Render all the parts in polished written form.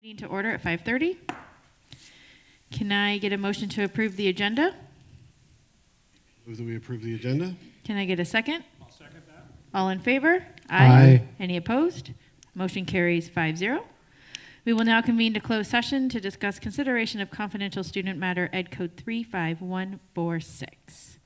Meeting to order at 5:30. Can I get a motion to approve the agenda? Move that we approve the agenda. Can I get a second? I'll second that. All in favor? Aye. Any opposed? Motion carries 5-0. We will now convene to close session to discuss consideration of confidential student matter, Ed Code 35146.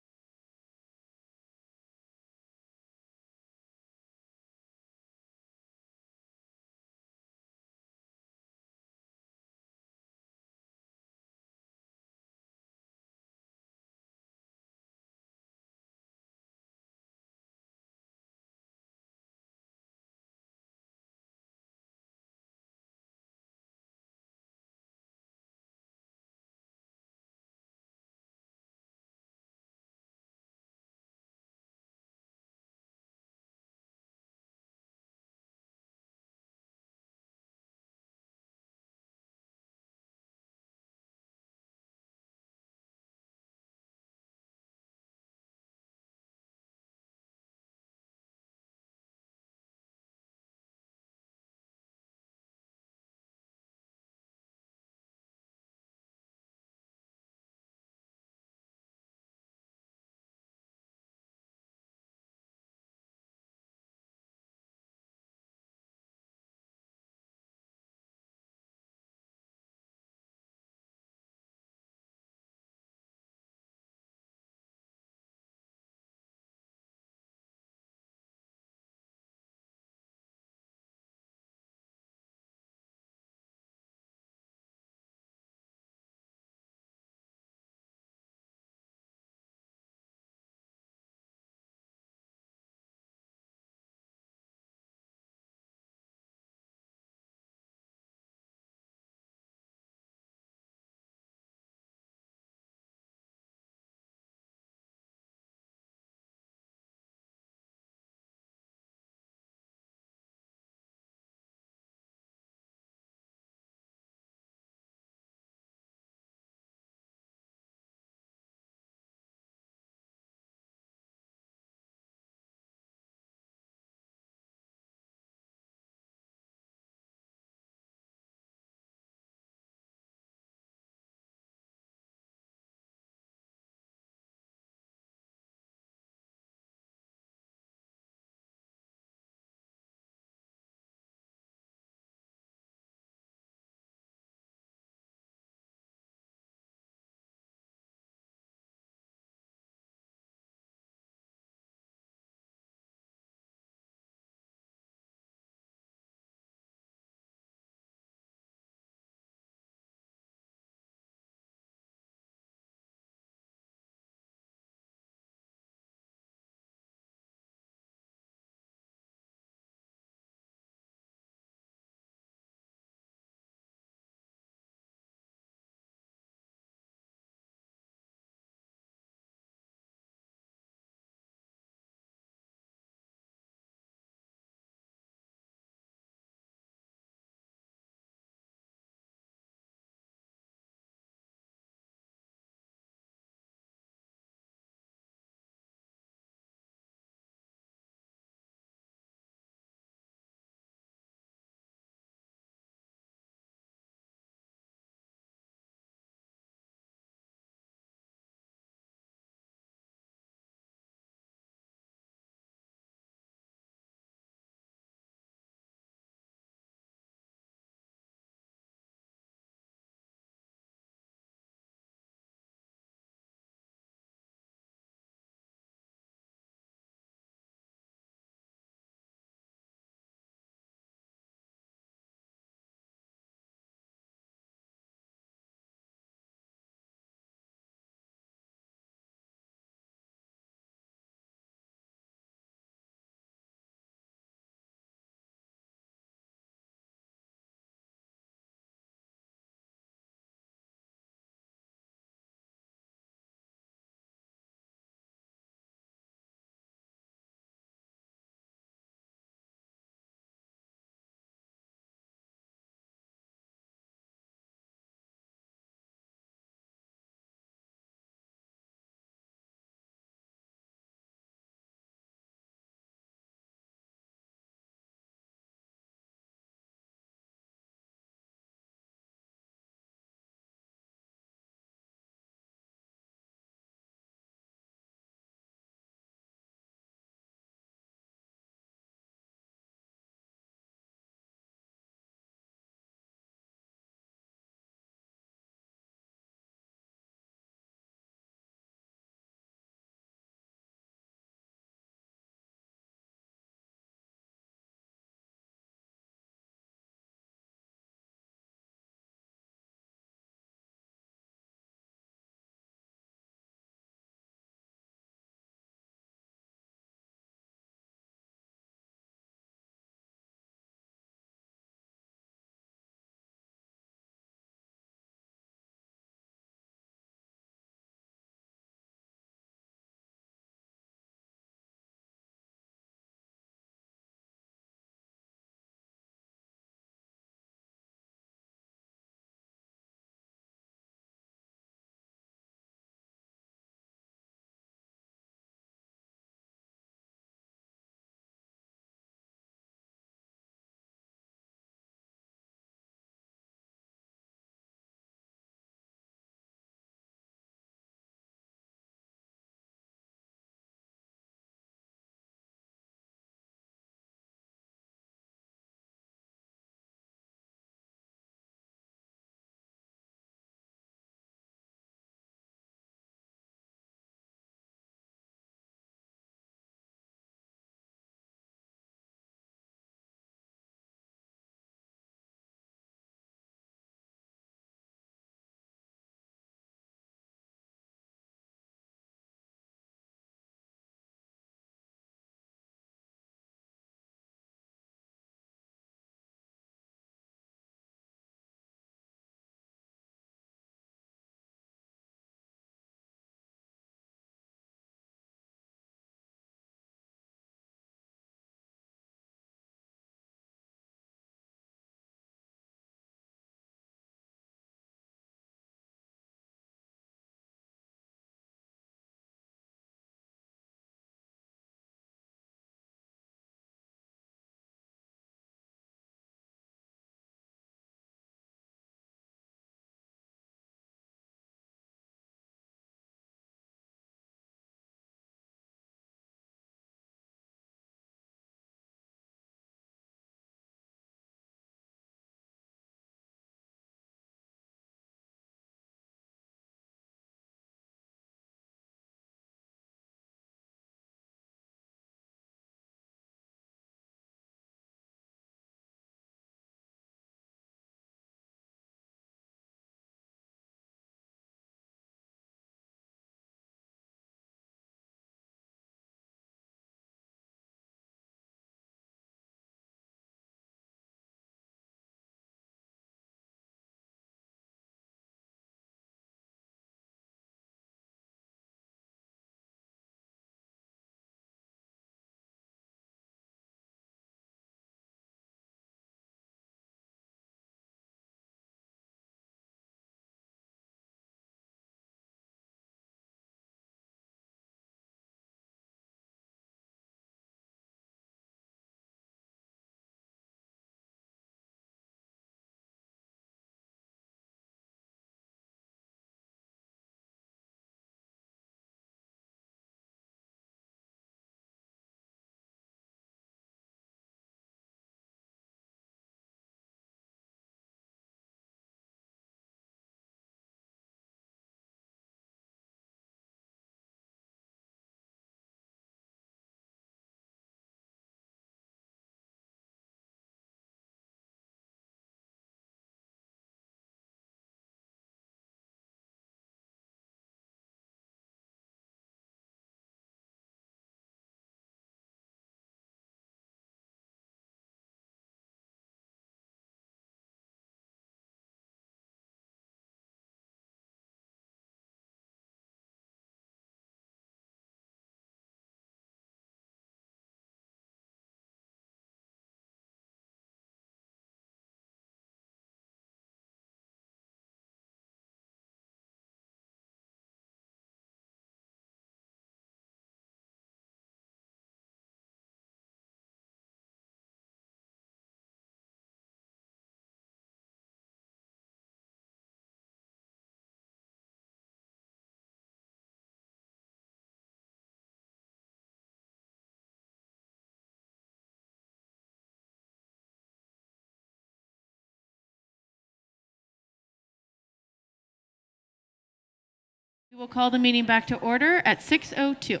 We will call the meeting back to order at 6:02.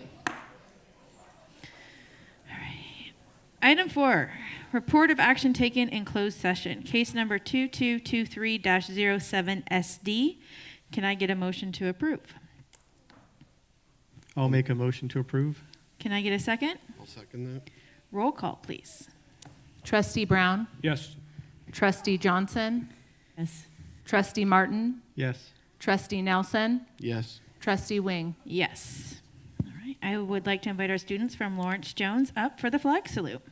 Item 4, report of action taken in closed session, case number 2223-07SD. Can I get a motion to approve? I'll make a motion to approve. Can I get a second? I'll second that. Roll call, please. Trustee Brown, Yes. Trustee Johnson, Yes. Trustee Martin, Yes. Trustee Nelson, Yes. Trustee Wing. Yes. All right. I would like to invite our students from Lawrence Jones up for the flag salute.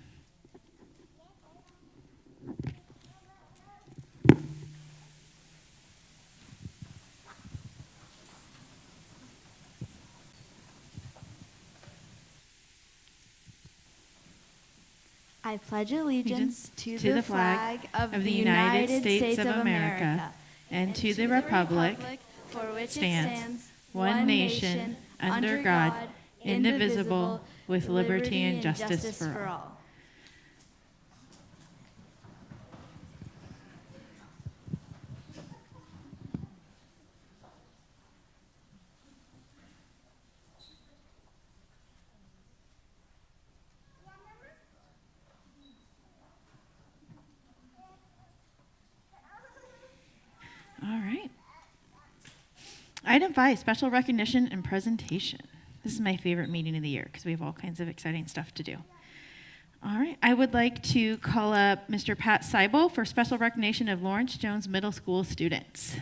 I pledge allegiance to the the flag flag of the United States of America and to the republic for which stands it stands one nation, under God, indivisible, with liberty and justice for all. All right. Item 5, special recognition and presentation. This is my favorite meeting of the year because we have all kinds of exciting stuff to do. All right. I would like to call up Mr. Pat Seibel for special recognition of Lawrence Jones Middle School students.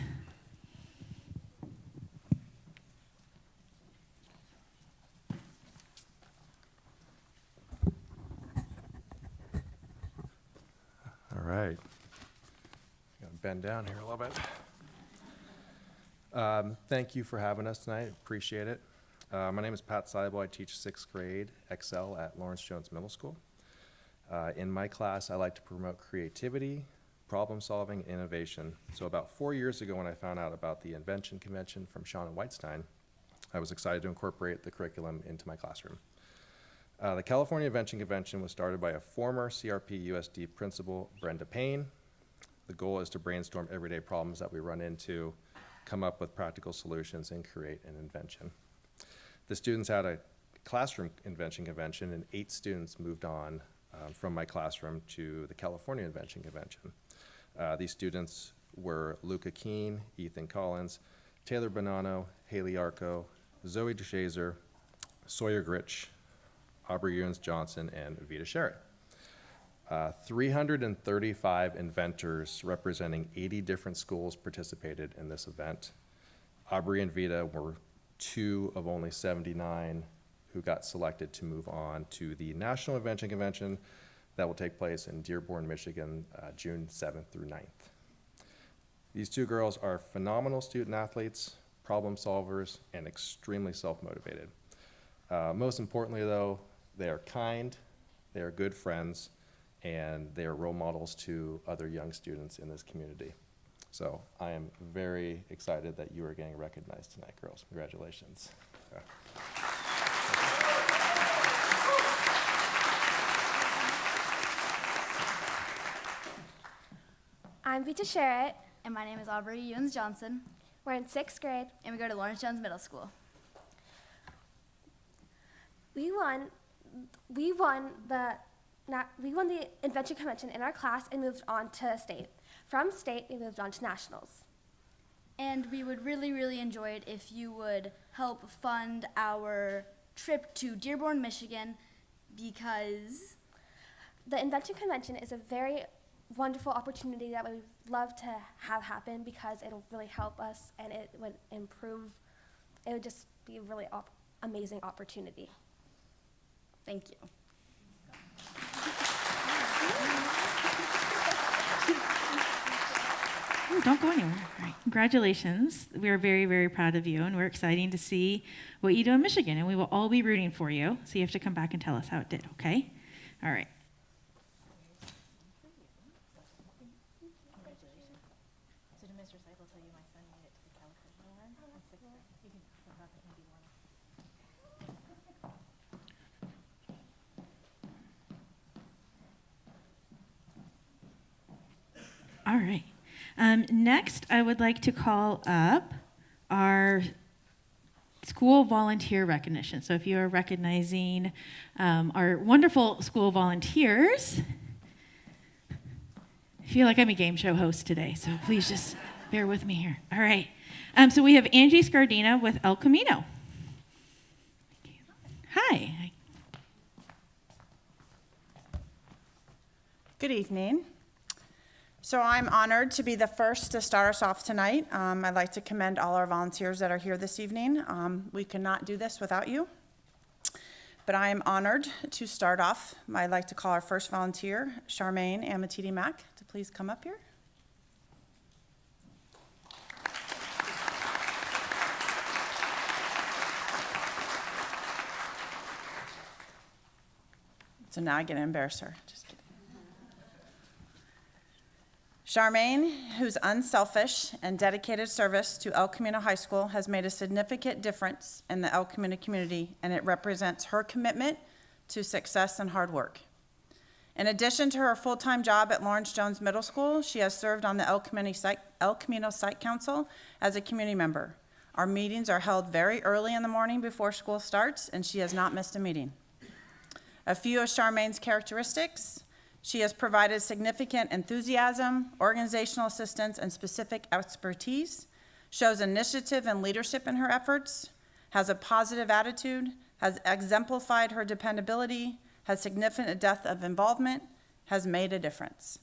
All right. Got to bend down here a little bit. Thank you for having us tonight. Appreciate it. My name is Pat Seibel. I teach 6th grade Excel at Lawrence Jones Middle School. In my class, I like to promote creativity, problem solving, and innovation. So about 4 years ago when I found out about the Invention Convention from Shauna Whitestein, I was excited to incorporate the curriculum into my classroom. The California Invention Convention was started by a former CRP USD principal, Brenda Payne. The goal is to brainstorm everyday problems that we run into, come up with practical solutions, and create an invention. The students had a classroom invention convention, and 8 students moved on from my classroom to the California Invention Convention. These students were Luca Keene, Ethan Collins, Taylor Bonanno, Haley Arco, Zoe DeShazer, Sawyer Gritch, Aubrey Ewens Johnson, and Vita Sherritt. 335 inventors representing 80 different schools participated in this event. Aubrey and Vita were 2 of only 79 who got selected to move on to the National Invention Convention that will take place in Dearborn, Michigan, June 7th through 9th. These 2 girls are phenomenal student athletes, problem solvers, and extremely self-motivated. Most importantly, though, they are kind, they are good friends, and they are role models to other young students in this community. So I am very excited that you are getting recognized tonight, girls. Congratulations. I'm Vita Sherritt, and my name is Aubrey Ewens Johnson. We're in 6th grade, and we go to Lawrence Jones Middle School. We won the Invention Convention in our class and moved on to state. From state, we moved on to nationals. And we would really, really enjoy it if you would help fund our trip to Dearborn, Michigan, because The Invention Convention is a very wonderful opportunity that we would love to have happen because it'll really help us and it would improve. It would just be a really amazing opportunity. thank you. Oh, don't go anywhere. All right. Congratulations. We are very, very proud of you, and we're excited to see what you do in Michigan, and we will all be rooting for you. So you have to come back and tell us how it did, okay? All right. So did Mr. Seibel tell you my son made it to the California one in 6th grade? You can come back with maybe one. All right. Next, I would like to call up our school volunteer recognition. So if you are recognizing our wonderful school volunteers, I feel like I'm a game show host today, so please just bear with me here. All right. So we have Angie Scardina with El Camino. Hi. Good evening. So I'm honored to be the first to start us off tonight. I'd like to commend all our volunteers that are here this evening. We could not do this without you. But I am honored to start off. I'd like to call our first volunteer, Charmaine Amatiti Mack, to please come up here. So now I get to embarrass her. Just kidding. Charmaine, whose unselfish and dedicated service to El Camino High School has made a significant difference in the El Camino community, and it represents her commitment to success and hard work. In addition to her full-time job at Lawrence Jones Middle School, she has served on the El Camino Site Council as a community member. Our meetings are held very early in the morning before school starts, and she has not missed a meeting. A few of Charmaine's characteristics: she has provided significant enthusiasm, organizational assistance, and specific expertise, shows initiative and leadership in her efforts, has a positive attitude, has exemplified her dependability, has significant depth of involvement, has made a difference.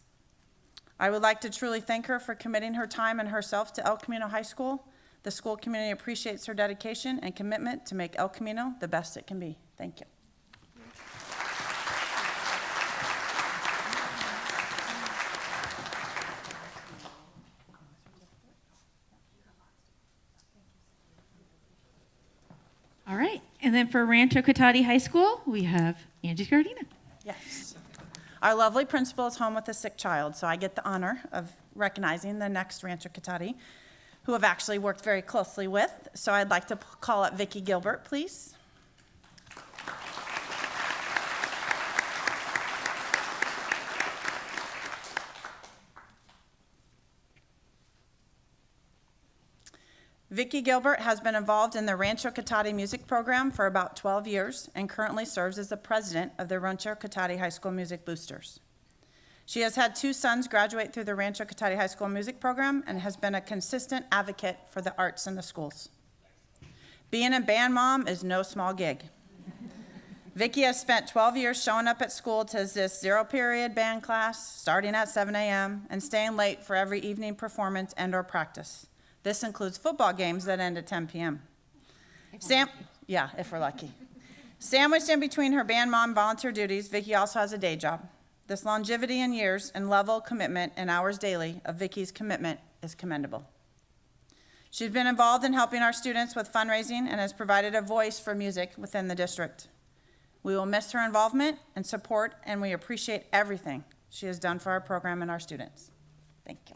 I would like to truly thank her for committing her time and herself to El Camino High School. The school community appreciates her dedication and commitment to make El Camino the best it can be. Thank you. All right. And then for Rancho Cotati High School, we have Angie Scardina. Yes. Our lovely principal is home with a sick child, so I get the honor of recognizing the next Rancho Cotati, who I've actually worked very closely with. So I'd like to call up Vicki Gilbert, please. Vicki Gilbert has been involved in the Rancho Cotati music program for about 12 years and currently serves as the president of the Rancho Cotati High School Music Boosters. She has had 2 sons graduate through the Rancho Cotati High School music program and has been a consistent advocate for the arts in the schools. Being a band mom is no small gig. Vicki has spent 12 years showing up at school to this 0-period band class, starting at 7 a.m., and staying late for every evening performance and/or practice. This includes football games that end at 10 p.m. If we're lucky. Sandwiched in between her band mom volunteer duties, Vicki also has a day job. This longevity in years and level of commitment and hours daily of Vicki's commitment is commendable. She's been involved in helping our students with fundraising and has provided a voice for music within the district. We will miss her involvement and support, and we appreciate everything she has done for our program and our students. Thank you.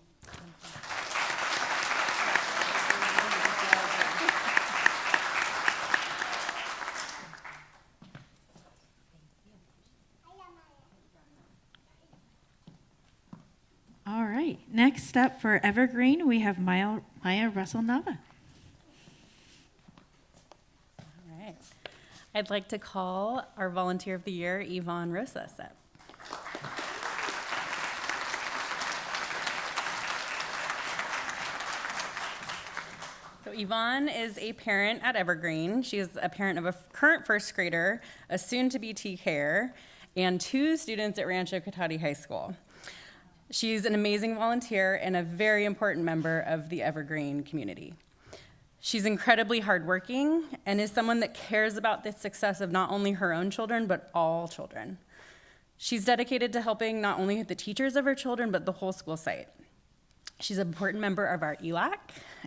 All right. Next up for Evergreen, we have Maya Russell Nava. All right. I'd like to call our Volunteer of the Year, Yvonne Rosas, up. So Yvonne is a parent at Evergreen. She is a parent of a current first grader, a soon-to-be TKer, and 2 students at Rancho Cotati High School. She's an amazing volunteer and a very important member of the Evergreen community. She's incredibly hardworking and is someone that cares about the success of not only her own children, but all children. She's dedicated to helping not only the teachers of her children, but the whole school site. She's an important member of our ELAC,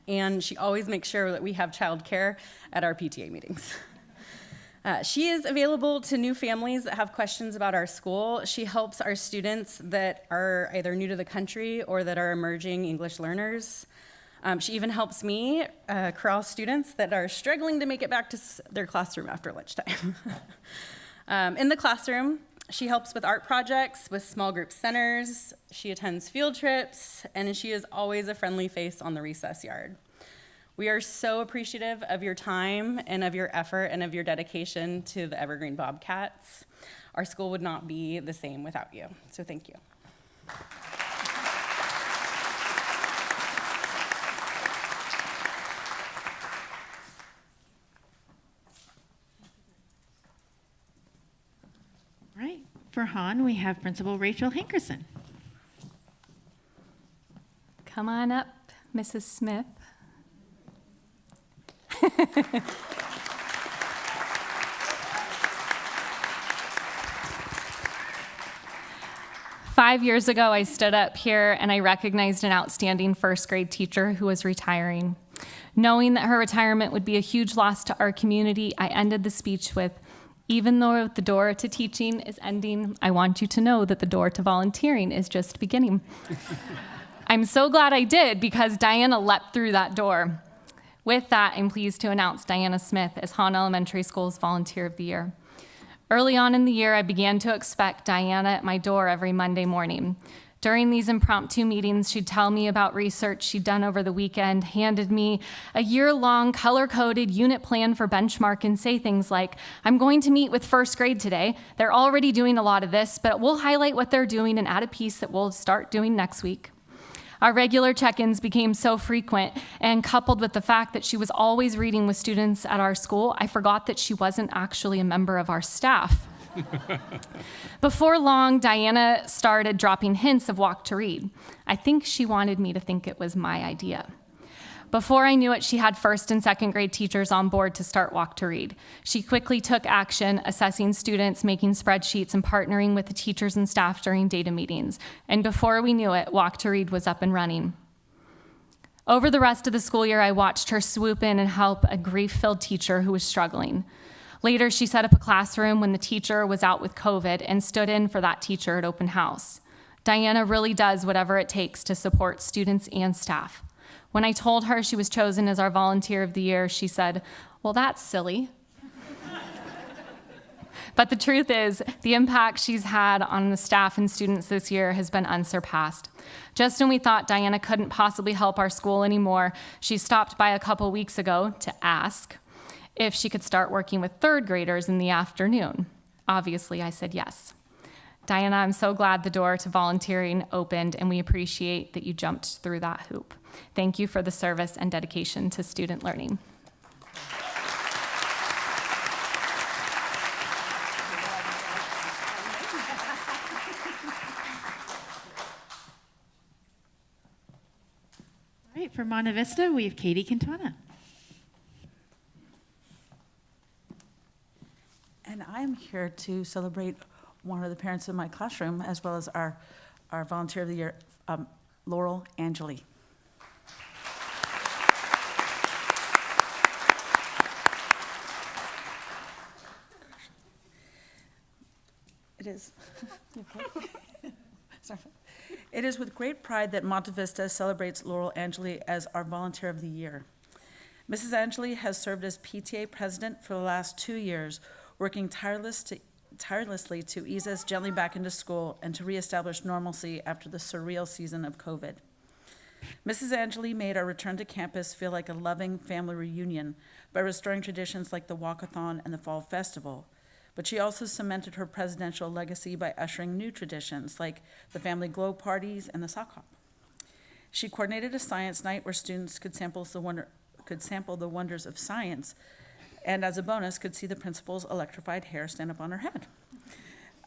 and she always makes sure that we have childcare at our PTA meetings. She is available to new families that have questions about our school. She helps our students that are either new to the country or that are emerging English learners. She even helps me corral students that are struggling to make it back to their classroom after lunchtime. In the classroom, she helps with art projects, with small group centers. She attends field trips, and she is always a friendly face on the recess yard. We are so appreciative of your time and of your effort and of your dedication to the Evergreen Bobcats. Our school would not be the same without you, so thank you. All right. For Han, we have Principal Rachel Hankerson. Come on up, Mrs. Smith. Five years ago, I stood up here and I recognized an outstanding first grade teacher who was retiring. Knowing that her retirement would be a huge loss to our community, I ended the speech with, "Even though the door to teaching is ending, I want you to know that the door to volunteering is just beginning." I'm so glad I did because Diana leapt through that door. With that, I'm pleased to announce Diana Smith as Han Elementary School's Volunteer of the Year. Early on in the year, I began to expect Diana at my door every Monday morning. During these impromptu meetings, she'd tell me about research she'd done over the weekend, handed me a year-long color-coded unit plan for benchmark, and say things like, "I'm going to meet with first grade today. They're already doing a lot of this, but we'll highlight what they're doing and add a piece that we'll start doing next week." Our regular check-ins became so frequent, and coupled with the fact that she was always reading with students at our school, I forgot that she wasn't actually a member of our staff. Before long, Diana started dropping hints of Walk to Read. I think she wanted me to think it was my idea. Before I knew it, she had first and second grade teachers on board to start Walk to Read. She quickly took action, assessing students, making spreadsheets, and partnering with the teachers and staff during data meetings. And before we knew it, Walk to Read was up and running. Over the rest of the school year, I watched her swoop in and help a grief-filled teacher who was struggling. Later, she set up a classroom when the teacher was out with COVID and stood in for that teacher at open house. Diana really does whatever it takes to support students and staff. When I told her she was chosen as our Volunteer of the Year, she said, "Well, that's silly." But the truth is, the impact she's had on the staff and students this year has been unsurpassed. Just when we thought Diana couldn't possibly help our school anymore, she stopped by a couple weeks ago to ask if she could start working with third graders in the afternoon. Obviously, I said yes. Diana, I'm so glad the door to volunteering opened, and we appreciate that you jumped through that hoop. Thank you for the service and dedication to student learning. All right, for Monte Vista, we have Katie Quintana. And I'm here to celebrate one of the parents in my classroom, as well as our Volunteer of the Year, Laurel Angeli. It is. Sorry. It is with great pride that Monte Vista celebrates Laurel Angeli as our Volunteer of the Year. Mrs. Angeli has served as PTA president for the last 2 years, working tirelessly to ease us gently back into school and to reestablish normalcy after the surreal season of COVID. Mrs. Angeli made our return to campus feel like a loving family reunion by restoring traditions like the Walkathon and the Fall Festival. But she also cemented her presidential legacy by ushering new traditions like the family glow parties and the sock hop. She coordinated a science night where students could sample the wonders of science, and as a bonus, could see the principal's electrified hair stand up on her head.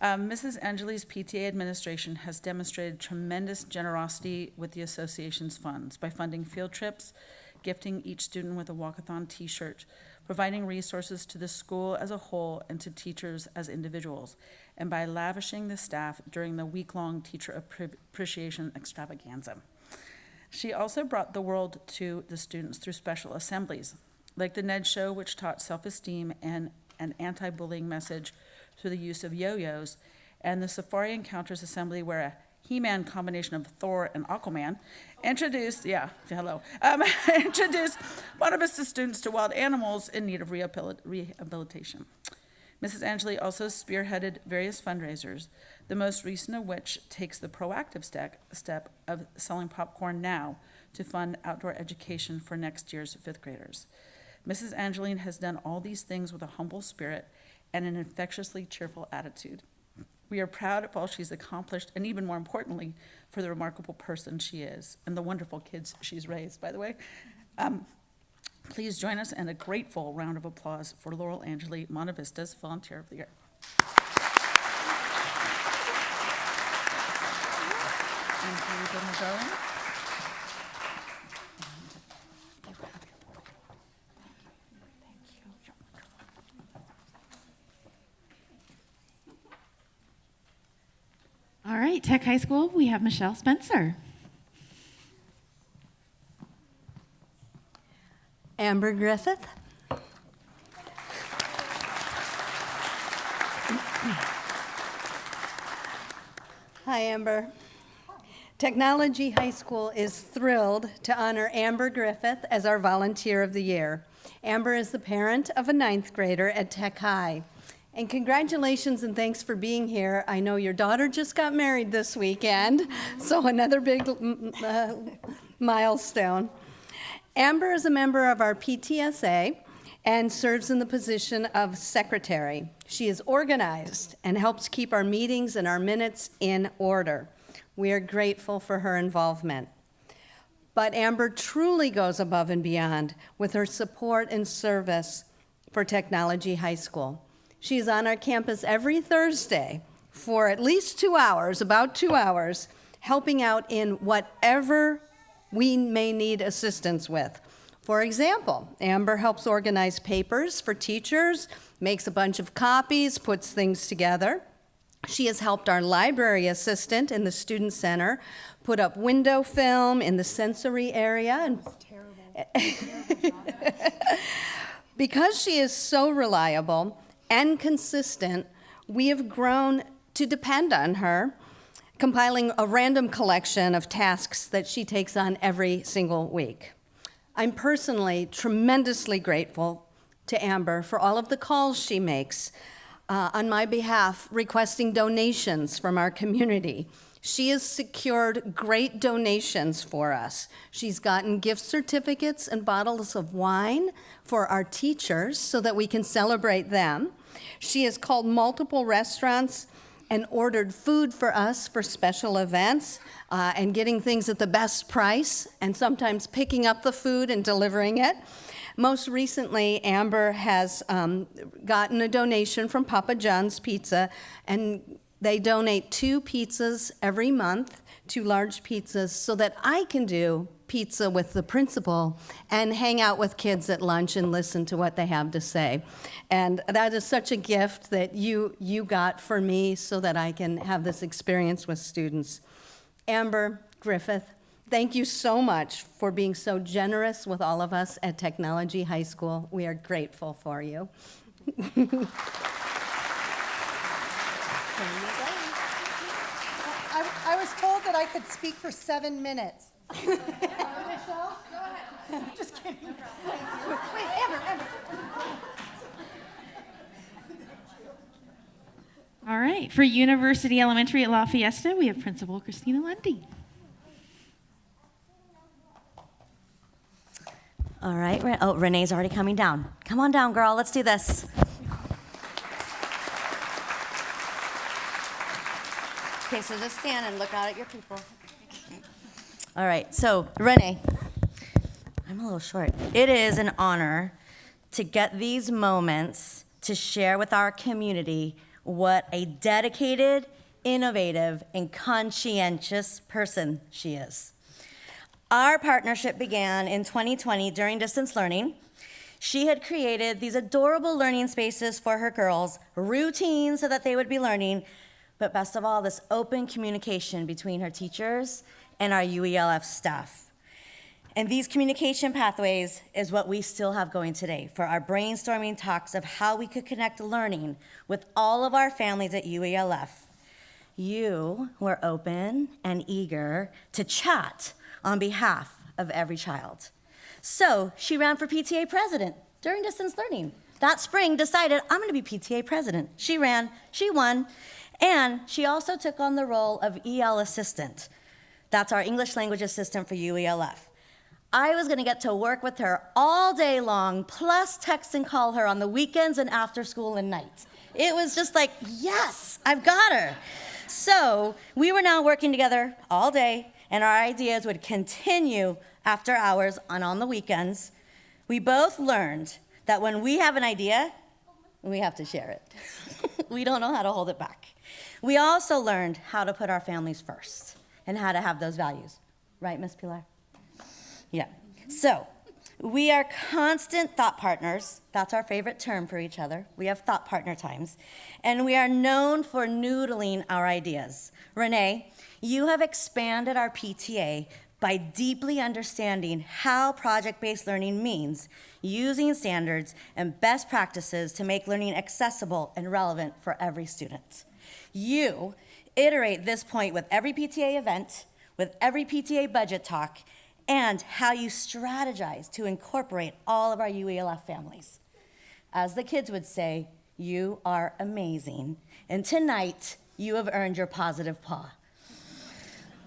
Mrs. Angeli's PTA administration has demonstrated tremendous generosity with the association's funds by funding field trips, gifting each student with a walkathon t-shirt, providing resources to the school as a whole and to teachers as individuals, and by lavishing the staff during the week-long teacher appreciation extravaganza. She also brought the world to the students through special assemblies, like the Ned Show, which taught self-esteem and an anti-bullying message through the use of yo-yos, and the Safari Encounters Assembly, where a He-Man combination of Thor and Aquaman introduced Monte Vista students to wild animals in need of rehabilitation. Mrs. Angeli also spearheaded various fundraisers, the most recent of which takes the proactive step of selling popcorn now to fund outdoor education for next year's fifth graders. Mrs. Angeline has done all these things with a humble spirit and an infectiously cheerful attitude. We are proud of all she's accomplished, and even more importantly, for the remarkable person she is, and the wonderful kids she's raised, by the way. Please join us in a grateful round of applause for Laurel Angeli, Monte Vista's Volunteer of the Year. And here you go, my darling. All right, Tech High School, we have Michelle Spencer. Amber Griffith. Hi, Amber. Technology High School is thrilled to honor Amber Griffith as our Volunteer of the Year. Amber is the parent of a 9th grader at Tech High. And congratulations and thanks for being here. I know your daughter just got married this weekend, so another big milestone. Amber is a member of our PTSA and serves in the position of secretary. She is organized and helps keep our meetings and our minutes in order. We are grateful for her involvement. But Amber truly goes above and beyond with her support and service for Technology High School. She is on our campus every Thursday for at least 2 hours, about 2 hours, helping out in whatever we may need assistance with. For example, Amber helps organize papers for teachers, makes a bunch of copies, puts things together. She has helped our library assistant in the student center put up window film in the sensory area. And because she is so reliable and consistent, we have grown to depend on her, compiling a random collection of tasks that she takes on every single week. I'm personally tremendously grateful to Amber for all of the calls she makes on my behalf, requesting donations from our community. She has secured great donations for us. She's gotten gift certificates and bottles of wine for our teachers so that we can celebrate them. She has called multiple restaurants and ordered food for us for special events and getting things at the best price and sometimes picking up the food and delivering it. Most recently, Amber has gotten a donation from Papa John's Pizza, and they donate 2 pizzas every month, 2 large pizzas, so that I can do pizza with the principal and hang out with kids at lunch and listen to what they have to say. And that is such a gift that you got for me so that I can have this experience with students. Amber Griffith, thank you so much for being so generous with all of us at Technology High School. We are grateful for you. I was told that I could speak for 7 minutes. Michelle, go ahead. Just kidding. Wait, Amber. All right, for University Elementary at La Fiesta, we have Principal Christina Lundy. All right, oh, Renee's already coming down. Come on down, girl, let's do this. Okay, so just stand and look out at your people. All right, so Renee, I'm a little short. It is an honor to get these moments to share with our community what a dedicated, innovative, and conscientious person she is. Our partnership began in 2020 during distance learning. She had created these adorable learning spaces for her girls, routines so that they would be learning, but best of all, this open communication between her teachers and our UELF staff. And these communication pathways is what we still have going today for our brainstorming talks of how we could connect learning with all of our families at UELF. You were open and eager to chat on behalf of every child. So she ran for PTA president during distance learning. That spring decided, I'm gonna be PTA president. She ran, she won, and she also took on the role of EL assistant. That's our English language assistant for UELF. I was gonna get to work with her all day long, plus text and call her on the weekends and after school and nights. It was just like, yes, I've got her. So we were now working together all day, and our ideas would continue after hours and on the weekends. We both learned that when we have an idea, we have to share it. We don't know how to hold it back. We also learned how to put our families first and how to have those values. Right, Miss Pilar? Yeah. So we are constant thought partners. That's our favorite term for each other. We have thought partner times. And we are known for noodling our ideas. Renee, you have expanded our PTA by deeply understanding how project-based learning means using standards and best practices to make learning accessible and relevant for every student. You iterate this point with every PTA event, with every PTA budget talk, and how you strategize to incorporate all of our UELF families. As the kids would say, you are amazing, and tonight you have earned your positive paw.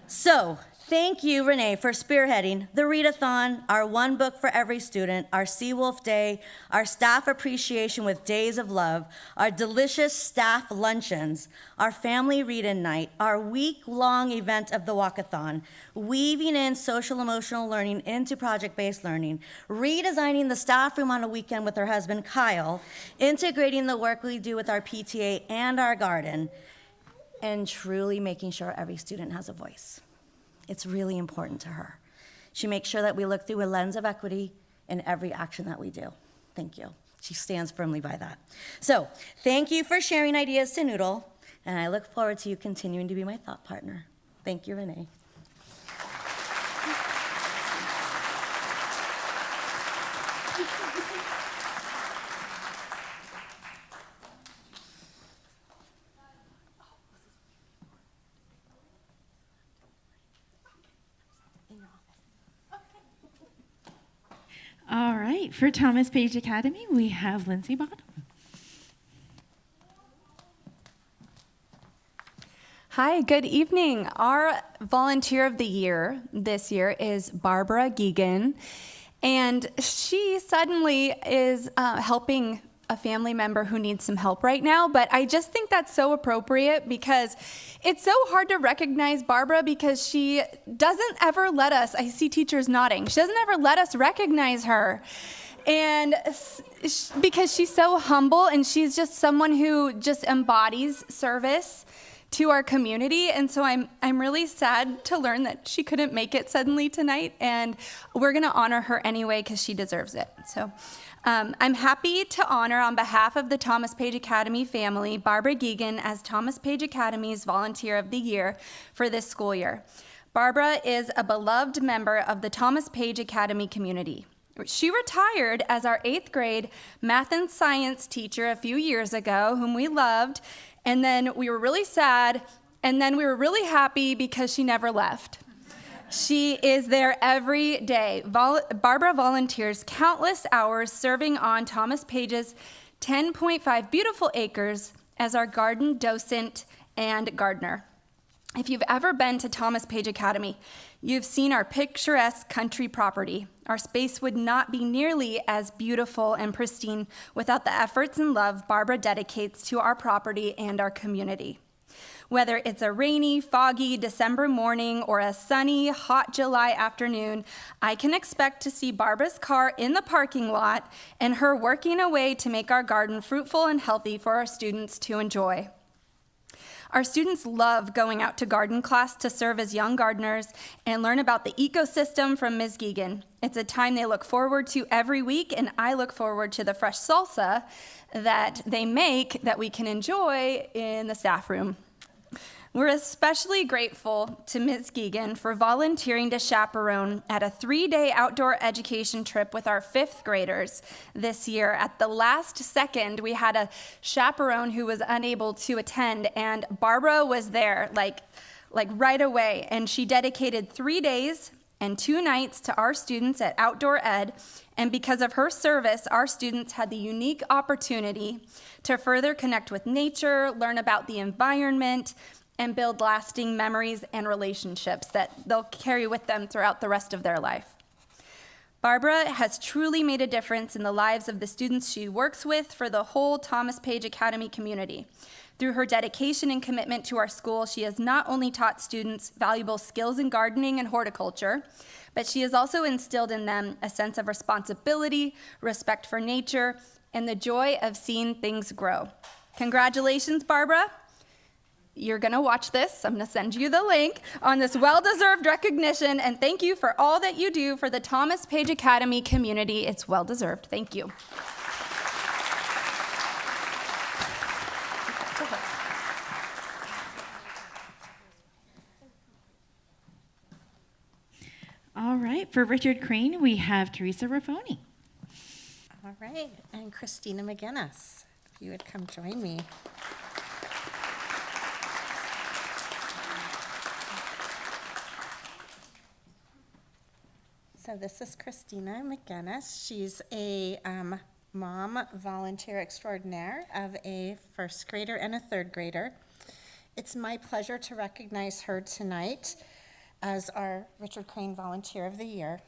So, thank you, Renee, for spearheading the Readathon, our One Book for Every Student, our Seawolf Day, our Staff Appreciation with Days of Love, our delicious staff luncheons, our Family Read-In Night, our week-long event of the Walkathon, weaving in social-emotional learning into project-based learning, redesigning the staff room on a weekend with her husband, Kyle, integrating the work we do with our PTA and our garden, and truly making sure every student has a voice. It's really important to her. She makes sure that we look through a lens of equity in every action that we do. Thank you. She stands firmly by that. So, thank you for sharing ideas to Noodle, and I look forward to you continuing to be my thought partner. Thank you, Renee. All right, for Thomas Page Academy, we have Lindsay Bottom. Hi, good evening. Our volunteer of the year this year is Barbara Geegan, and she suddenly is helping a family member who needs some help right now, but I just think that's so appropriate because it's so hard to recognize Barbara because she doesn't ever let us, I see teachers nodding, she doesn't ever let us recognize her. And because she's so humble and she's just someone who just embodies service to our community, and so I'm really sad to learn that she couldn't make it suddenly tonight, and we're gonna honor her anyway because she deserves it. So I'm happy to honor on behalf of the Thomas Page Academy family, Barbara Geegan as Thomas Page Academy's Volunteer of the Year for this school year. Barbara is a beloved member of the Thomas Page Academy community. She retired as our 8th grade math and science teacher a few years ago, whom we loved, and then we were really sad, and then we were really happy because she never left. She is there every day. Barbara volunteers countless hours serving on Thomas Page's 10.5 beautiful acres as our garden docent and gardener. If you've ever been to Thomas Page Academy, you've seen our picturesque country property. Our space would not be nearly as beautiful and pristine without the efforts and love Barbara dedicates to our property and our community. Whether it's a rainy, foggy December morning or a sunny, hot July afternoon, I can expect to see Barbara's car in the parking lot and her working away to make our garden fruitful and healthy for our students to enjoy. Our students love going out to garden class to serve as young gardeners and learn about the ecosystem from Ms. Geegan. It's a time they look forward to every week, and I look forward to the fresh salsa that they make that we can enjoy in the staff room. We're especially grateful to Ms. Geegan for volunteering to chaperone at a 3-day outdoor education trip with our 5th graders this year. At the last second, we had a chaperone who was unable to attend, and Barbara was there like right away, and she dedicated 3 days and 2 nights to our students at Outdoor Ed, and because of her service, our students had the unique opportunity to further connect with nature, learn about the environment, and build lasting memories and relationships that they'll carry with them throughout the rest of their life. Barbara has truly made a difference in the lives of the students she works with for the whole Thomas Page Academy community. Through her dedication and commitment to our school, she has not only taught students valuable skills in gardening and horticulture, but she has also instilled in them a sense of responsibility, respect for nature, and the joy of seeing things grow. Congratulations, Barbara. You're gonna watch this. I'm gonna send you the link on this well-deserved recognition, and thank you for all that you do for the Thomas Page Academy community. It's well-deserved. Thank you. All right, for Richard Crane, we have Teresa Raffoni. All right, and Christina McGinnis, if you would come join me. So this is Christina McGinnis. She's a mom volunteer extraordinaire of a first grader and a third grader. It's my pleasure to recognize her tonight as our Richard Crane Volunteer of the Year.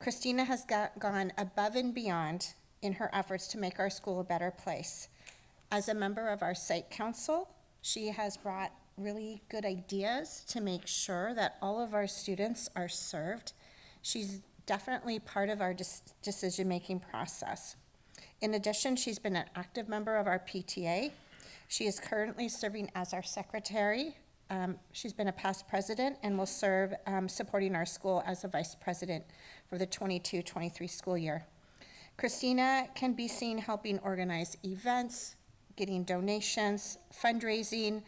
Christina has gone above and beyond in her efforts to make our school a better place. As a member of our site council, she has brought really good ideas to make sure that all of our students are served. She's definitely part of our decision-making process. In addition, she's been an active member of our PTA. She is currently serving as our secretary. She's been a past president and will serve supporting our school as a vice president for the 22-23 school year. Christina can be seen helping organize events, getting donations, fundraising,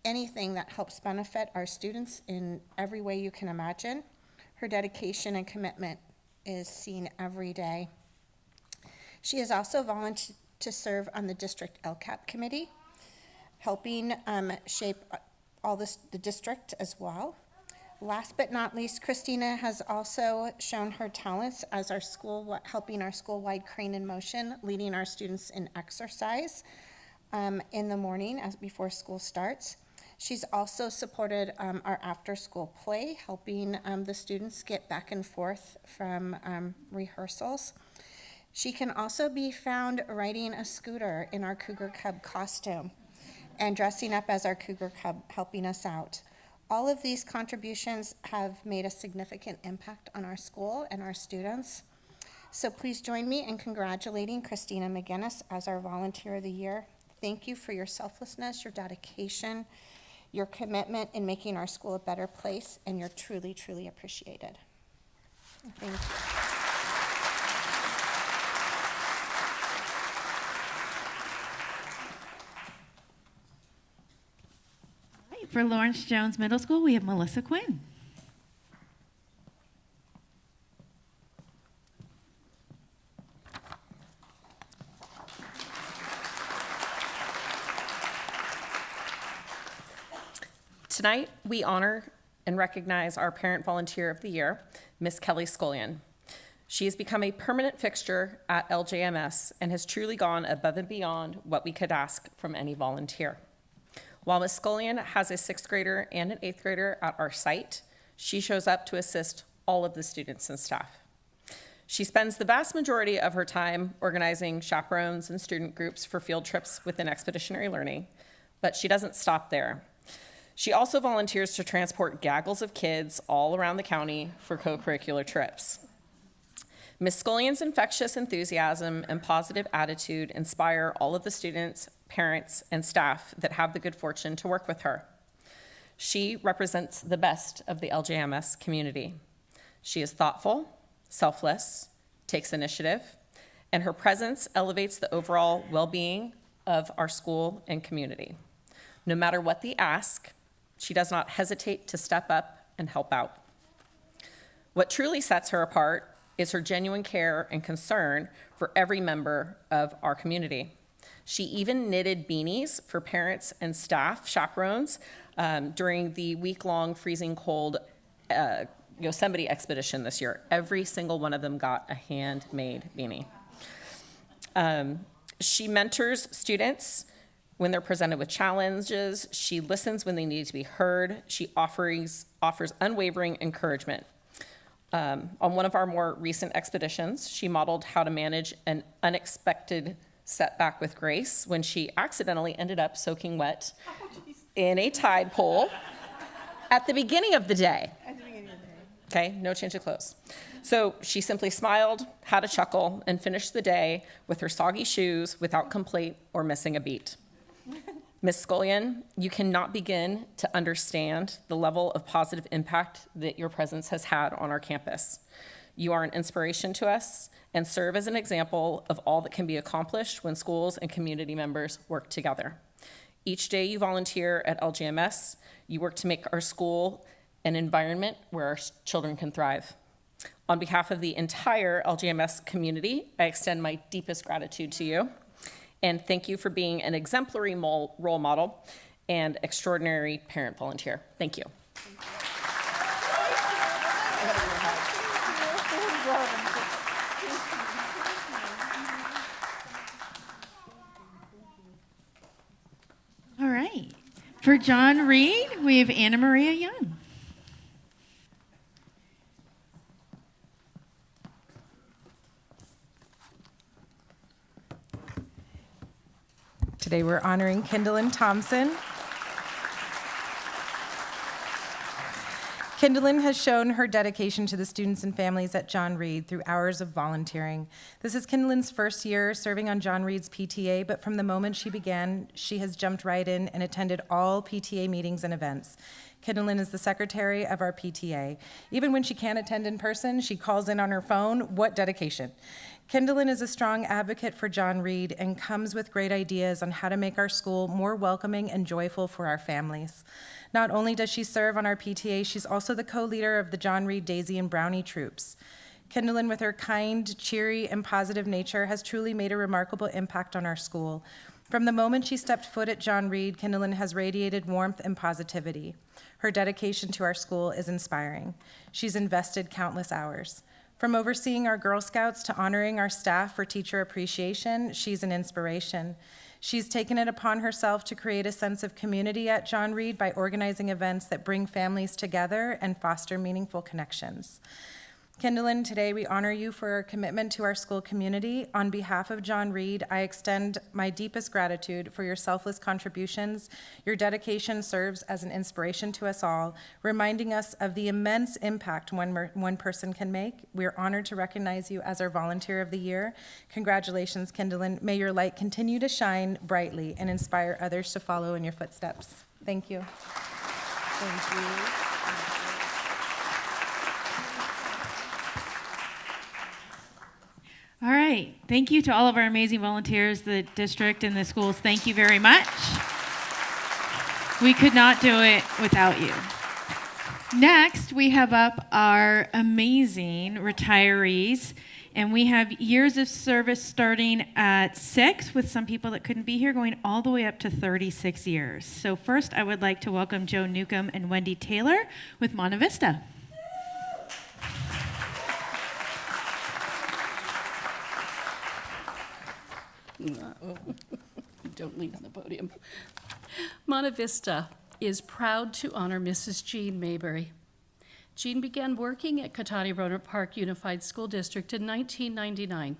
anything that helps benefit our students in every way you can imagine. Her dedication and commitment is seen every day. She has also volunteered to serve on the district LCAP committee, helping shape all the district as well. Last but not least, Christina has also shown her talents as our school, helping our school-wide Crane in Motion, leading our students in exercise in the morning as before school starts. She's also supported our after-school play, helping the students get back and forth from rehearsals. She can also be found riding a scooter in our Cougar Cub costume and dressing up as our Cougar Cub, helping us out. All of these contributions have made a significant impact on our school and our students. So please join me in congratulating Christina McGinnis as our Volunteer of the Year. Thank you for your selflessness, your dedication, your commitment in making our school a better place, and you're truly, truly appreciated. Thank you. For Lawrence Jones Middle School, we have Melissa Quinn. Tonight, we honor and recognize our Parent Volunteer of the Year, Miss Kelly Scullion. She has become a permanent fixture at LJMS and has truly gone above and beyond what we could ask from any volunteer. While Ms. Scullion has a 6th grader and an 8th grader at our site, she shows up to assist all of the students and staff. She spends the vast majority of her time organizing chaperones and student groups for field trips within Expeditionary Learning, but she doesn't stop there. She also volunteers to transport gaggles of kids all around the county for co-curricular trips. Ms. Scullion's infectious enthusiasm and positive attitude inspire all of the students, parents, and staff that have the good fortune to work with her. She represents the best of the LJMS community. She is thoughtful, selfless, takes initiative, and her presence elevates the overall well-being of our school and community. No matter what the ask, she does not hesitate to step up and help out. What truly sets her apart is her genuine care and concern for every member of our community. She even knitted beanies for parents and staff chaperones during the week-long freezing cold Yosemite expedition this year. Every single one of them got a handmade beanie. She mentors students when they're presented with challenges. She listens when they need to be heard. She offers unwavering encouragement. On one of our more recent expeditions, she modeled how to manage an unexpected setback with grace when she accidentally ended up soaking wet in a tide pool at the beginning of the day. Okay, no change of clothes. So she simply smiled, had a chuckle, and finished the day with her soggy shoes without complaint or missing a beat. Ms. Scullion, you cannot begin to understand the level of positive impact that your presence has had on our campus. You are an inspiration to us and serve as an example of all that can be accomplished when schools and community members work together. Each day you volunteer at LGMS, you work to make our school an environment where our children can thrive. On behalf of the entire LGMS community, I extend my deepest gratitude to you. And thank you for being an exemplary role model and extraordinary parent volunteer. Thank you. All right. For John Reed, we have Anna Maria Young. Today we're honoring Kindlin Thompson. Kindlin has shown her dedication to the students and families at John Reed through hours of volunteering. This is Kindlin's first year serving on John Reed's PTA, but from the moment she began, she has jumped right in and attended all PTA meetings and events. Kindlin is the secretary of our PTA. Even when she can't attend in person, she calls in on her phone. What dedication. Kindlin is a strong advocate for John Reed and comes with great ideas on how to make our school more welcoming and joyful for our families. Not only does she serve on our PTA, she's also the co-leader of the John Reed Daisy and Brownie troops. Kindlin, with her kind, cheery, and positive nature, has truly made a remarkable impact on our school. From the moment she stepped foot at John Reed, Kindlin has radiated warmth and positivity. Her dedication to our school is inspiring. She's invested countless hours. From overseeing our Girl Scouts to honoring our staff for teacher appreciation, she's an inspiration. She's taken it upon herself to create a sense of community at John Reed by organizing events that bring families together and foster meaningful connections. Kindlin, today we honor you for your commitment to our school community. On behalf of John Reed, I extend my deepest gratitude for your selfless contributions. Your dedication serves as an inspiration to us all, reminding us of the immense impact one person can make. We are honored to recognize you as our Volunteer of the Year. Congratulations, Kindlin. May your light continue to shine brightly and inspire others to follow in your footsteps. Thank you. Thank you. All right. Thank you to all of our amazing volunteers, the district and the schools. Thank you very much. We could not do it without you. Next, we have up our amazing retirees, and we have years of service starting at 6 with some people that couldn't be here, going all the way up to 36 years. So first, I would like to welcome Joe Newcomb and Wendy Taylor with Monte Vista. Don't lean on the podium. Monte Vista is proud to honor Mrs. Jean Mayberry. Jean began working at Cotati Rohnert Park Unified School District in 1999.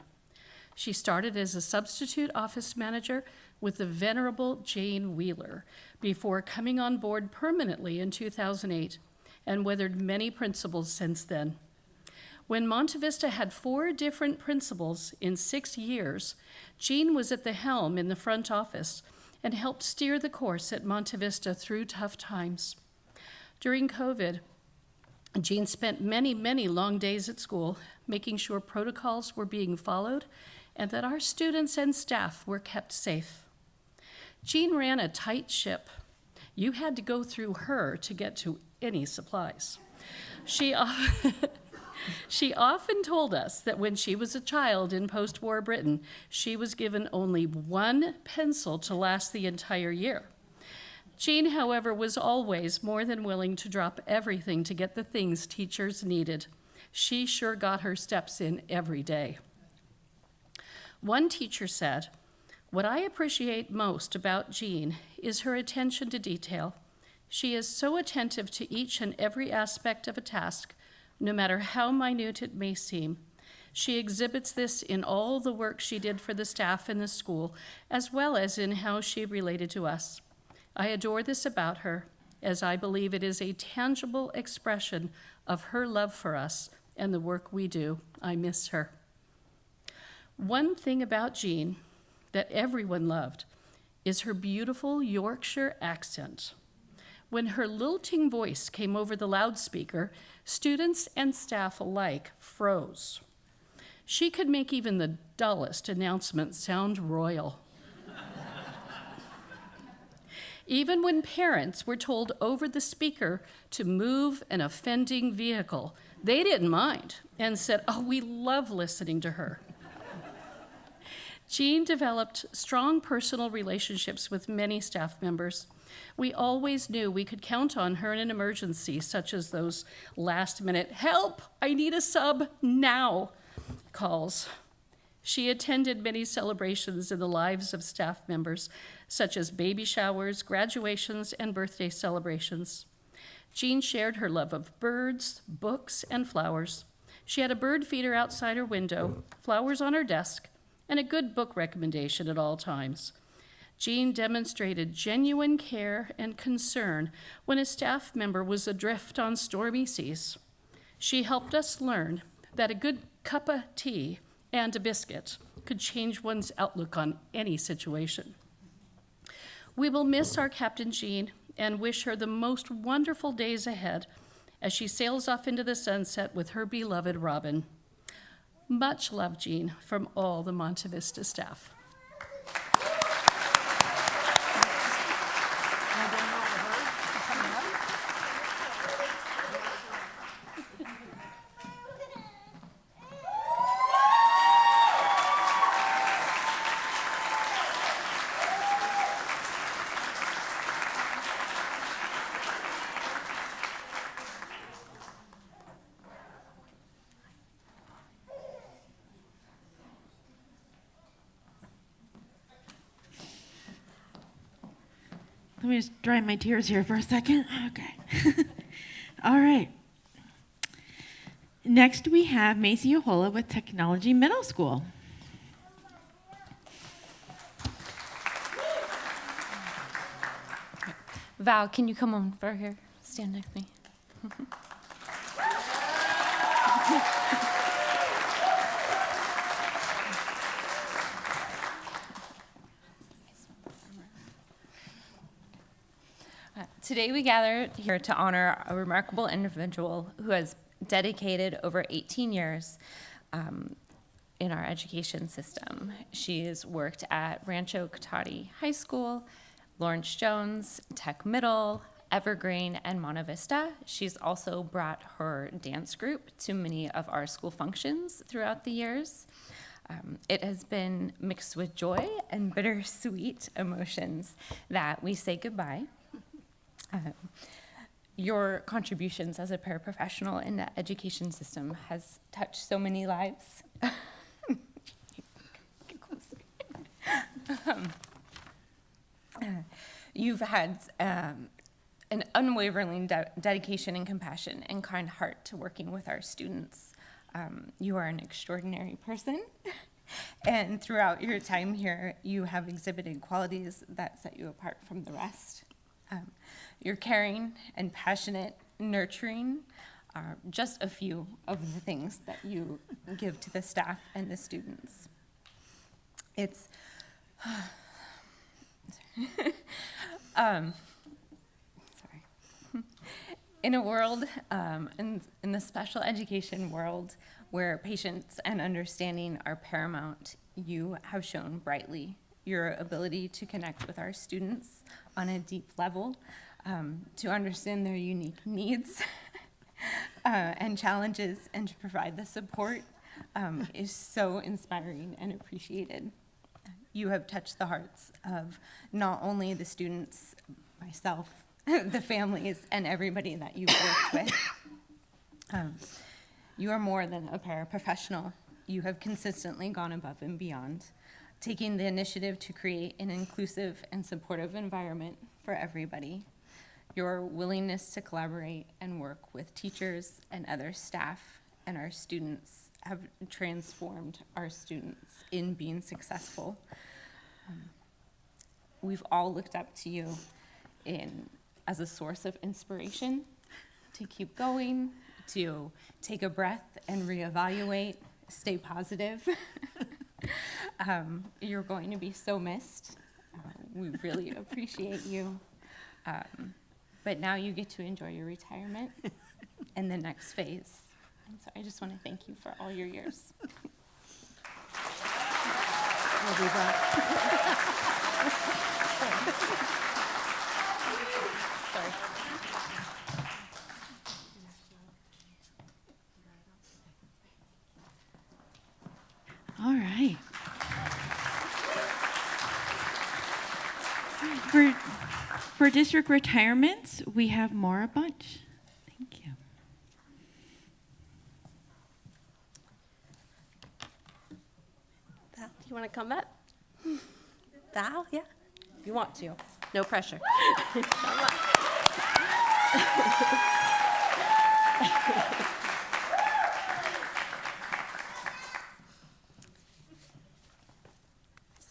She started as a substitute office manager with the venerable Jane Wheeler before coming on board permanently in 2008 and weathered many principals since then. When Monte Vista had 4 different principals in 6 years, Jean was at the helm in the front office and helped steer the course at Monte Vista through tough times. During COVID, Jean spent many, many long days at school, making sure protocols were being followed and that our students and staff were kept safe. Jean ran a tight ship. You had to go through her to get to any supplies. She often told us that when she was a child in post-war Britain, she was given only 1 pencil to last the entire year. Jean, however, was always more than willing to drop everything to get the things teachers needed. She sure got her steps in every day. One teacher said, "What I appreciate most about Jean is her attention to detail. She is so attentive to each and every aspect of a task, no matter how minute it may seem. She exhibits this in all the work she did for the staff in the school, as well as in how she related to us. I adore this about her, as I believe it is a tangible expression of her love for us and the work we do. I miss her. One thing about Jean that everyone loved is her beautiful Yorkshire accent. When her lilting voice came over the loudspeaker, students and staff alike froze. She could make even the dullest announcement sound royal. Even when parents were told over the speaker to move an offending vehicle, they didn't mind and said, "Oh, we love listening to her." Jean developed strong personal relationships with many staff members. We always knew we could count on her in an emergency, such as those last-minute, "Help, I need a sub now," calls. She attended many celebrations in the lives of staff members, such as baby showers, graduations, and birthday celebrations. Jean shared her love of birds, books, and flowers. She had a bird feeder outside her window, flowers on her desk, and a good book recommendation at all times. Jean demonstrated genuine care and concern when a staff member was adrift on stormy seas. She helped us learn that a good cup of tea and a biscuit could change one's outlook on any situation. We will miss our Captain Jean and wish her the most wonderful days ahead as she sails off into the sunset with her beloved Robin. Much love, Jean, from all the Monte Vista staff. Let me just dry my tears here for a second. Okay. All right. Next, we have Macy Uhola with Technology Middle School. Val, can you come over here? Stand next to me. Today we gather here to honor a remarkable individual who has dedicated over 18 years in our education system. She has worked at Rancho Cotati High School, Lawrence Jones, Tech Middle, Evergreen, and Monte Vista. She's also brought her dance group to many of our school functions throughout the years. It has been mixed with joy and bittersweet emotions that we say goodbye. Your contributions as a paraprofessional in the education system has touched so many lives. Get closer. You've had an unwavering dedication and compassion and kind heart to working with our students. You are an extraordinary person, and throughout your time here, you have exhibited qualities that set you apart from the rest. You're caring and passionate, nurturing are just a few of the things that you give to the staff and the students. It's in a world, in the special education world, where patience and understanding are paramount, you have shown brightly your ability to connect with our students on a deep level, to understand their unique needs and challenges, and to provide the support is so inspiring and appreciated. You have touched the hearts of not only the students, myself, the families, and everybody that you've worked with. You are more than a paraprofessional. You have consistently gone above and beyond, taking the initiative to create an inclusive and supportive environment for everybody. Your willingness to collaborate and work with teachers and other staff and our students have transformed our students in being successful. We've all looked up to you as a source of inspiration to keep going, to take a breath and reevaluate, stay positive. You're going to be so missed. We really appreciate you. But now you get to enjoy your retirement and the next phase. And so I just want to thank you for all your years. We'll be back. Sorry. All right. For district retirements, we have Maura Bunch. Thank you. Val, do you want to come up? Val, yeah, if you want to. No pressure. Come up.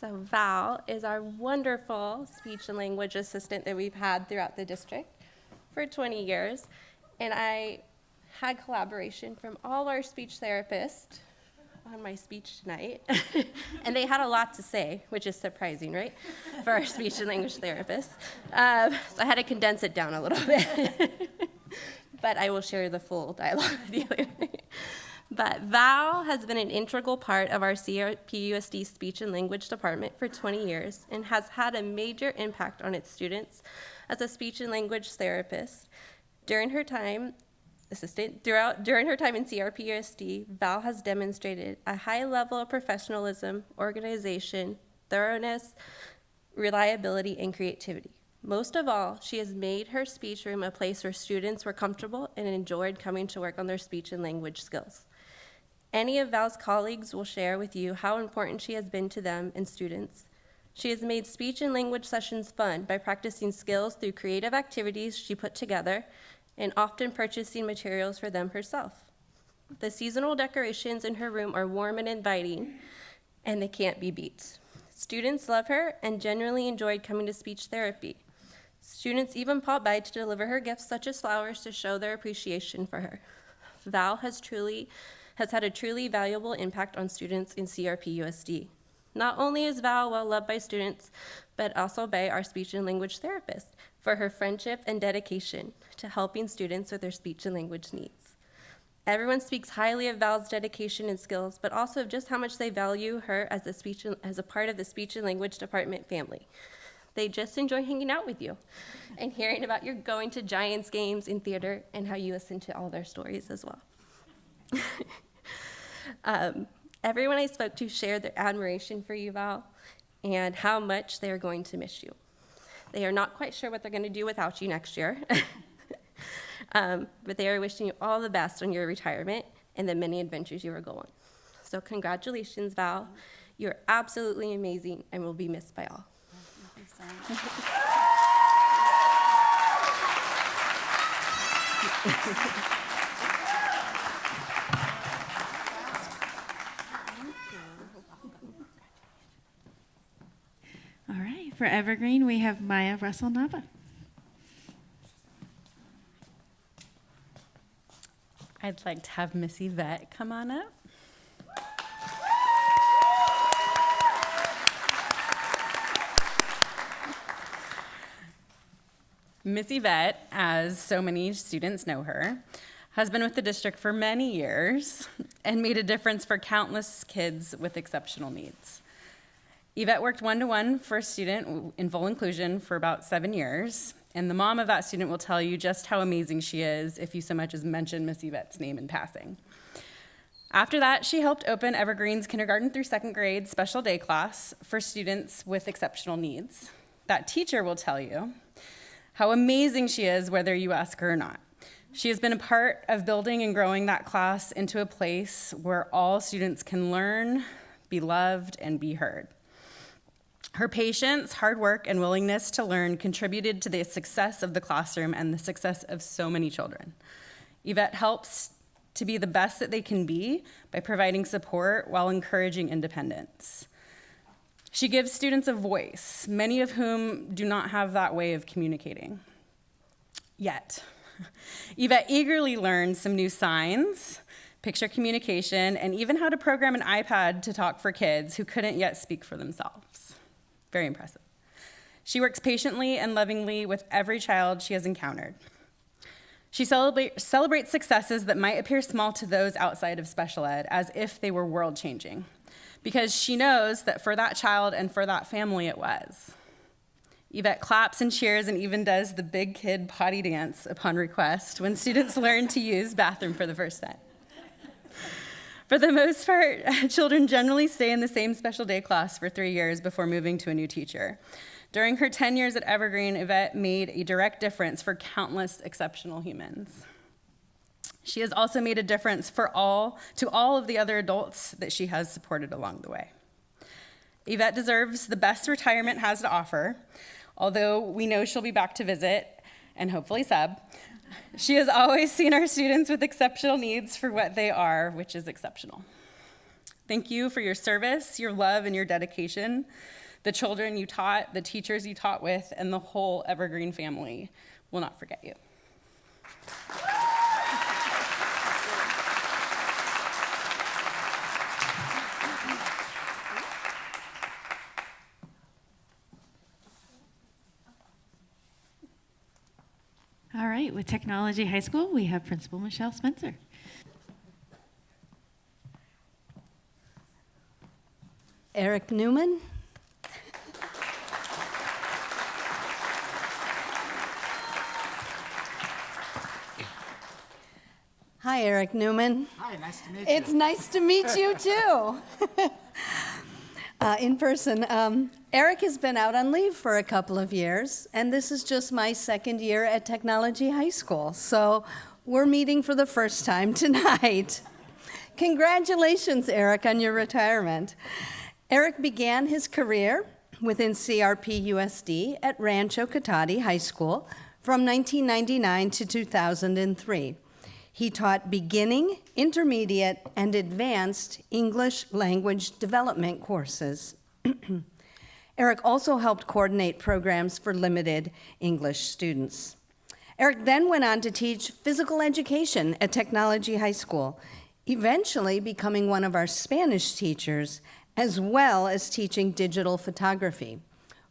So Val is our wonderful speech and language assistant that we've had throughout the district for 20 years. And I had collaboration from all our speech therapists on my speech tonight. And they had a lot to say, which is surprising, right, for our speech and language therapists. So I had to condense it down a little bit. But I will share the full dialogue with you later. But Val has been an integral part of our CRPUSD speech and language department for 20 years and has had a major impact on its students as a speech and language therapist. During her time in CRPUSD, Val has demonstrated a high level of professionalism, organization, thoroughness, reliability, and creativity. Most of all, she has made her speech room a place where students were comfortable and enjoyed coming to work on their speech and language skills. Any of Val's colleagues will share with you how important she has been to them and students. She has made speech and language sessions fun by practicing skills through creative activities she put together and often purchasing materials for them herself. The seasonal decorations in her room are warm and inviting, and they can't be beat. Students love her and genuinely enjoyed coming to speech therapy. Students even pop by to deliver her gifts such as flowers to show their appreciation for her. Val has had a truly valuable impact on students in CRPUSD. Not only is Val well loved by students, but also by our speech and language therapist for her friendship and dedication to helping students with their speech and language needs. Everyone speaks highly of Val's dedication and skills, but also of just how much they value her as a part of the speech and language department family. They just enjoy hanging out with you and hearing about your going to Giants games in theater and how you listen to all their stories as well. Everyone I spoke to shared their admiration for you, Val, and how much they are going to miss you. They are not quite sure what they're going to do without you next year, but they are wishing you all the best on your retirement and the many adventures you will go on. So congratulations, Val. You're absolutely amazing and will be missed by all. All right, for Evergreen, we have Maya Russell Nava. I'd like to have Miss Yvette come on up. Miss Yvette, as so many students know her, has been with the district for many years and made a difference for countless kids with exceptional needs. Yvette worked one-to-one for a student in full inclusion for about 7 years, and the mom of that student will tell you just how amazing she is if you so much as mention Miss Yvette's name in passing. After that, she helped open Evergreen's kindergarten through second grade special day class for students with exceptional needs. That teacher will tell you how amazing she is whether you ask her or not. She has been a part of building and growing that class into a place where all students can learn, be loved, and be heard. Her patience, hard work, and willingness to learn contributed to the success of the classroom and the success of so many children. Yvette helps to be the best that they can be by providing support while encouraging independence. She gives students a voice, many of whom do not have that way of communicating yet. Yvette eagerly learned some new signs, picture communication, and even how to program an iPad to talk for kids who couldn't yet speak for themselves. Very impressive. She works patiently and lovingly with every child she has encountered. She celebrates successes that might appear small to those outside of special ed, as if they were world-changing, because she knows that for that child and for that family it was. Yvette claps and cheers and even does the big kid potty dance upon request when students learn to use bathroom for the first time. For the most part, children generally stay in the same special day class for 3 years before moving to a new teacher. During her 10 years at Evergreen, Yvette made a direct difference for countless exceptional humans. She has also made a difference to all of the other adults that she has supported along the way. Yvette deserves the best retirement has to offer, although we know she'll be back to visit, and hopefully sub. She has always seen our students with exceptional needs for what they are, which is exceptional. Thank you for your service, your love, and your dedication. The children you taught, the teachers you taught with, and the whole Evergreen family will not forget you. All right, with Technology High School, we have Principal Michelle Spencer. Eric Newman. Hi, Eric Newman. Hi, nice to meet you. It's nice to meet you, too. In person. Eric has been out on leave for a couple of years, and this is just my second year at Technology High School, so we're meeting for the first time tonight. Congratulations, Eric, on your retirement. Eric began his career within CRP USD at Rancho Cotati High School from 1999 to 2003. He taught beginning, intermediate, and advanced English language development courses. Eric also helped coordinate programs for limited English students. Eric then went on to teach physical education at Technology High School, eventually becoming one of our Spanish teachers, as well as teaching digital photography,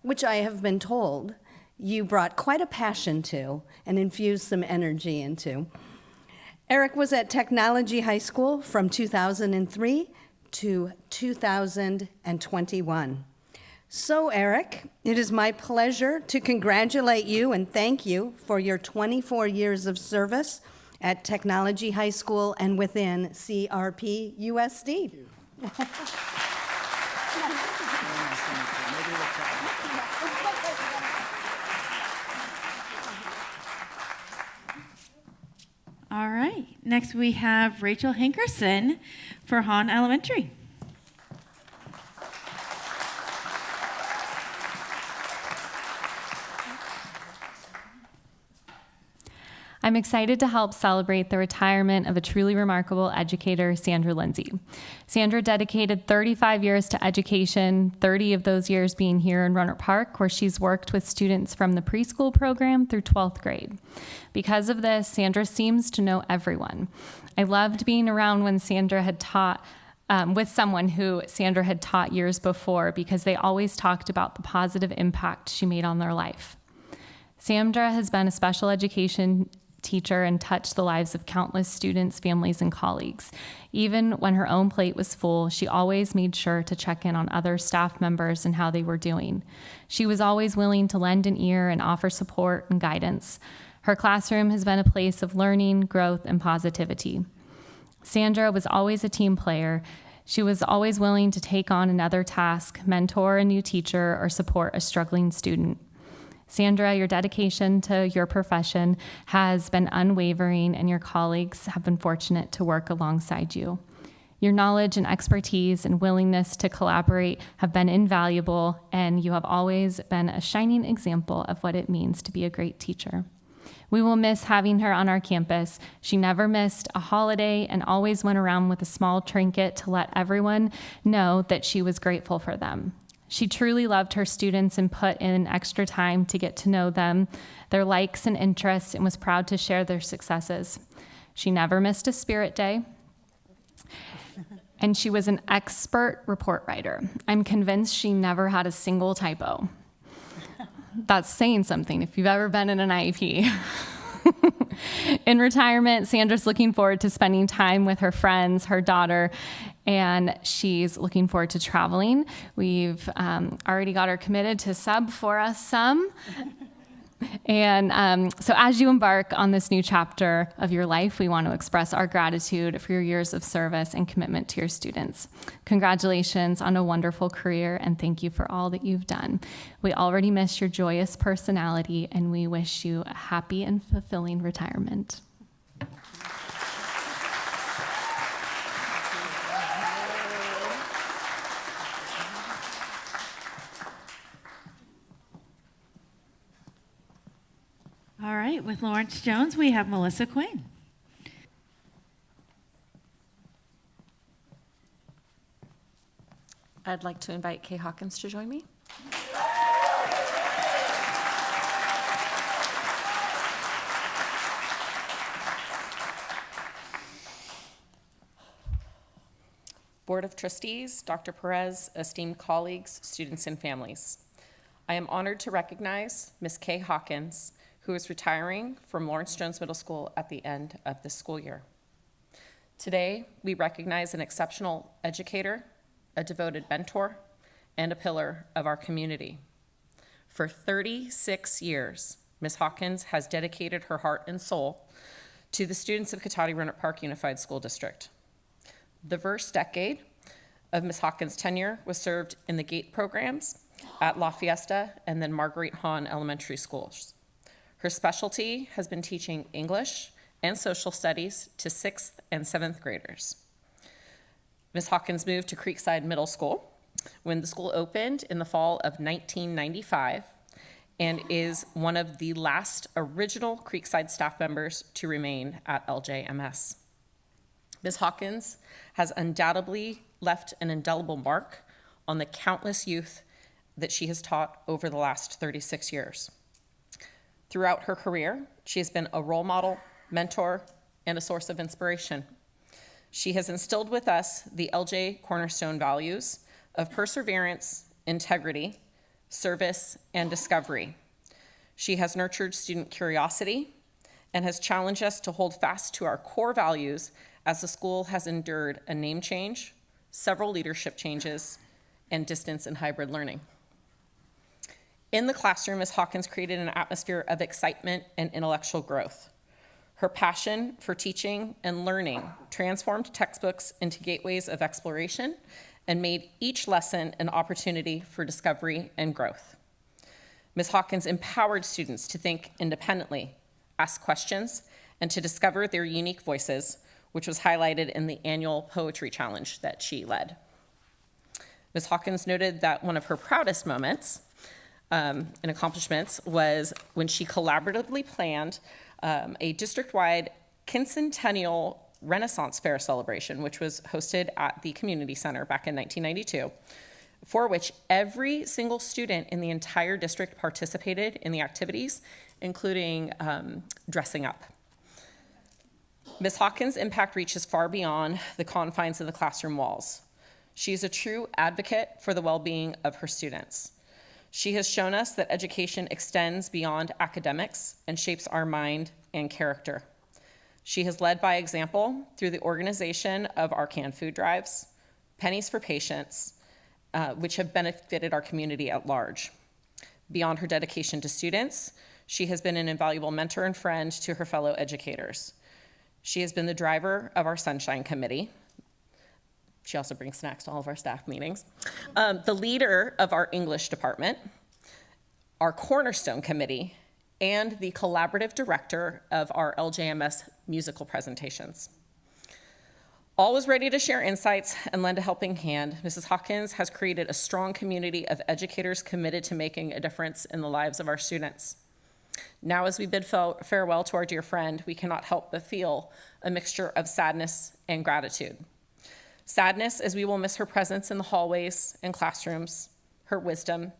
which I have been told you brought quite a passion to and infused some energy into. Eric was at Technology High School from 2003 to 2021. So, Eric, it is my pleasure to congratulate you and thank you for your 24 years of service at Technology High School and within CRP USD. All right, next we have Rachel Hankerson for Hahn Elementary. I'm excited to help celebrate the retirement of a truly remarkable educator, Sandra Lindsay. Sandra dedicated 35 years to education, 30 of those years being here in Rohnert Park, where she's worked with students from the preschool program through 12th grade. Because of this, Sandra seems to know everyone. I loved being around when Sandra had taught with someone who Sandra had taught years before, because they always talked about the positive impact she made on their life. Sandra has been a special education teacher and touched the lives of countless students, families, and colleagues. Even when her own plate was full, she always made sure to check in on other staff members and how they were doing. She was always willing to lend an ear and offer support and guidance. Her classroom has been a place of learning, growth, and positivity. Sandra was always a team player. She was always willing to take on another task, mentor a new teacher, or support a struggling student. Sandra, your dedication to your profession has been unwavering, and your colleagues have been fortunate to work alongside you. Your knowledge and expertise and willingness to collaborate have been invaluable, and you have always been a shining example of what it means to be a great teacher. We will miss having her on our campus. She never missed a holiday and always went around with a small trinket to let everyone know that she was grateful for them. She truly loved her students and put in extra time to get to know them, their likes and interests, and was proud to share their successes. She never missed a spirit day. And she was an expert report writer. I'm convinced she never had a single typo. That's saying something if you've ever been in an IEP. In retirement, Sandra's looking forward to spending time with her friends, her daughter, and she's looking forward to traveling. We've already got her committed to sub for us some. And so as you embark on this new chapter of your life, we want to express our gratitude for your years of service and commitment to your students. Congratulations on a wonderful career, and thank you for all that you've done. We already miss your joyous personality, and we wish you a happy and fulfilling retirement. All right, with Lawrence Jones, we have Melissa Quinn. I'd like to invite Kay Hawkins to join me. Board of Trustees, Dr. Perez, esteemed colleagues, students, and families. I am honored to recognize Ms. Kay Hawkins, who is retiring from Lawrence Jones Middle School at the end of this school year. Today, we recognize an exceptional educator, a devoted mentor, and a pillar of our community. For 36 years, Ms. Hawkins has dedicated her heart and soul to the students of Cotati-Roanoke Park Unified School District. The first decade of Ms. Hawkins' tenure was served in the GATE programs at La Fiesta and then Marguerite Hahn Elementary Schools. Her specialty has been teaching English and social studies to 6th and 7th graders. Ms. Hawkins moved to Creekside Middle School when the school opened in the fall of 1995 and is one of the last original Creekside staff members to remain at LJMS. Ms. Hawkins has undoubtedly left an indelible mark on the countless youth that she has taught over the last 36 years. Throughout her career, she has been a role model, mentor, and a source of inspiration. She has instilled with us the LJ Cornerstone values of perseverance, integrity, service, and discovery. She has nurtured student curiosity and has challenged us to hold fast to our core values as the school has endured a name change, several leadership changes, and distance and hybrid learning. In the classroom, Ms. Hawkins created an atmosphere of excitement and intellectual growth. Her passion for teaching and learning transformed textbooks into gateways of exploration and made each lesson an opportunity for discovery and growth. Ms. Hawkins empowered students to think independently, ask questions, and to discover their unique voices, which was highlighted in the annual poetry challenge that she led. Ms. Hawkins noted that one of her proudest moments and accomplishments was when she collaboratively planned a district-wide quincentennial Renaissance Fair celebration, which was hosted at the community center back in 1992, for which every single student in the entire district participated in the activities, including dressing up. Ms. Hawkins' impact reaches far beyond the confines of the classroom walls. She is a true advocate for the well-being of her students. She has shown us that education extends beyond academics and shapes our mind and character. She has led by example through the organization of our canned food drives, Pennies for Patients, which have benefited our community at large. Beyond her dedication to students, she has been an invaluable mentor and friend to her fellow educators. She has been the driver of our Sunshine Committee. She also brings snacks to all of our staff meetings. The leader of our English department, our Cornerstone Committee, and the collaborative director of our LJMS musical presentations. Always ready to share insights and lend a helping hand, Mrs. Hawkins has created a strong community of educators committed to making a difference in the lives of our students. Now, as we bid farewell to our dear friend, we cannot help but feel a mixture of sadness and gratitude. Sadness, as we will miss her presence in the hallways and classrooms, her wisdom,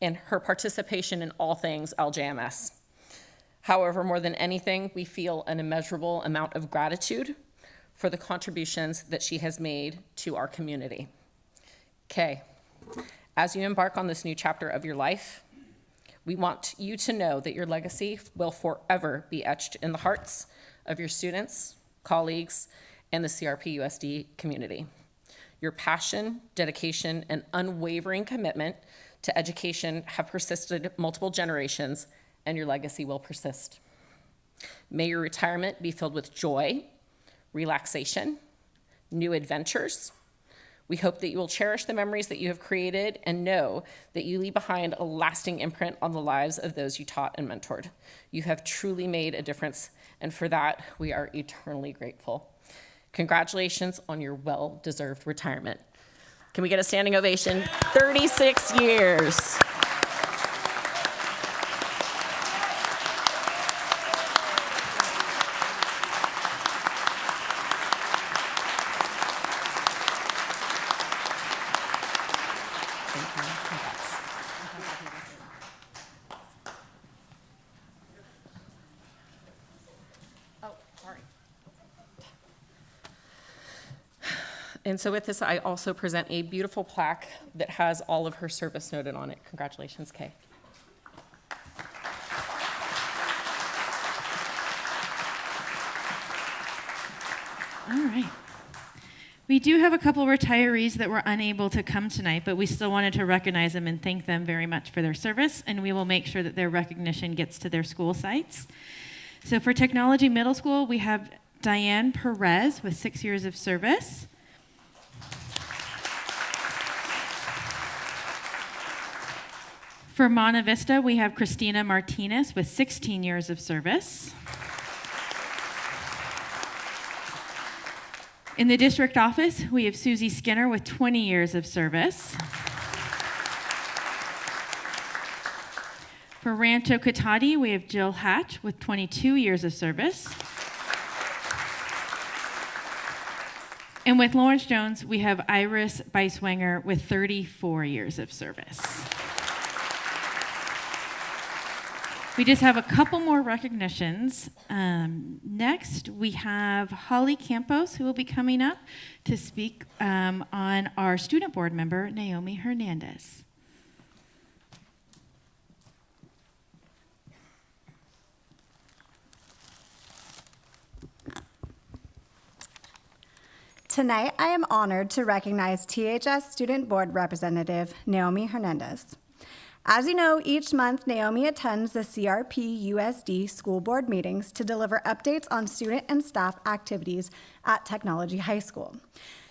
and her participation in all things LJMS. However, more than anything, we feel an immeasurable amount of gratitude for the contributions that she has made to our community. Kay, as you embark on this new chapter of your life, we want you to know that your legacy will forever be etched in the hearts of your students, colleagues, and the CRP-USD community. Your passion, dedication, and unwavering commitment to education have persisted multiple generations, and your legacy will persist. May your retirement be filled with joy, relaxation, new adventures. We hope that you will cherish the memories that you have created and know that you leave behind a lasting imprint on the lives of those you taught and mentored. You have truly made a difference, and for that, we are eternally grateful. Congratulations on your well-deserved retirement. Can we get a standing ovation? 36 years. And so with this, I also present a beautiful plaque that has all of her service noted on it. Congratulations, Kay. All right. We do have a couple retirees that were unable to come tonight, but we still wanted to recognize them and thank them very much for their service, and we will make sure that their recognition gets to their school sites. So for Technology Middle School, we have Diane Perez with 6 years of service. For Monte Vista, we have Christina Martinez with 16 years of service. In the district office, we have Susie Skinner with 20 years of service. For Rancho Cotati, we have Jill Hatch with 22 years of service. And with Lawrence Jones, we have Iris Beiswanger with 34 years of service. We just have a couple more recognitions. Next, we have Holly Campos, who will be coming up to speak on our student board member, Naomi Hernandez. Tonight, I am honored to recognize THS Student Board Representative Naomi Hernandez. As you know, each month, Naomi attends the CRP-USD school board meetings to deliver updates on student and staff activities at Technology High School.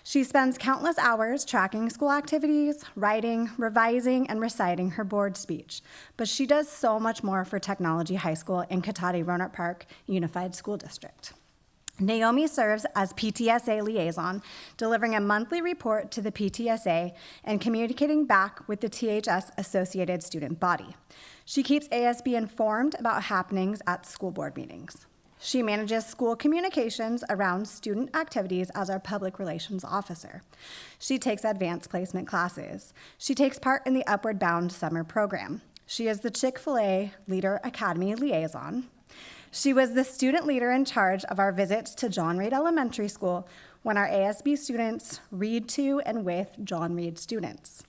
She spends countless hours tracking school activities, writing, revising, and reciting her board speech. But she does so much more for Technology High School in Cotati-Rohnert Park Unified School District. Naomi serves as PTSA liaison, delivering a monthly report to the PTSA and communicating back with the THS associated student body. She keeps ASB informed about happenings at school board meetings. She manages school communications around student activities as our public relations officer. She takes advanced placement classes. She takes part in the Upward Bound summer program. She is the Chick-fil-A Leader Academy liaison. She was the student leader in charge of our visits to John Reed Elementary School when our ASB students read to and with John Reed students.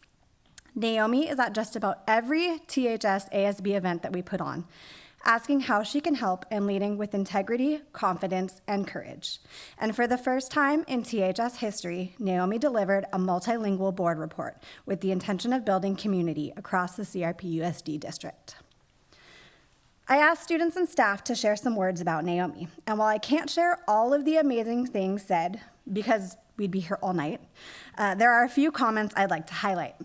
Naomi is at just about every THS ASB event that we put on, asking how she can help and leading with integrity, confidence, and courage. And for the first time in THS history, Naomi delivered a multilingual board report with the intention of building community across the CRP-USD district. I asked students and staff to share some words about Naomi, and while I can't share all of the amazing things said, because we'd be here all night, there are a few comments I'd like to highlight.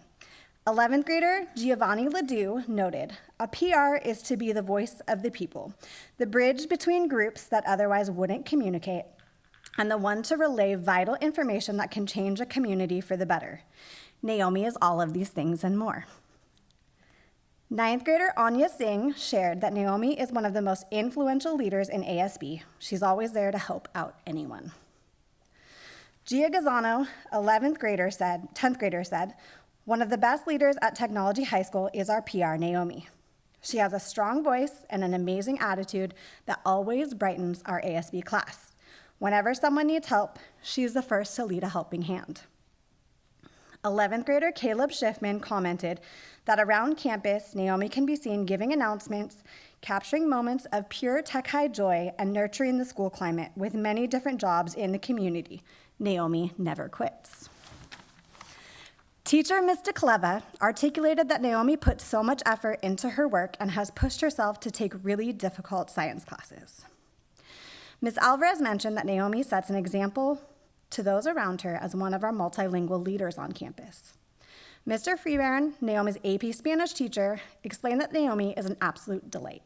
11th grader Giovanni Ledoux noted, "A PR is to be the voice of the people, the bridge between groups that otherwise wouldn't communicate, and the one to relay vital information that can change a community for the better. Naomi is all of these things and more. Ninth grader Anya Singh shared that Naomi is one of the most influential leaders in ASB. She's always there to help out anyone. Gia Gazzano, 10th grader said, one of the best leaders at Technology High School is our PR, Naomi. She has a strong voice and an amazing attitude that always brightens our ASB class. Whenever someone needs help, she's the first to lead a helping hand. 11th grader Caleb Schiffman commented that around campus, Naomi can be seen giving announcements, capturing moments of pure Tech High joy, and nurturing the school climate with many different jobs in the community. Naomi never quits. Teacher Ms. DeCleva articulated that Naomi puts so much effort into her work and has pushed herself to take really difficult science classes. Ms. Alvarez mentioned that Naomi sets an example to those around her as one of our multilingual leaders on campus. Mr. Freebairn, Naomi's AP Spanish teacher, explained that Naomi is an absolute delight.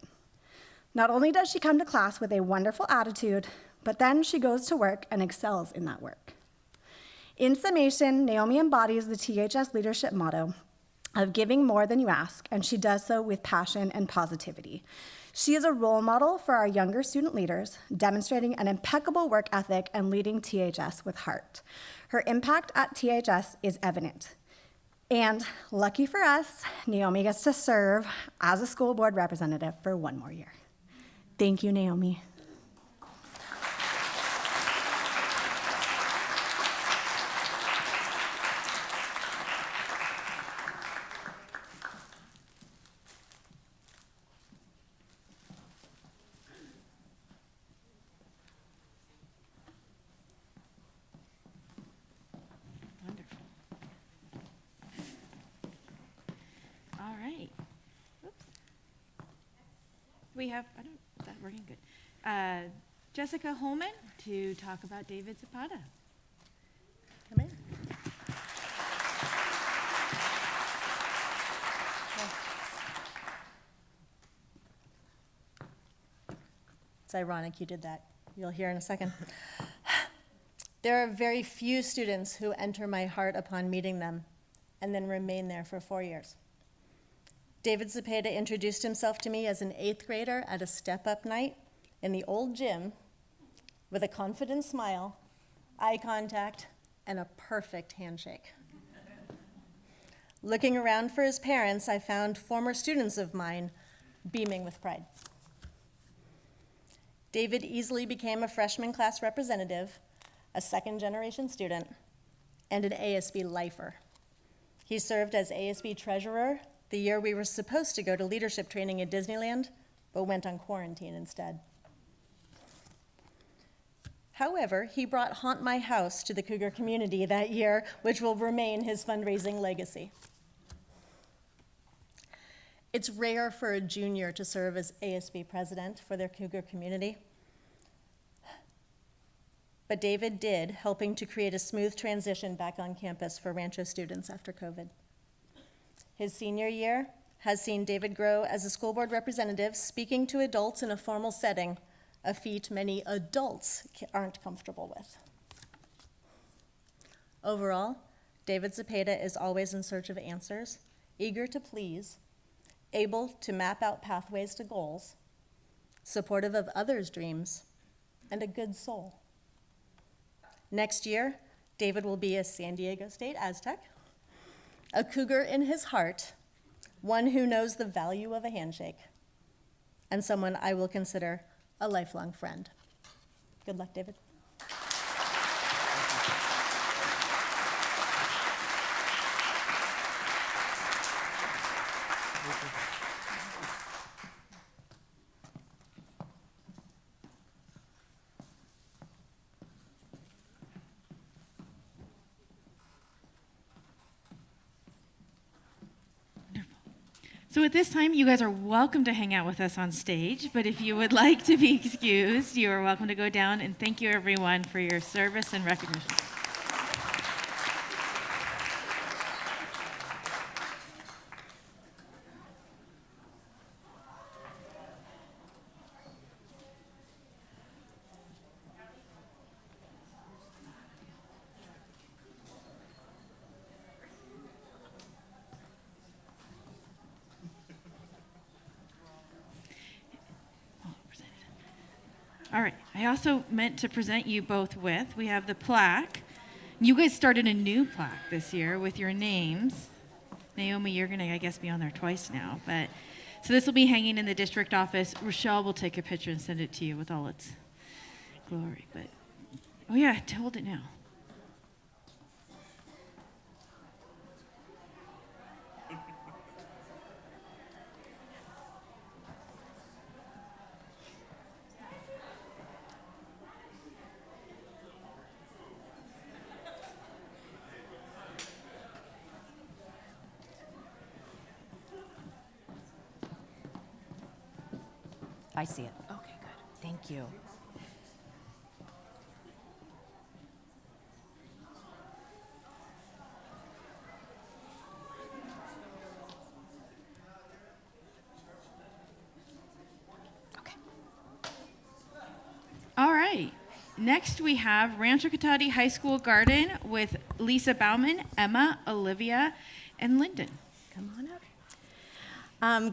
Not only does she come to class with a wonderful attitude, but then she goes to work and excels in that work. In summation, Naomi embodies the THS leadership motto of giving more than you ask, and she does so with passion and positivity. She is a role model for our younger student leaders, demonstrating an impeccable work ethic and leading THS with heart. Her impact at THS is evident. And lucky for us, Naomi gets to serve as a school board representative for one more year. Thank you, Naomi. All right. Oops. We have, I don't, is that working good? Jessica Holman to talk about David Zapata. Come in. It's ironic you did that. You'll hear in a second. There are very few students who enter my heart upon meeting them and then remain there for 4 years. David Zapata introduced himself to me as an 8th grader at a step-up night in the old gym with a confident smile, eye contact, and a perfect handshake. Looking around for his parents, I found former students of mine beaming with pride. David easily became a freshman class representative, a second-generation student, and an ASB lifer. He served as ASB treasurer the year we were supposed to go to leadership training at Disneyland, but went on quarantine instead. However, he brought Haunt My House to the Cougar community that year, which will remain his fundraising legacy. It's rare for a junior to serve as ASB president for their Cougar community. But David did, helping to create a smooth transition back on campus for Rancho students after COVID. His senior year has seen David grow as a school board representative, speaking to adults in a formal setting, a feat many adults aren't comfortable with. Overall, David Zapata is always in search of answers, eager to please, able to map out pathways to goals, supportive of others' dreams, and a good soul. Next year, David will be a San Diego State Aztec, a Cougar in his heart, one who knows the value of a handshake, and someone I will consider a lifelong friend. Good luck, David. So at this time, you guys are welcome to hang out with us on stage, but if you would like to be excused, you are welcome to go down, and thank you everyone for your service and recognition. All right. I also meant to present you both with, we have the plaque. You guys started a new plaque this year with your names. Naomi, you're going to, I guess, be on there twice now. But so this will be hanging in the district office. Rochelle will take a picture and send it to you with all its glory. But, oh yeah, hold it now. I see it. Okay, good. Thank you. All right. Next, we have Rancho Cotati High School Garden with Lisa Bauman, Emma, Olivia, and Lyndon. Come on up.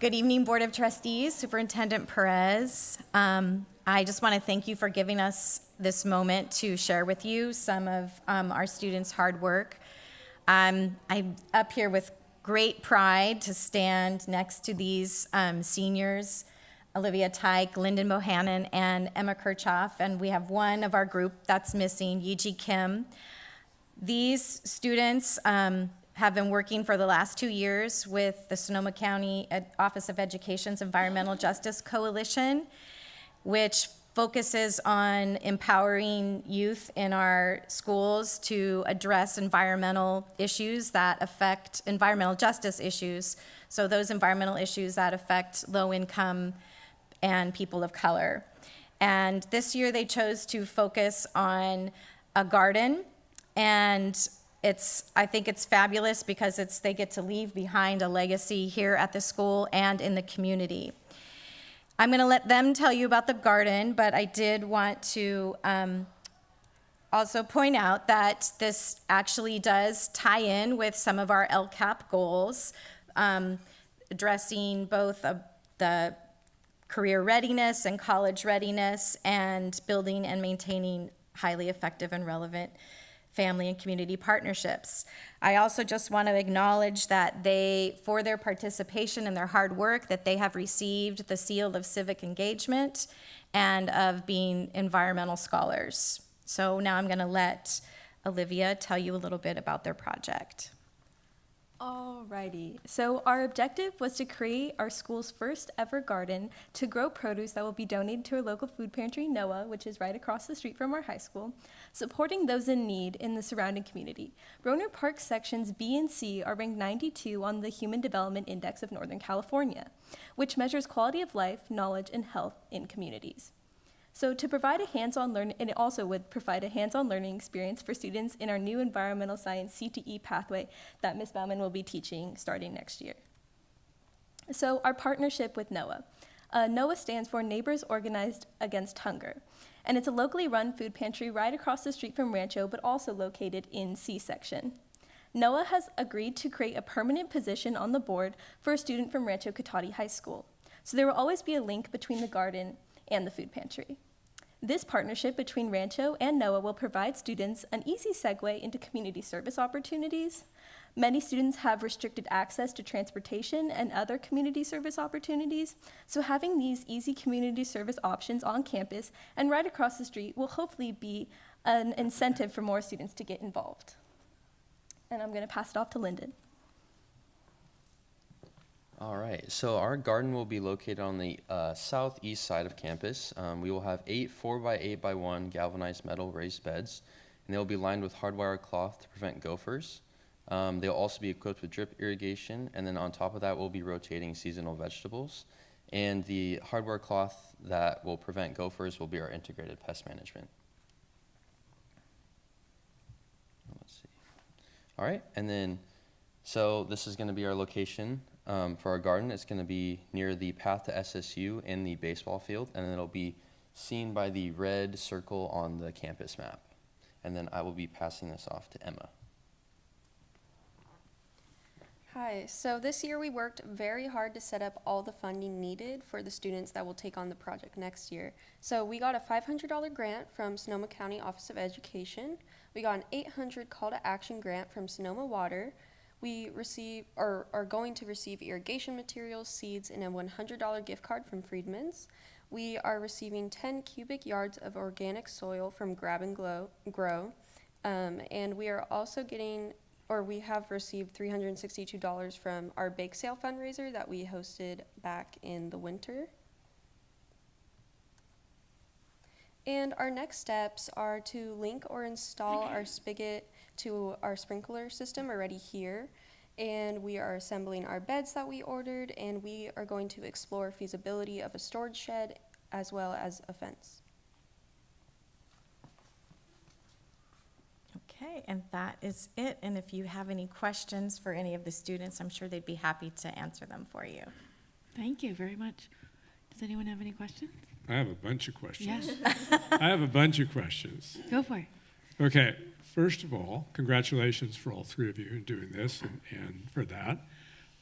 Good evening, Board of Trustees, Superintendent Perez. I just want to thank you for giving us this moment to share with you some of our students' hard work. I'm up here with great pride to stand next to these seniors, Olivia Tyke, Lyndon Bohannon, and Emma Kirchhoff, and we have one of our group that's missing, Yiji Kim. These students have been working for the last 2 years with the Sonoma County Office of Education's Environmental Justice Coalition, which focuses on empowering youth in our schools to address environmental issues that affect environmental justice issues. So those environmental issues that affect low income and people of color. And this year they chose to focus on a garden, and I think it's fabulous because they get to leave behind a legacy here at the school and in the community. I'm going to let them tell you about the garden, but I did want to also point out that this actually does tie in with some of our LCAP goals, addressing both the career readiness and college readiness and building and maintaining highly effective and relevant family and community partnerships. I also just want to acknowledge that for their participation and their hard work, that they have received the seal of civic engagement and of being environmental scholars. So now I'm going to let Olivia tell you a little bit about their project. Alrighty, so our objective was to create our school's first ever garden to grow produce that will be donated to our local food pantry, NOAA, which is right across the street from our high school, supporting those in need in the surrounding community. Rohnert Park sections B and C are ranked 92 on the Human Development Index of Northern California, which measures quality of life, knowledge, and health in communities. So to provide a hands-on learning, and it also would provide a hands-on learning experience for students in our new environmental science CTE pathway that Ms. Bauman will be teaching starting next year. So our partnership with NOAA. NOAA stands for Neighbors Organized Against Hunger, and it's a locally run food pantry right across the street from Rancho, but also located in C section. NOAA has agreed to create a permanent position on the board for a student from Rancho Cotati High School. So there will always be a link between the garden and the food pantry. This partnership between Rancho and NOAA will provide students an easy segue into community service opportunities. Many students have restricted access to transportation and other community service opportunities, so having these easy community service options on campus and right across the street will hopefully be an incentive for more students to get involved. And I'm going to pass it off to Lyndon. All right, so our garden will be located on the southeast side of campus. We will have 8 4x8x1 galvanized metal raised beds, and they'll be lined with hardwire cloth to prevent gophers. They'll also be equipped with drip irrigation, and then on top of that, we'll be rotating seasonal vegetables. And the hardwire cloth that will prevent gophers will be our integrated pest management. Let's see. All right, and then, so this is going to be our location. For our garden, it's going to be near the path to SSU and the baseball field, and then it'll be seen by the red circle on the campus map. And then I will be passing this off to Emma. Hi, so this year we worked very hard to set up all the funding needed for the students that will take on the project next year. So we got a $500 grant from Sonoma County Office of Education. We got an $800 call to action grant from Sonoma Water. We are going to receive irrigation materials, seeds, and a $100 gift card from Friedman's. We are receiving 10 cubic yards of organic soil from Grab and Grow. And we are also we have received $362 from our bake sale fundraiser that we hosted back in the winter. And our next steps are to link or install our spigot to our sprinkler system already here. And we are assembling our beds that we ordered, and we are going to explore feasibility of a storage shed as well as a fence. Okay, and that is it. And if you have any questions for any of the students, I'm sure they'd be happy to answer them for you. Thank you very much. Does anyone have any questions? I have a bunch of questions. Yes. I have a bunch of questions. Go for it. Okay, first of all, congratulations for all three of you in doing this and for that.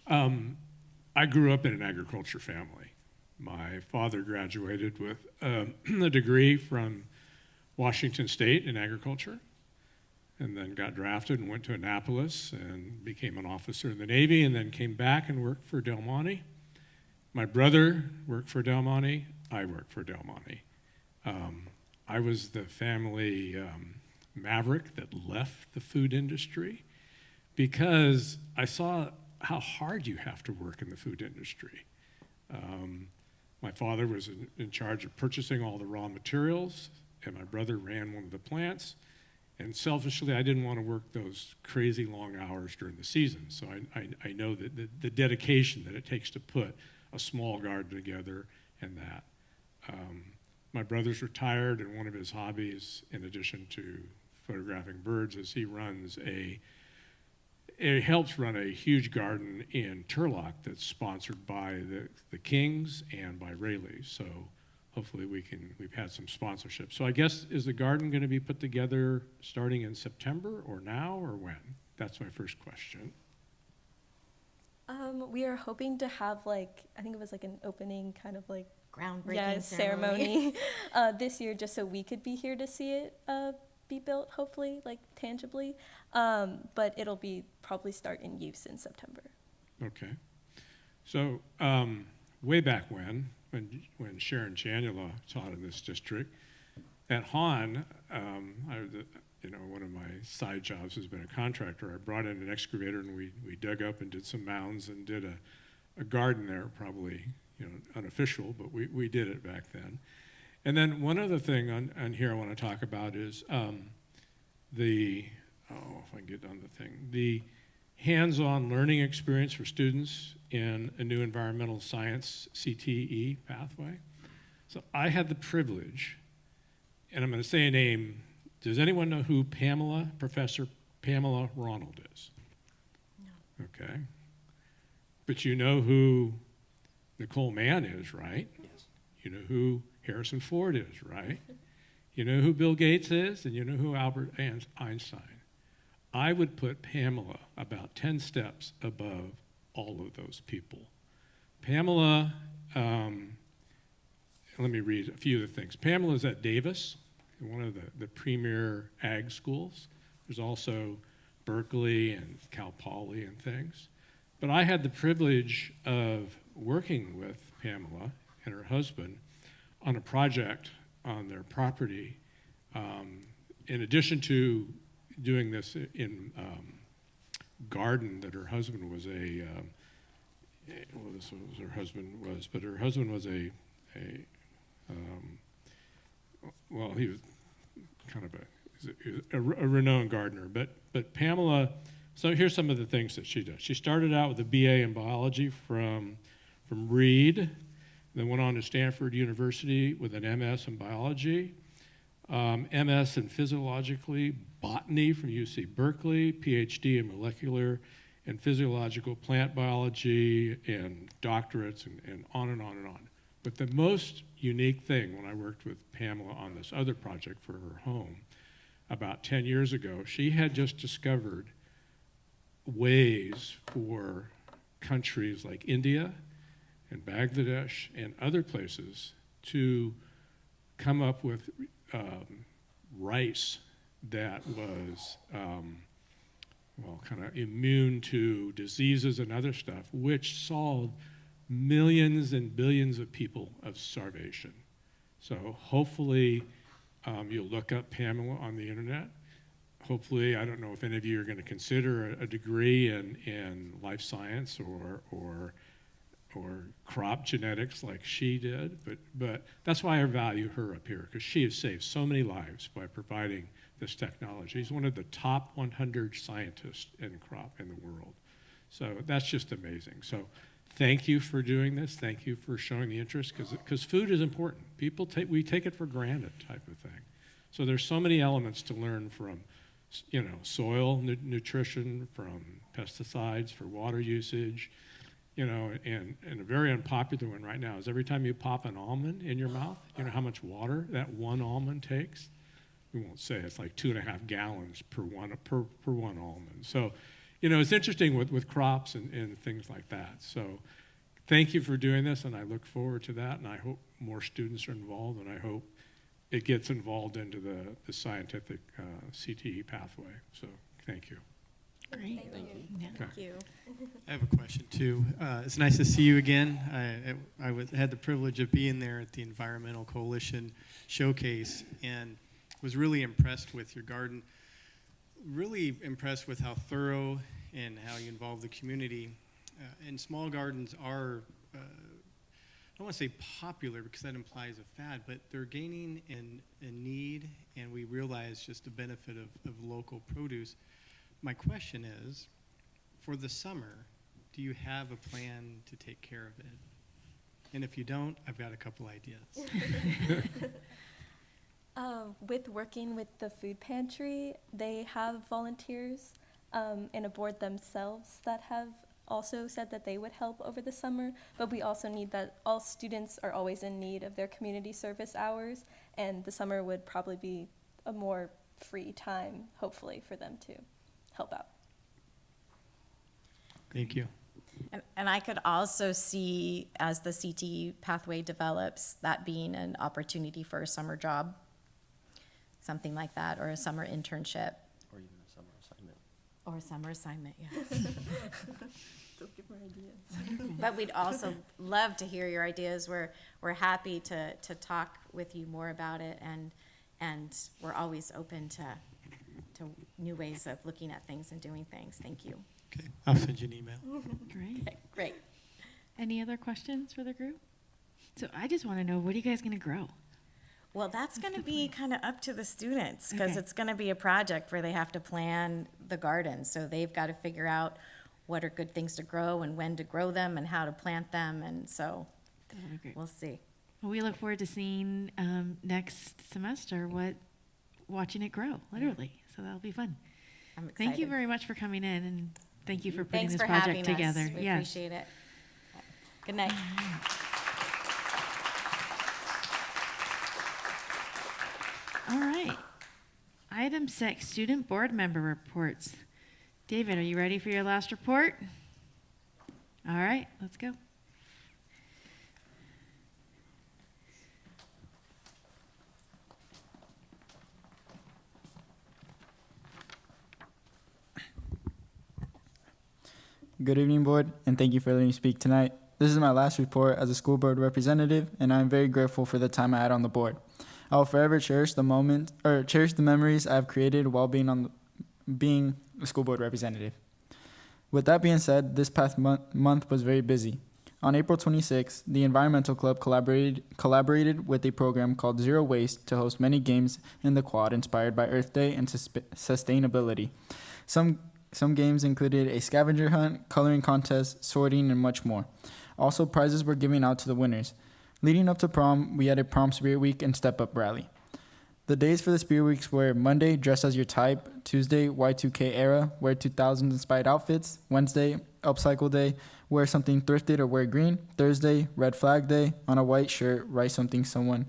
I grew up in an agriculture family. My father graduated with a degree from Washington State in agriculture, and then got drafted and went to Annapolis and became an officer in the Navy, and then came back and worked for Del Monte. My brother worked for Del Monte. I worked for Del Monte. I was the family maverick that left the food industry because I saw how hard you have to work in the food industry. My father was in charge of purchasing all the raw materials, and my brother ran one of the plants. And selfishly, I didn't want to work those crazy long hours during the season. So I know that the dedication that it takes to put a small garden together and that. My brother's retired, and one of his hobbies, in addition to photographing birds, is he helps run a huge garden in Turlock that's sponsored by the Kings and by Rayleigh. So hopefully we've had some sponsorship. So I guess, is the garden going to be put together starting in September or now or when? That's my first question. We are hoping to have I think it was an opening kind of groundbreaking ceremony this year, just so we could be here to see it be built, hopefully, tangibly. But it'll be probably start in use in September. Okay. So way back when Sharon Chanula taught in this district, at Hahn, one of my side jobs has been a contractor. I brought in an excavator, and we dug up and did some mounds and did a garden there, probably unofficial, but we did it back then. And then one other thing on here I want to talk about is if I can get on the thing, the hands-on learning experience for students in a new environmental science CTE pathway. So I had the privilege, and I'm going to say a name. Does anyone know who Professor Pamela Ronald is? No. Okay. But you know who Nicole Mann is, right? Yes. You know who Harrison Ford is, right? You know who Bill Gates is, and you know who Albert Einstein. I would put Pamela about 10 steps above all of those people. Pamela, let me read a few of the things. Pamela's at Davis, one of the premier ag schools. There's also Berkeley and Cal Poly and things. But I had the privilege of working with Pamela and her husband on a project on their property. In addition to doing this in garden that her husband was this was her husband was, but her husband was he was kind of a renowned gardener. But Pamela, so here's some of the things that she does. She started out with a BA in biology from Reed, then went on to Stanford University with an MS in biology, MS in physiologically botany from UC Berkeley, PhD in molecular and physiological plant biology, and doctorates, and on and on and on. But the most unique thing when I worked with Pamela on this other project for her home about 10 years ago, she had just discovered ways for countries like India and Bangladesh and other places to come up with rice that was, kind of immune to diseases and other stuff, which solved millions and billions of people of starvation. So hopefully you'll look up Pamela on the internet. Hopefully, I don't know if any of you are going to consider a degree in life science or crop genetics like she did, but that's why I value her up here, because she has saved so many lives by providing this technology. She's one of the top 100 scientists in crop in the world. So that's just amazing. So thank you for doing this. Thank you for showing the interest, because food is important. We take it for granted type of thing. So there's so many elements to learn from, soil nutrition, from pesticides for water usage, and a very unpopular one right now is every time you pop an almond in your mouth, you know how much water that one almond takes? We won't say it's like 2.5 gallons per one almond. So, it's interesting with crops and things like that. So thank you for doing this, and I look forward to that, and I hope more students are involved, and I hope it gets involved into the scientific CTE pathway. So thank you. Great. Thank you. I have a question too. It's nice to see you again. I had the privilege of being there at the Environmental Coalition Showcase and was really impressed with your garden. Really impressed with how thorough and how you involve the community. And small gardens are, I don't want to say popular because that implies a fad, but they're gaining in need, and we realize just the benefit of local produce. My question is, for the summer, do you have a plan to take care of it? And if you don't, I've got a couple ideas. With working with the food pantry, they have volunteers and a board themselves that have also said that they would help over the summer, but we also need that all students are always in need of their community service hours, and the summer would probably be a more free time, hopefully, for them to help out. Thank you. And I could also see, as the CTE pathway develops, that being an opportunity for a summer job, something like that, or a summer internship. Or even a summer assignment. Or a summer assignment, yeah. Don't give her ideas. But we'd also love to hear your ideas. We're happy to talk with you more about it, and we're always open to new ways of looking at things and doing things. Thank you. Okay, I'll send you an email. Great. Okay, great. Any other questions for the group? So I just want to know, what are you guys going to grow? Well, that's going to be kind of up to the students, because Okay. it's going to be a project where they have to plan the garden. So they've got to figure out what are good things to grow and when to grow them and how to plant them. And so That'll be great. we'll see. Well, we look forward to seeing next semester watching it grow, literally. So that'll be fun. I'm excited. Thank you very much for coming in, and thank you for putting Thanks this for project having us. together. We Yes. appreciate it. Good night. All right. Item 6, student board member reports. David, are you ready for your last report? All right, let's go. Good evening, board, and thank you for letting me speak tonight. This is my last report as a school board representative, and I'm very grateful for the time I had on the board. I will forever cherish the memories I have created while being a school board representative. With that being said, this past month was very busy. On April 26th, the Environmental Club collaborated with a program called Zero Waste to host many games in the quad inspired by Earth Day and sustainability. Some games included a scavenger hunt, coloring contest, sorting, and much more. Also, prizes were given out to the winners. Leading up to prom, we had a prom spirit week and step up rally. The days for the spirit weeks were Monday, dress as your type; Tuesday, Y2K era, wear 2000s inspired outfits; Wednesday, upcycle day, wear something thrifted or wear green; Thursday, red flag day, on a white shirt, write something someone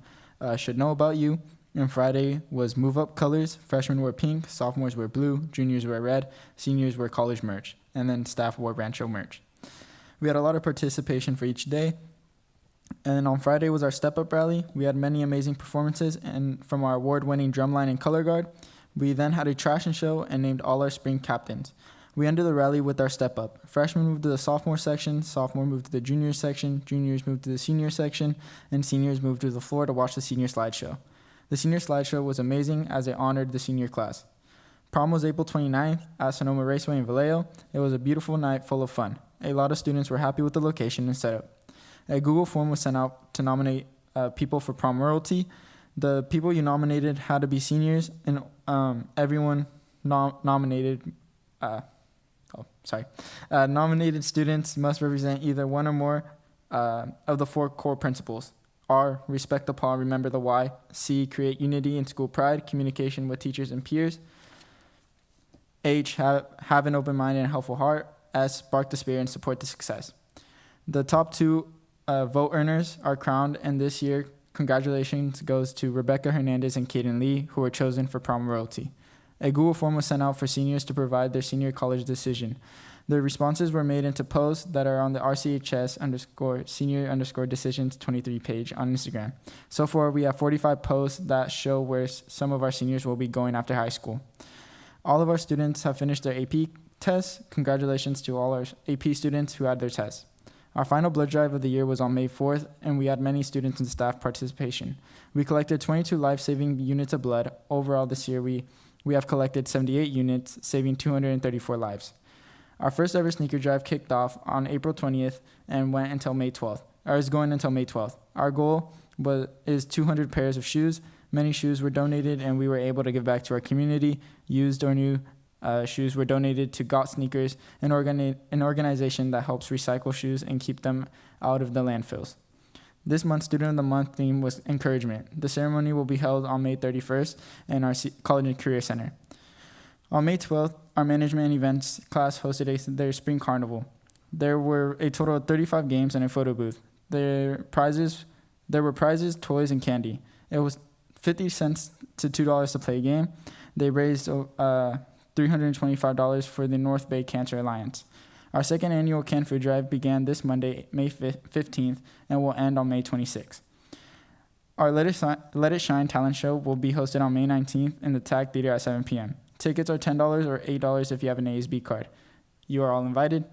should know about you; and Friday was move up colors. Freshmen wear pink, sophomores wear blue, juniors wear red, seniors wear college merch. and then staff wore Rancho merch. We had a lot of participation for each day. And then on Friday was our Step Up rally. We had many amazing performances and from our award-winning drumline and color guard. We then had a trash and show and named all our spring captains. We ended the rally with our Step Up. Freshmen moved to the sophomore section, sophomore moved to the junior section, juniors moved to the senior section, and seniors moved to the floor to watch the senior slideshow. The senior slideshow was amazing as it honored the senior class. Prom was April 29th at Sonoma Raceway in Vallejo. It was a beautiful night full of fun. A lot of students were happy with the location and setup. A Google form was sent out to nominate people for prom royalty. The people you nominated had to be seniors, and everyone nominated students must represent either one or more of the 4 core principles. R, respect the PAW, remember the why. C, create unity and school pride, communication with teachers and peers. H, have an open mind and a helpful heart. S, spark the spirit and support the success. The top 2 vote earners are crowned, and this year, congratulations goes to Rebecca Hernandez and Kaden Lee, who were chosen for prom royalty. A Google form was sent out for seniors to provide their senior college decision. The responses were made into posts that are on the RCHS_senior_decisions23 page on Instagram. So far, we have 45 posts that show where some of our seniors will be going after high school. All of our students have finished their AP tests. Congratulations to all our AP students who had their tests. Our final blood drive of the year was on May 4th, and we had many students and staff participation. We collected 22 life-saving units of blood. Overall, this year, we have collected 78 units, saving 234 lives. Our first ever sneaker drive kicked off on April 20th and went until May 12th, or is going until May 12th. Our goal is 200 pairs of shoes. Many shoes were donated, and we were able to give back to our community. Used or new shoes were donated to Got Sneakers, an organization that helps recycle shoes and keep them out of the landfills. This month's Student of the Month theme was encouragement. The ceremony will be held on May 31st in our College and Career Center. On May 12th, our management and events class hosted their spring carnival. There were a total of 35 games and a photo booth. There were prizes, toys, and candy. It was 50 cents to $2 to play a game. They raised $325 for the North Bay Cancer Alliance. Our second annual canned food drive began this Monday, May 15th, and will end on May 26th. Our Let It Shine talent show will be hosted on May 19th in the TAG Theater at 7 p.m. Tickets are $10 or $8 if you have an ASB card. You are all invited.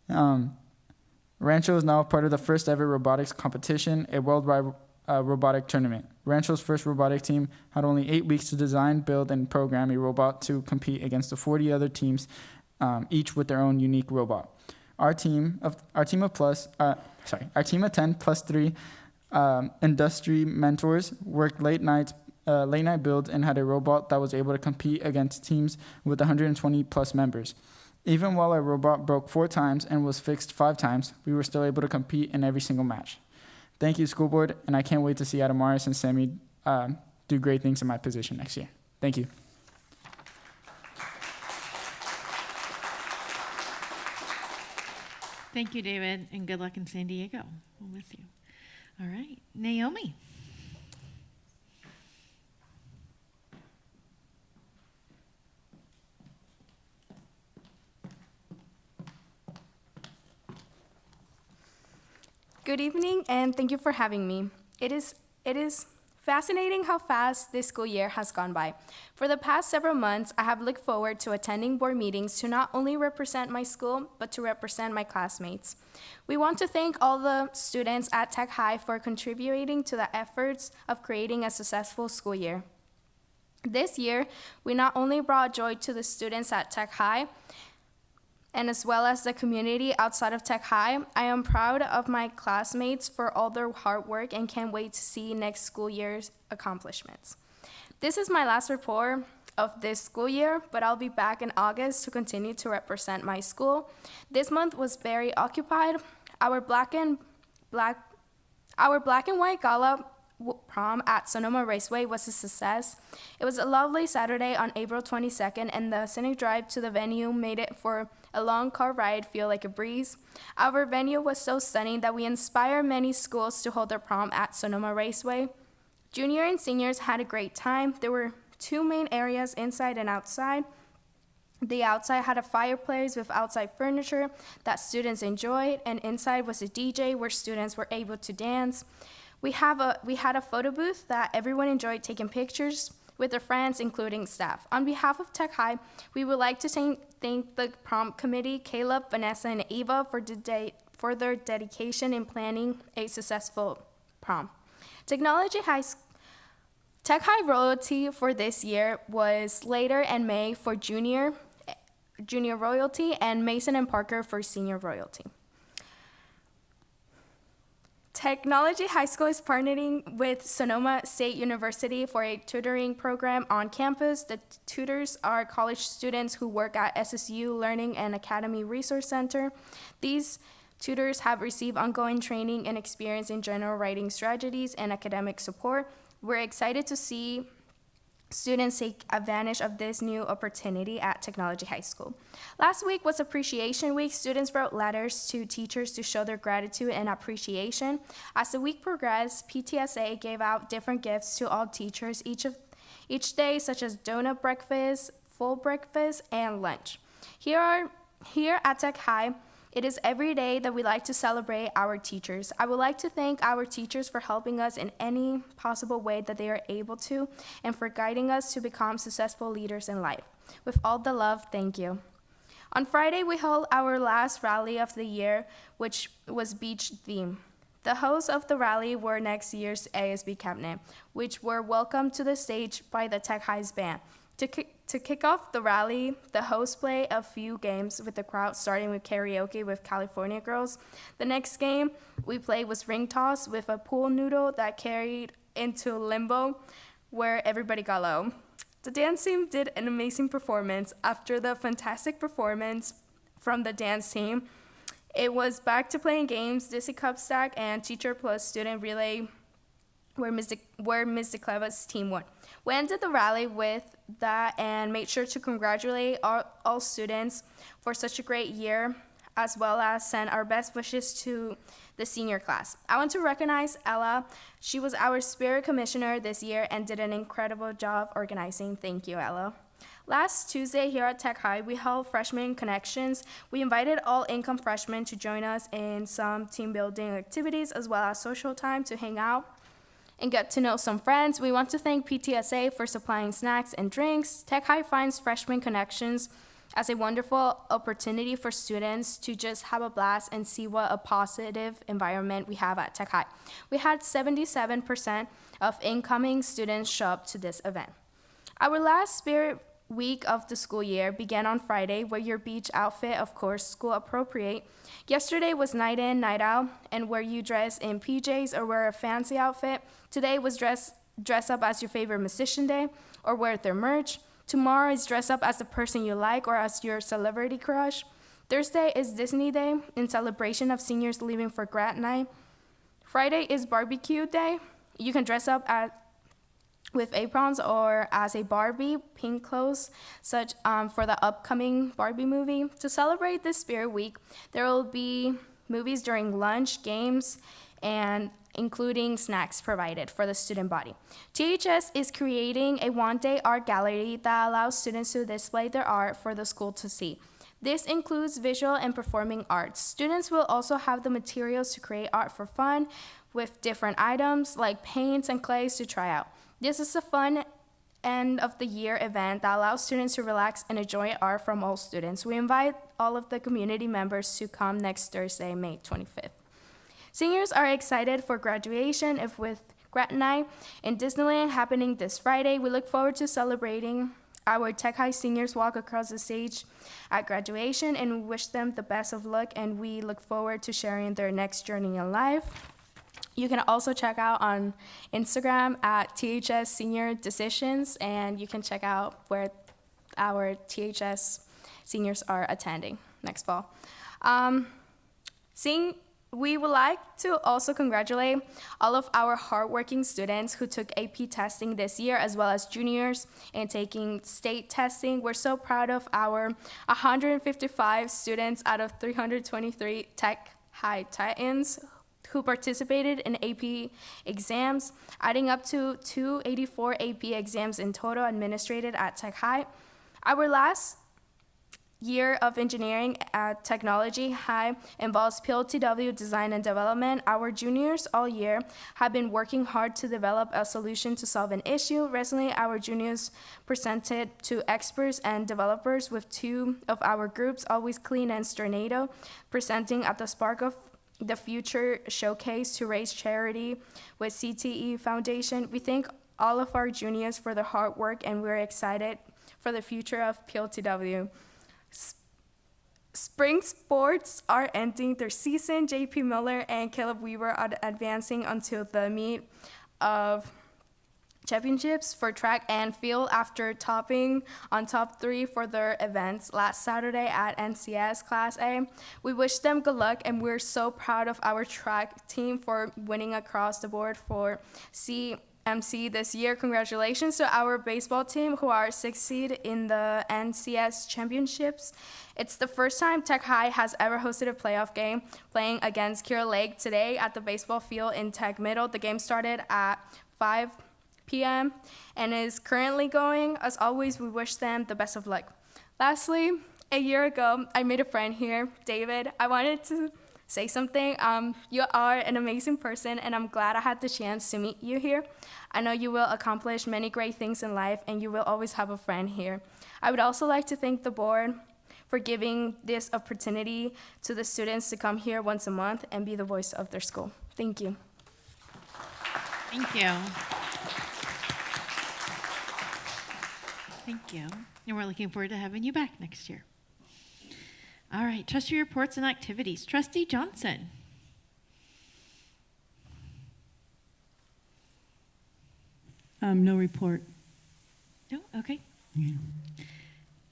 Rancho is now part of the first ever robotics competition, a worldwide robotic tournament. Rancho's first robotic team had only 8 weeks to design, build, and program a robot to compete against the 40 other teams, each with their own unique robot. Our team of 10 plus 3 industry mentors worked late night builds and had a robot that was able to compete against teams with 120 plus members. Even while our robot broke 4 times and was fixed 5 times, we were still able to compete in every single match. Thank you, school board, and I can't wait to see Adamaris and Sammy do great things in my position next year. Thank you. Thank you, David, and good luck in San Diego. We'll miss you. All right, Naomi. Good evening, and thank you for having me. It is fascinating how fast this school year has gone by. For the past several months, I have looked forward to attending board meetings to not only represent my school, but to represent my classmates. We want to thank all the students at Tech High for contributing to the efforts of creating a successful school year. This year, we not only brought joy to the students at Tech High, and as well as the community outside of Tech High. I am proud of my classmates for all their hard work and can't wait to see next school year's accomplishments. This is my last report of this school year, but I'll be back in August to continue to represent my school. This month was very occupied. Our black and white gala prom at Sonoma Raceway was a success. It was a lovely Saturday on April 22nd, and the scenic drive to the venue made it for a long car ride feel like a breeze. Our venue was so stunning that we inspired many schools to hold their prom at Sonoma Raceway. Junior and seniors had a great time. There were 2 main areas, inside and outside. The outside had a fireplace with outside furniture that students enjoyed, and inside was a DJ where students were able to dance. We had a photo booth that everyone enjoyed taking pictures with their friends, including staff. On behalf of Tech High, we would like to thank the prom committee, Caleb, Vanessa, and Ava for their dedication in planning a successful prom. Tech High royalty for this year was Later and May for junior royalty, and Mason and Parker for senior royalty. Technology High School is partnering with Sonoma State University for a tutoring program on campus. The tutors are college students who work at SSU Learning and Academy Resource Center. These tutors have received ongoing training and experience in general writing strategies and academic support. We're excited to see students take advantage of this new opportunity at Technology High School. Last week was Appreciation Week. Students wrote letters to teachers to show their gratitude and appreciation. As the week progressed, PTSA gave out different gifts to all teachers each day, such as donut breakfast, full breakfast, and lunch. Here at Tech High, it is every day that we like to celebrate our teachers. I would like to thank our teachers for helping us in any possible way that they are able to, and for guiding us to become successful leaders in life. With all the love, thank you. On Friday, we held our last rally of the year, which was beach theme. The hosts of the rally were next year's ASB cabinet, which were welcomed to the stage by the Tech High's band. To kick off the rally, the hosts played a few games with the crowd, starting with karaoke with California Girls. The next game we played was ring toss with a pool noodle that carried into limbo, where everybody got low. The dance team did an amazing performance. After the fantastic performance from the dance team, it was back to playing games, Dizzy Cup Stack, and Teacher Plus Student Relay, where Ms. DeCleva's team won. We ended the rally with that and made sure to congratulate all students for such a great year, as well as send our best wishes to the senior class. I want to recognize Ella. She was our spirit commissioner this year and did an incredible job organizing. Thank you, Ella. Last Tuesday here at Tech High, we held Freshman Connections. We invited all income freshmen to join us in some team building activities, as well as social time to hang out and get to know some friends. We want to thank PTSA for supplying snacks and drinks. Tech High finds Freshman Connections as a wonderful opportunity for students to just have a blast and see what a positive environment we have at Tech High. We had 77% of incoming students show up to this event. Our last Spirit Week of the school year began on Friday. Wear your beach outfit, of course, school appropriate. Yesterday was night in, night out, and where you dress in PJs or wear a fancy outfit. Today was dress up as your favorite musician day or wear their merch. Tomorrow is dress up as the person you like or as your celebrity crush. Thursday is Disney Day in celebration of seniors leaving for grad night. Friday is barbecue day. You can dress up with aprons or as a Barbie, pink clothes, such for the upcoming Barbie movie. To celebrate this Spirit Week, there will be movies during lunch, games, and including snacks provided for the student body. THS is creating a one-day art gallery that allows students to display their art for the school to see. This includes visual and performing arts. Students will also have the materials to create art for fun with different items like paints and clays to try out. This is a fun end of the year event that allows students to relax and enjoy art from all students. We invite all of the community members to come next Thursday, May 25th. Seniors are excited for graduation with grad night in Disneyland happening this Friday. We look forward to celebrating our Tech High seniors walk across the stage at graduation and wish them the best of luck, and we look forward to sharing their next journey in life. You can also check out on Instagram at THS Senior Decisions, and you can check out where our THS seniors are attending next fall. We would like to also congratulate all of our hardworking students who took AP testing this year, as well as juniors in taking state testing. We're so proud of our 155 students out of 323 Tech High Titans who participated in AP exams, adding up to 284 AP exams in total administered at Tech High. Our last year of engineering at Technology High involves PLTW design and development. Our juniors all year have been working hard to develop a solution to solve an issue. Recently, our juniors presented to experts and developers with two of our groups, Always Clean and Stornado, presenting at the Spark of the Future showcase to raise charity with CTE Foundation. We thank all of our juniors for their hard work, and we're excited for the future of PLTW. Spring sports are ending their season. JP Miller and Caleb Weaver are advancing until the meet of championships for track and field after topping on top 3 for their events last Saturday at NCS Class A. We wish them good luck, and we're so proud of our track team for winning across the board for CMC this year. Congratulations to our baseball team who are 6th seed in the NCS championships. It's the first time Tech High has ever hosted a playoff game, playing against Kira Lake today at the baseball field in Tech Middle. The game started at 5 p.m. and is currently going. As always, we wish them the best of luck. Lastly, a year ago, I made a friend here, David. I wanted to say something. You are an amazing person, and I'm glad I had the chance to meet you here. I know you will accomplish many great things in life, and you will always have a friend here. I would also like to thank the board for giving this opportunity to the students to come here once a month and be the voice of their school. Thank you. Thank you. Thank you. And we're looking forward to having you back next year. All right, trustee reports and activities. Trustee Johnson. No report. No? Okay.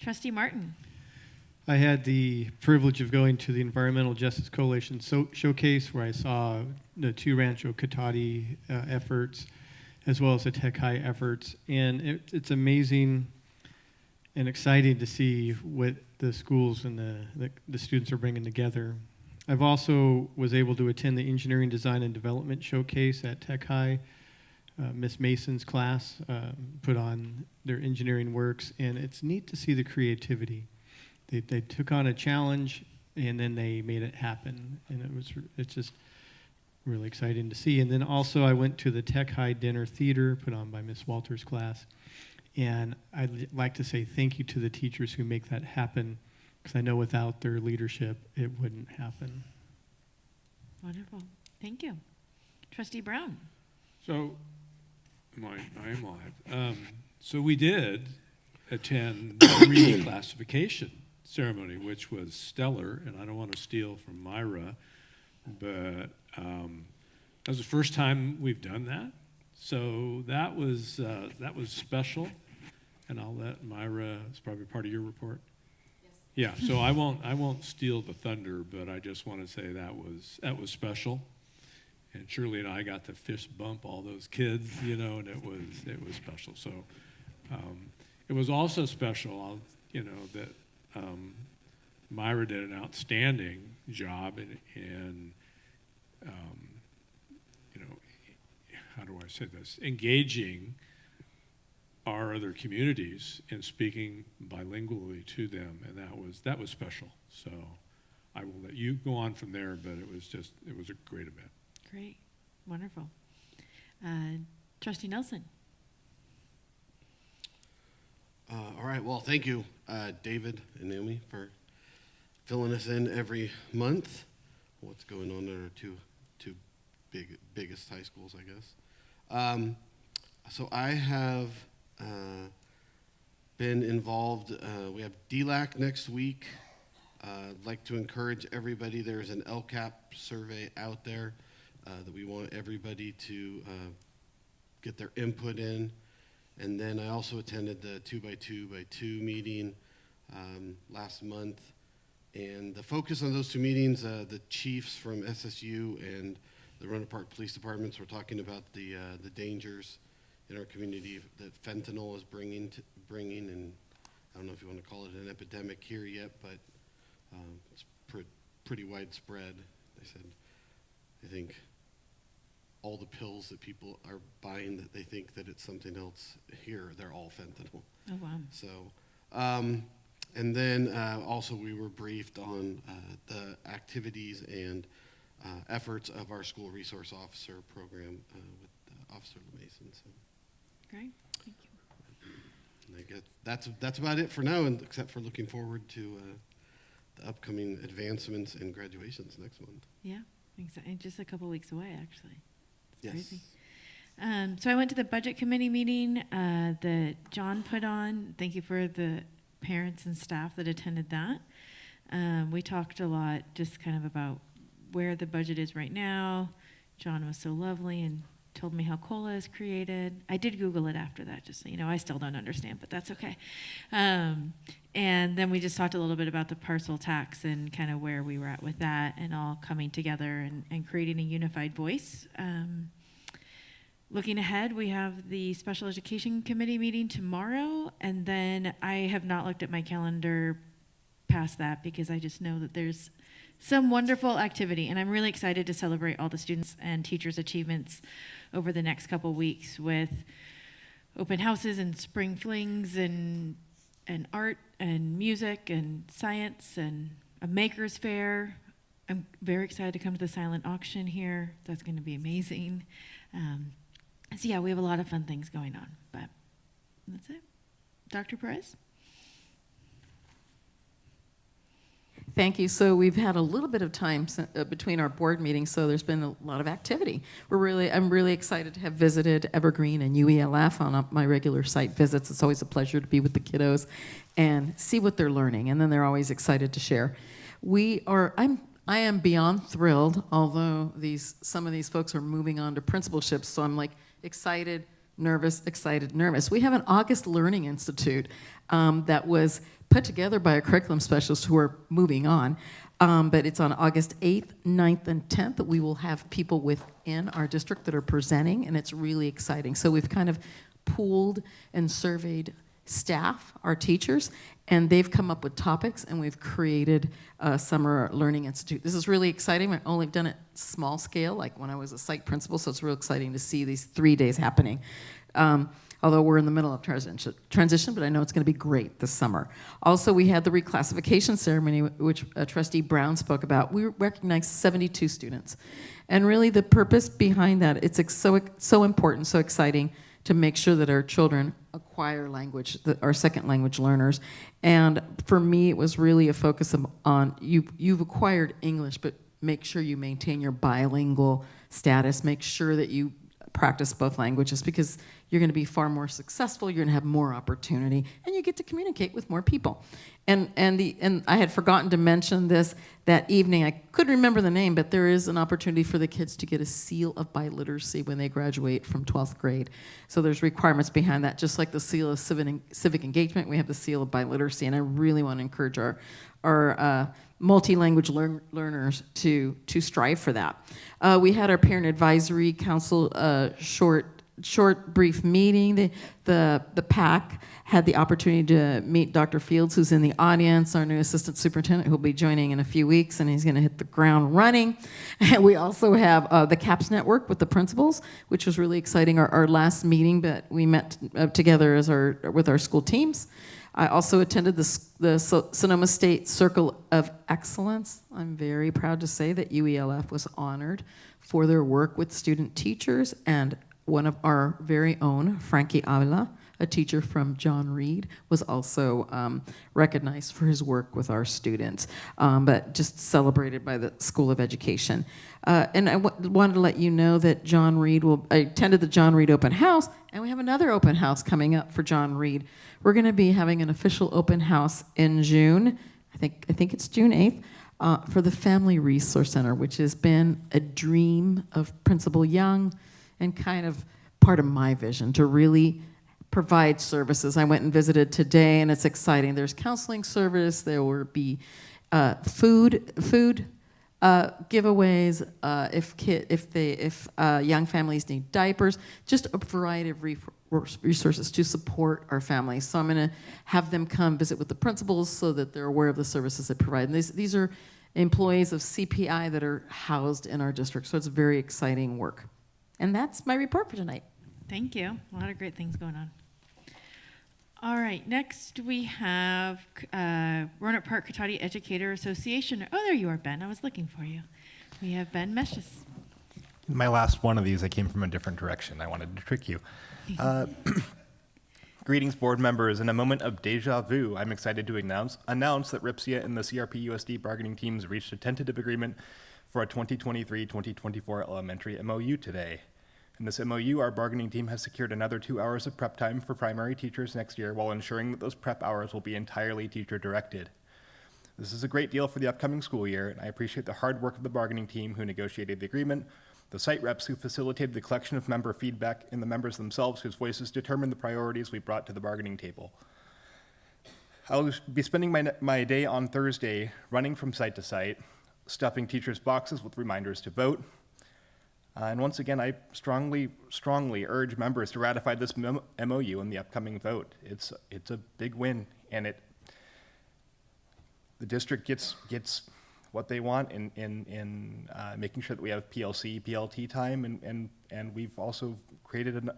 Trustee Martin. I had the privilege of going to the Environmental Justice Coalition showcase, where I saw the 2 Rancho Cotati efforts, as well as the Tech High efforts. And it's amazing and exciting to see what the schools and the students are bringing together. I've also was able to attend the Engineering Design and Development Showcase at Tech High. Miss Mason's class put on their engineering works, and it's neat to see the creativity. They took on a challenge, and then they made it happen, and it's just really exciting to see. And then also I went to the Tech High Dinner Theater put on by Miss Walters' class. And I'd like to say thank you to the teachers who make that happen, because I know without their leadership, it wouldn't happen. Wonderful. Thank you. Trustee Brown. So, I am live. So we did attend the reclassification ceremony, which was stellar, and I don't want to steal from Myra, but that was the first time we've done that. So that was special, and I'll let Myra. It's probably part of your report. Yes. Yeah. So I won't steal the thunder, but I just want to say that was special, and Shirley and I got to fist bump all those kids, and it was special. So it was also special, that Myra did an outstanding job in how do I say this? Engaging our other communities and speaking bilingually to them, and that was special. So I will let you go on from there, but it was a great event. Great, wonderful. Trustee Nelson. All right, well, thank you, David and Naomi, for filling us in every month. What's going on at our two biggest high schools, I guess. So I have been involved. We have DLAC next week. I'd like to encourage everybody. There's an LCAP survey out there that we want everybody to get their input in. And then I also attended the 2x2x2 meeting last month. And the focus on those 2 meetings, the chiefs from SSU and the Roanoke Park Police Departments were talking about the dangers in our community that fentanyl is bringing, and I don't know if you want to call it an epidemic here yet, but it's pretty widespread. They said, I think all the pills that people are buying that they think that it's something else here, they're all fentanyl. Oh, wow. So, And then also we were briefed on the activities and efforts of our school resource officer program with Officer LeMason. So. Great, thank you. And I guess that's about it for now, and except for looking forward to the upcoming advancements and graduations next month. Yeah, exactly. Just a couple weeks away, actually. It's Yes. crazy. So I went to the budget committee meeting that John put on. Thank you for the parents and staff that attended that. We talked a lot just kind of about where the budget is right now. John was so lovely and told me how COLA is created. I did Google it after that, just so you know. I still don't understand, but that's okay. And then we just talked a little bit about the parcel tax and kind of where we were at with that and all coming together and creating a unified voice. Looking ahead, we have the Special Education Committee meeting tomorrow, and then I have not looked at my calendar past that because I just know that there's some wonderful activity, and I'm really excited to celebrate all the students and teachers' achievements over the next couple weeks with open houses and spring flings and art and music and science and a maker's fair. I'm very excited to come to the silent auction here. That's going to be amazing. So yeah, we have a lot of fun things going on, but that's it. Dr. Perez? Thank you. So we've had a little bit of time between our board meetings, so there's been a lot of activity. I'm really excited to have visited Evergreen and UELF on my regular site visits. It's always a pleasure to be with the kiddos and see what they're learning, and then they're always excited to share. I am beyond thrilled, although some of these folks are moving on to principalships, so I'm like excited, nervous, excited, nervous. We have an August Learning Institute that was put together by a curriculum specialist who are moving on, but it's on August 8th, 9th, and 10th that we will have people within our district that are presenting, and it's really exciting. So we've kind of pooled and surveyed staff, our teachers, and they've come up with topics, and we've created a Summer Learning Institute. This is really exciting. We've only done it small scale, like when I was a site principal, so it's real exciting to see these 3 days happening. Although we're in the middle of transition, but I know it's going to be great this summer. Also, we had the reclassification ceremony, which Trustee Brown spoke about. We recognized 72 students. And really the purpose behind that, it's so important, so exciting to make sure that our children acquire language, our second language learners. And for me, it was really a focus on you've acquired English, but make sure you maintain your bilingual status. Make sure that you practice both languages, because you're going to be far more successful, you're going to have more opportunity, and you get to communicate with more people. And I had forgotten to mention this that evening. I couldn't remember the name, but there is an opportunity for the kids to get a seal of biliteracy when they graduate from 12th grade. So there's requirements behind that, just like the seal of civic engagement, we have the seal of biliteracy, and I really want to encourage our multi-language learners to strive for that. We had our Parent Advisory Council short brief meeting. The PAC had the opportunity to meet Dr. Fields, who's in the audience, our new assistant superintendent, who'll be joining in a few weeks, and he's going to hit the ground running. And we also have the CAPS network with the principals, which was really exciting. Our last meeting, but we met together with our school teams. I also attended the Sonoma State Circle of Excellence. I'm very proud to say that UELF was honored for their work with student teachers, and one of our very own, Frankie Avila, a teacher from John Reed, was also recognized for his work with our students, but just celebrated by the School of Education. And I wanted to let you know that I attended the John Reed open house, and we have another open house coming up for John Reed. We're going to be having an official open house in June. I think it's June 8th, for the Family Resource Center, which has been a dream of Principal Young and kind of part of my vision to really provide services. I went and visited today, and it's exciting. There's counseling service. There will be food giveaways if young families need diapers. Just a variety of resources to support our families. So I'm going to have them come visit with the principals so that they're aware of the services they provide. And these are employees of CPI that are housed in our district. So it's very exciting work. And that's my report for tonight. Thank you. A lot of great things going on. All right, next we have Roanoke Park Cotati Educator Association. Oh, there you are, Ben. I was looking for you. We have Ben Meshes. My last one of these, I came from a different direction. I wanted to trick you. Greetings, board members. In a moment of deja vu, I'm excited to announce that RIPSIA and the CRP-USD bargaining teams reached a tentative agreement for a 2023-2024 elementary MOU today. In this MOU, our bargaining team has secured another 2 hours of prep time for primary teachers next year while ensuring that those prep hours will be entirely teacher-directed. This is a great deal for the upcoming school year, and I appreciate the hard work of the bargaining team who negotiated the agreement, the site reps who facilitated the collection of member feedback, and the members themselves whose voices determined the priorities we brought to the bargaining table. I'll be spending my day on Thursday running from site to site, stuffing teachers' boxes with reminders to vote. And once again, I strongly urge members to ratify this MOU in the upcoming vote. It's a big win, and the district gets what they want in making sure that we have PLC, PLT time, and we've also created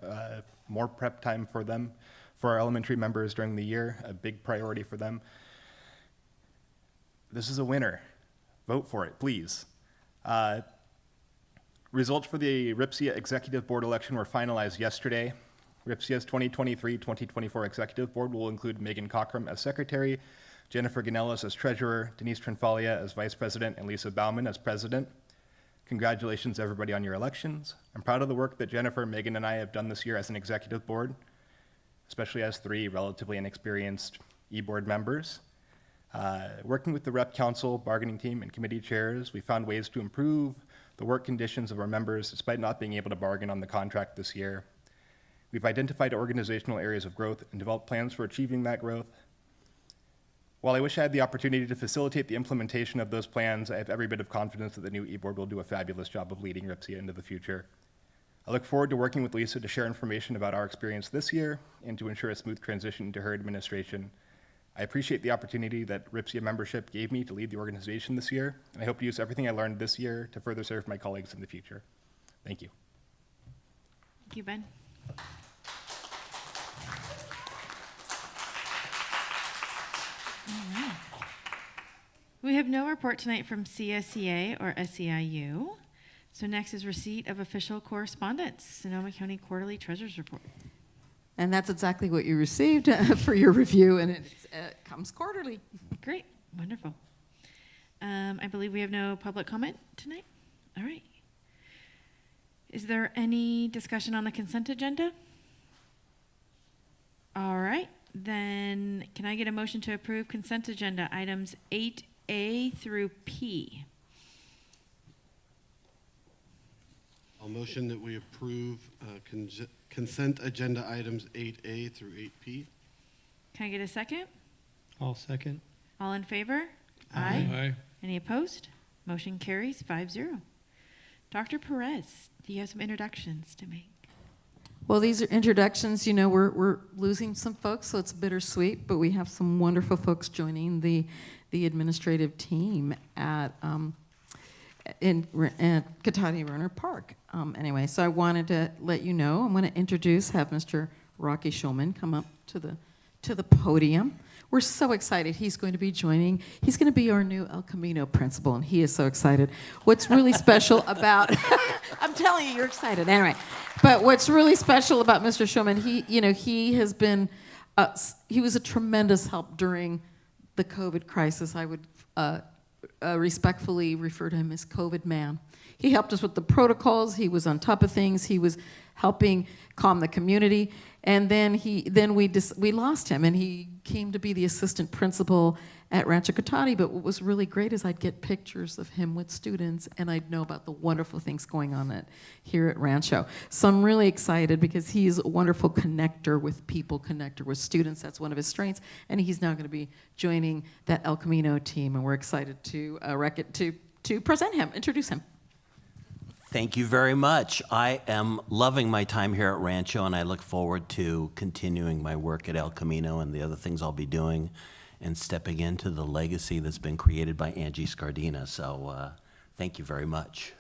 more prep time for them, for our elementary members during the year, a big priority for them. This is a winner. Vote for it, please. Results for the RIPSIA Executive Board election were finalized yesterday. RIPSIA's 2023-2024 Executive Board will include Megan Cockrum as Secretary, Jennifer Ganellis as Treasurer, Denise Trinfalia as Vice President, and Lisa Bauman as President. Congratulations, everybody, on your elections. I'm proud of the work that Jennifer, Megan, and I have done this year as an Executive Board, especially as 3 relatively inexperienced e-board members. Working with the Rep Council, bargaining team, and committee chairs, we found ways to improve the work conditions of our members despite not being able to bargain on the contract this year. We've identified organizational areas of growth and developed plans for achieving that growth. While I wish I had the opportunity to facilitate the implementation of those plans, I have every bit of confidence that the new e-board will do a fabulous job of leading RIPSIA into the future. I look forward to working with Lisa to share information about our experience this year and to ensure a smooth transition into her administration. I appreciate the opportunity that RIPSIA membership gave me to lead the organization this year, and I hope to use everything I learned this year to further serve my colleagues in the future. Thank you. Thank you, Ben. All right. We have no report tonight from CSEA or SEIU. So next is receipt of official correspondence, Sonoma County Quarterly Treasurer's Report. And that's exactly what you received for your review, and it comes quarterly. Great, wonderful. I believe we have no public comment tonight. All right. Is there any discussion on the consent agenda? All right, then can I get a motion to approve consent agenda items 8A through P? I'll motion that we approve consent agenda items 8A through 8P. Can I get a second? I'll second. All in favor? Aye. Any opposed? Motion carries 5-0. Dr. Perez, do you have some introductions to make? Well, these are introductions. You know, we're losing some folks, so it's bittersweet, but we have some wonderful folks joining the administrative team at Cotati Roanoke Park. Anyway, so I wanted to let you know, I'm going to have Mr. Rocky Schulman come up to the podium. We're so excited. He's going to be joining. He's going to be our new El Camino principal, and he is so excited. What's really special about, I'm telling you, you're excited. Anyway, but what's really special about Mr. Schulman, he has been, he was a tremendous help during the COVID crisis. I would respectfully refer to him as COVID man. He helped us with the protocols. He was on top of things. He was helping calm the community. And then we lost him, and he came to be the assistant principal at Rancho Cotati. But what was really great is I'd get pictures of him with students, and I'd know about the wonderful things going on here at Rancho. So I'm really excited because he's a wonderful connector with people, connector with students. That's one of his strengths, and he's now going to be joining that El Camino team, and we're excited to present him, introduce him. Thank you very much. I am loving my time here at Rancho, and I look forward to continuing my work at El Camino and the other things I'll be doing and stepping into the legacy that's been created by Angie Scardina. So thank you very much.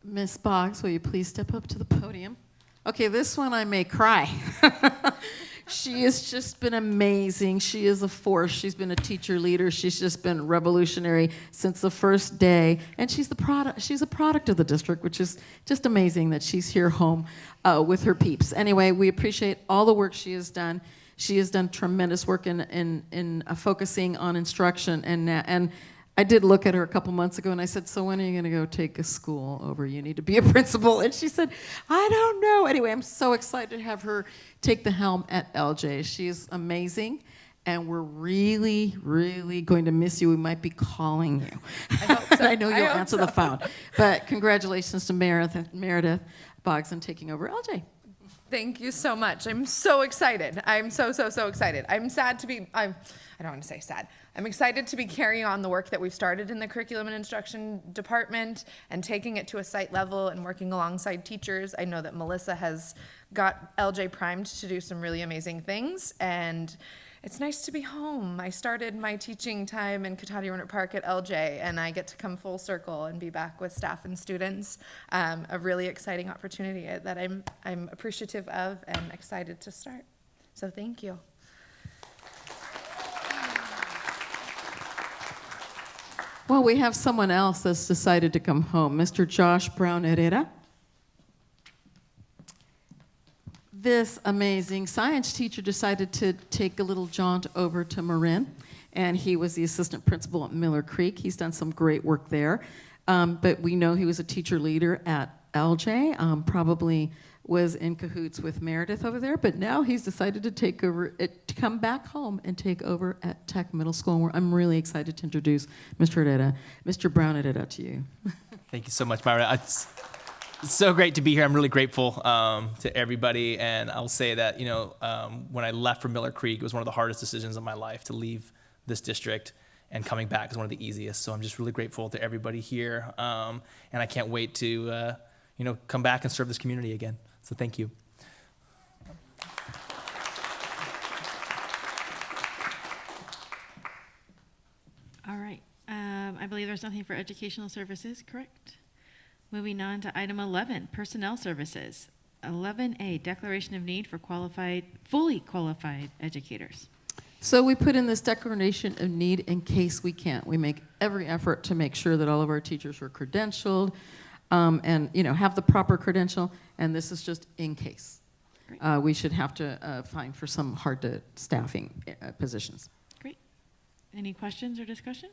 Miss Boggs, will you please step up to the podium? Okay, this one I may cry. She has just been amazing. She is a force. She's been a teacher leader. She's just been revolutionary since the first day. And she's a product of the district, which is just amazing that she's here home with her peeps. Anyway, we appreciate all the work she has done. She has done tremendous work in focusing on instruction. And I did look at her a couple months ago and I said, so when are you going to go take a school over? You need to be a principal. And she said, I don't know. Anyway, I'm so excited to have her take the helm at LJ. She's amazing. And we're really, really going to miss you. We might be calling you. I hope so. I know you'll answer the phone. But congratulations to Meredith Boggs on taking over LJ. Thank you so much. I'm so excited. I'm so excited. I'm sad to be, I don't want to say sad. I'm excited to be carrying on the work that we've started in the curriculum and instruction department and taking it to a site level and working alongside teachers. I know that Melissa has got LJ primed to do some really amazing things, and it's nice to be home. I started my teaching time in Cotati Rohnert Park at LJ, and I get to come full circle and be back with staff and students. A really exciting opportunity that I'm appreciative of and excited to start. So thank you. Well, we have someone else that's decided to come home, Mr. Josh Brown Herrera. This amazing science teacher decided to take a little jaunt over to Marin, and he was the assistant principal at Miller Creek. He's done some great work there, but we know he was a teacher leader at LJ, probably was in cahoots with Meredith over there, but now he's decided to take over, to come back home and take over at Tech Middle School. I'm really excited to introduce Mr. Herrera, Mr. Brown Herrera, to you. Thank you so much, Myra. It's so great to be here. I'm really grateful to everybody, and I'll say that, you know, when I left for Miller Creek, it was one of the hardest decisions of my life to leave this district, and coming back is one of the easiest. So I'm just really grateful to everybody here, and I can't wait to, you know, come back and serve this community again. So thank you. All right. I believe there's nothing for educational services, correct? Moving on to item 11, personnel services. 11A, declaration of need for fully qualified educators. So we put in this declaration of need in case we can't. We make every effort to make sure that all of our teachers are credentialed, and you know, have the proper credential, and this is just in case. We should have to find for some hard to staffing positions. Great. Any questions or discussion?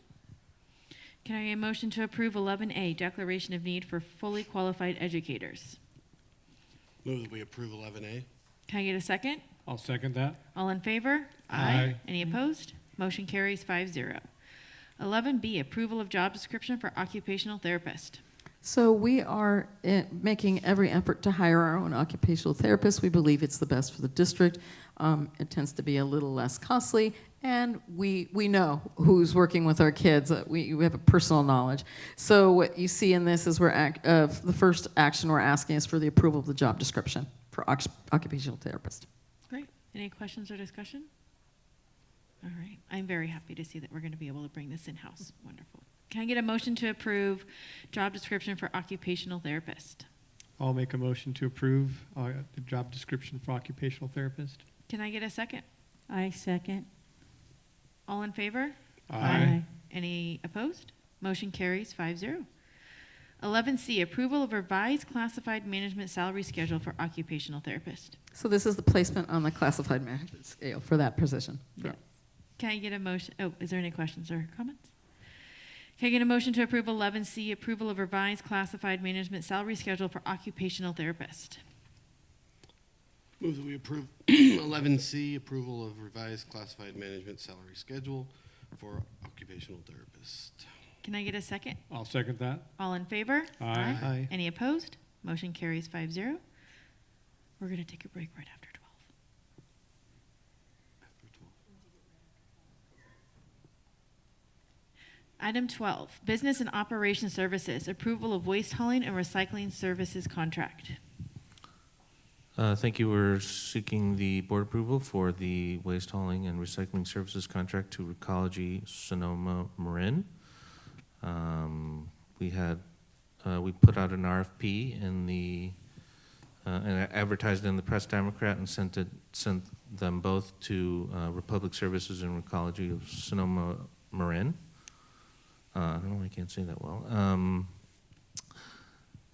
Can I get a motion to approve 11A, declaration of need for fully qualified educators? Move that we approve 11A. Can I get a second? I'll second that. All in favor? Aye. Any opposed? Motion carries 5-0. 11B, approval of job description for occupational therapist. So we are making every effort to hire our own occupational therapist. We believe it's the best for the district. It tends to be a little less costly, and we know who's working with our kids. We have a personal knowledge. So what you see in this is the first action we're asking is for the approval of the job description for occupational therapist. Great. Any questions or discussion? All right. I'm very happy to see that we're going to be able to bring this in-house. Wonderful. Can I get a motion to approve job description for occupational therapist? I'll make a motion to approve the job description for occupational therapist. Can I get a second? I second. All in favor? Aye. Any opposed? Motion carries 5-0. 11C, approval of revised classified management salary schedule for occupational therapist. So this is the placement on the classified management scale for that position. Yes. Can I get a motion? Oh, is there any questions or comments? Can I get a motion to approve 11C, approval of revised classified management salary schedule for occupational therapist? Move that we approve 11C, approval of revised classified management salary schedule for occupational therapist. Can I get a second? I'll second that. All in favor? Aye. Aye. Any opposed? Motion carries 5-0. We're going to take a break right after 12. Item 12, business and operation services, approval of waste hauling and recycling services contract. Thank you. We're seeking the board approval for the waste hauling and recycling services contract to Recology Sonoma Marin. We had we put out an RFP in the, and advertised in the Press Democrat and sent them both to Republic Services and Recology of Sonoma Marin. I don't know why I can't say that well.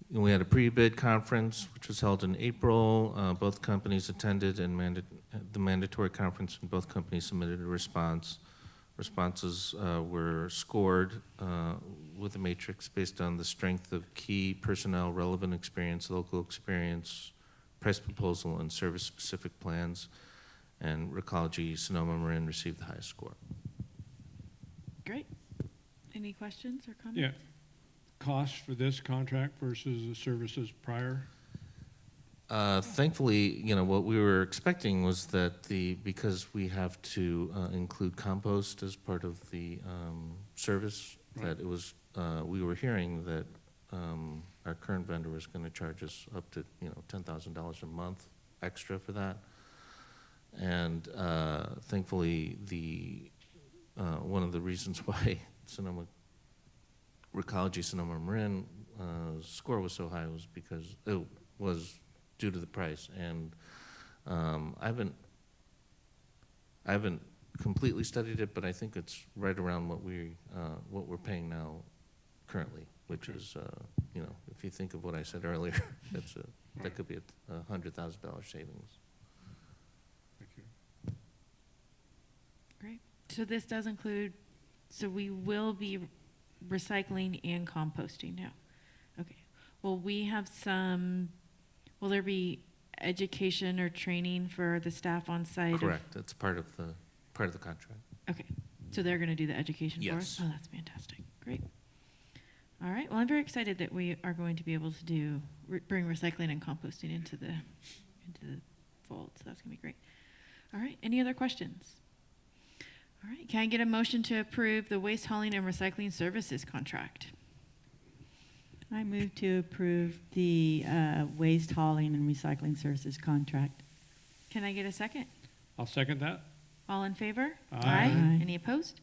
We had a pre-bid conference, which was held in April. Both companies attended, and the mandatory conference, and both companies submitted a response. Responses were scored with a matrix based on the strength of key personnel, relevant experience, local experience, price proposal, and service-specific plans. And Recology Sonoma Marin received the highest score. Great. Any questions or comments? Yeah. Cost for this contract versus the services prior? Thankfully, what we were expecting was that because we have to include compost as part of the service, that it was, we were hearing that our current vendor was going to charge us up to, $10,000 a month extra for that. And thankfully, one of the reasons why Recology Sonoma Marin score was so high was because it was due to the price. And I haven't completely studied it, but I think it's right around what we're paying now currently, which is if you think of what I said earlier, that could be a $100,000 savings. Thank you. Great. So this does include, so we will be recycling and composting now. Okay. Will there be education or training for the staff on site? Correct. That's part of the contract. Okay. So they're going to do the education for us? Yes. Oh, that's fantastic. Great. All right. Well, I'm very excited that we are going to be able to bring recycling and composting into the fold. So that's going to be great. All right. Any other questions? All right. Can I get a motion to approve the waste hauling and recycling services contract? I move to approve the waste hauling and recycling services contract. Can I get a second? I'll second that. All in favor? Aye. Aye. Any opposed?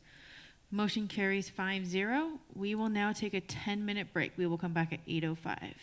Motion carries 5-0. We will now take a 10-minute break. We will come back at 8:05.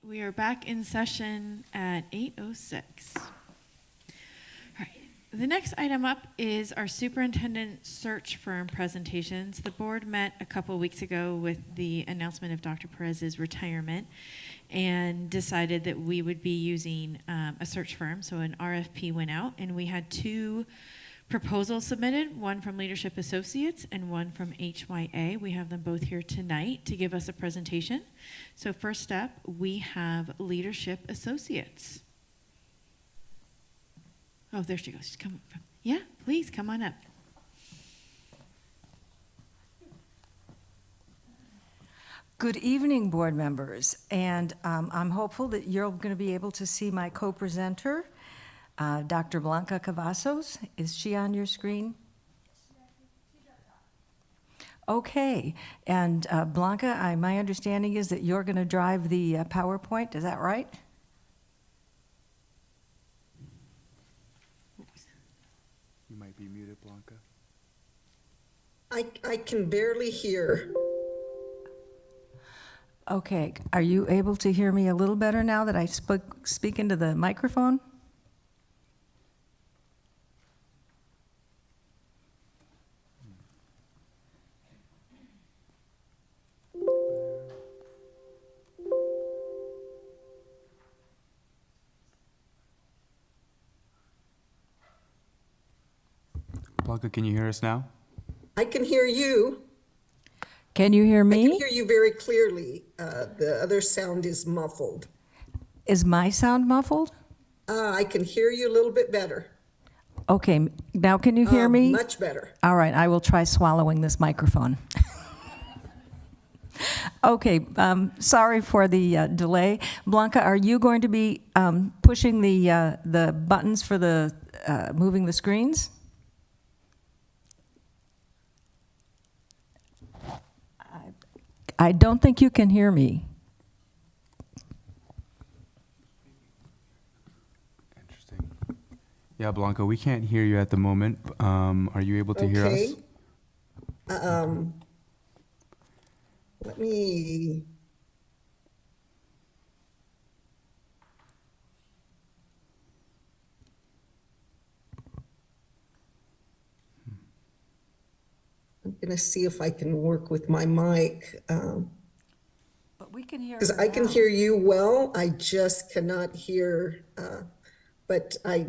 We are back in session at 8:06. All right. The next item up is our superintendent search firm presentations. The board met a couple weeks ago with the announcement of Dr. Perez's retirement and decided that we would be using a search firm. So an RFP went out, and we had 2 proposals submitted, one from Leadership Associates and one from HYA. We have them both here tonight to give us a presentation. So first up, we have Leadership Associates. Oh, there she goes. She's coming from. Yeah, please come on up. Good evening, board members, and I'm hopeful that you're going to be able to see my co-presenter, Dr. Blanca Cavazos. Is she on your screen? Okay, and Blanca, my understanding is that you're going to drive the PowerPoint, is that right? You might be muted, Blanca. I can barely hear. Okay, are you able to hear me a little better now that I speak into the microphone? Blanca, can you hear us now? I can hear you. Can you hear I me? can hear you very clearly. The other sound is muffled. Is my sound muffled? I can hear you a little bit better. Okay, now can you hear me? Much better. All right, I will try swallowing this microphone. Okay, sorry for the delay. Blanca, are you going to be pushing the buttons for the moving the screens? I don't think you can hear me. Yeah, Blanca, we can't hear you at the moment. Are you able to hear us? Let me. I'm going to see if I can work with my mic. But we can hear. Because I can hear you well. I just cannot hear. But I.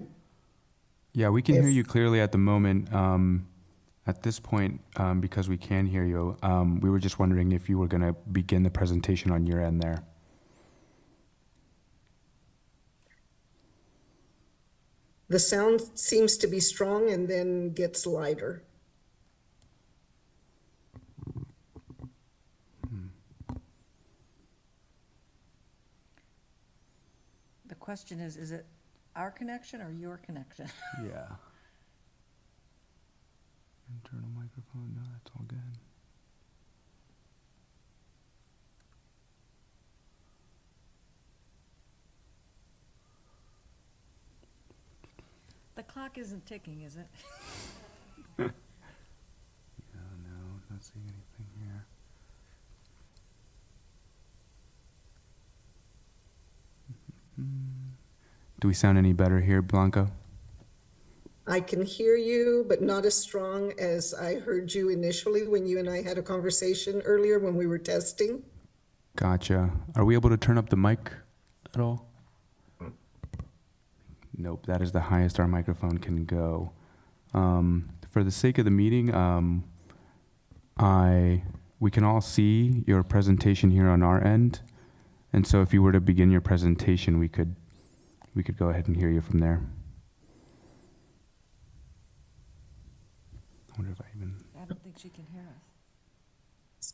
Yeah, we can hear you clearly at the moment. At this point, because we can hear you, we were just wondering if you were going to begin the presentation on your end there. The sound seems to be strong and then gets lighter. The question is it our connection or your connection? Yeah. Internal microphone, no, that's all good. The clock isn't ticking, is it? Yeah, no, not seeing anything here. Do we sound any better here, Blanca? I can hear you, but not as strong as I heard you initially when you and I had a conversation earlier when we were testing. Gotcha. Are we able to turn up the mic at all? Nope, that is the highest our microphone can go. For the sake of the meeting, we can all see your presentation here on our end, and so if you were to begin your presentation, we could go ahead and hear you from there. I wonder if I even. I don't think she can hear us.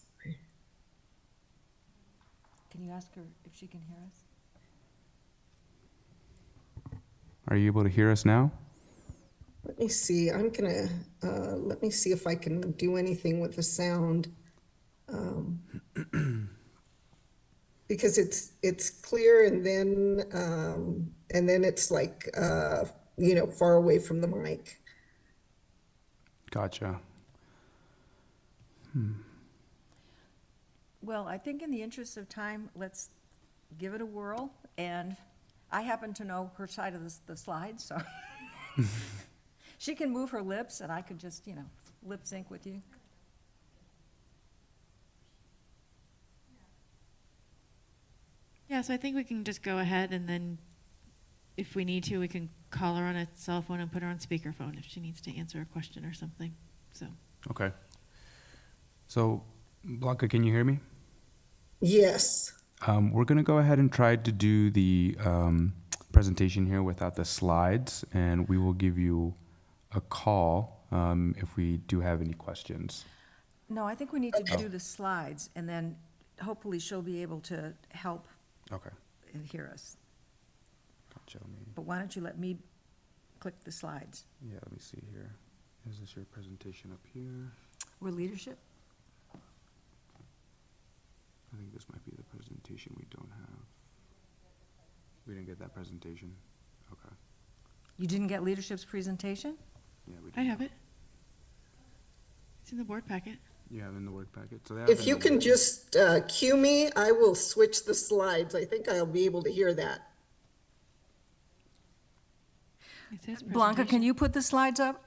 Can you ask her if she can hear us? Are you able to hear us now? Let me see. I'm gonna let me see if I can do anything with the sound, because it's clear and then it's like far away from the mic. Gotcha. Well, I think in the interest of time, let's give it a whirl, and I happen to know her side of the slide, so she can move her lips, and I could just, lip sync with you. Yeah, so I think we can just go ahead, and then if we need to, we can call her on a cell phone and put her on speakerphone if she needs to answer a question or something. So, Okay. So, Blanca, can you hear me? Yes. We're going to go ahead and try to do the presentation here without the slides, and we will give you a call if we do have any questions. No, I think we need to do the slides, and then hopefully she'll be able to help Okay. and hear us. Show me. But why don't you let me click the slides? Yeah, let me see here. Is this your presentation up here? We're leadership? I think this might be the presentation we don't have. We didn't get that presentation. Okay. You didn't get leadership's presentation? Yeah, we I have it. It's in the board packet. You have it in the work packet. So they If you can just cue me, I will switch the slides. I think I'll be able to hear that. It says Blanca, can you put the slides up?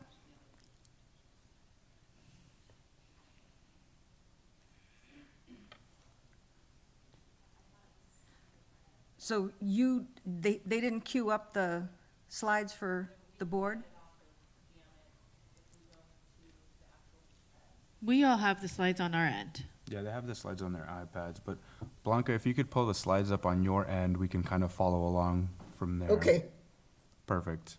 So they didn't queue up the slides for the board? We all have the slides on our end. Yeah, they have the slides on their iPads, but Blanca, if you could pull the slides up on your end, we can kind of follow along from there. Okay. Perfect.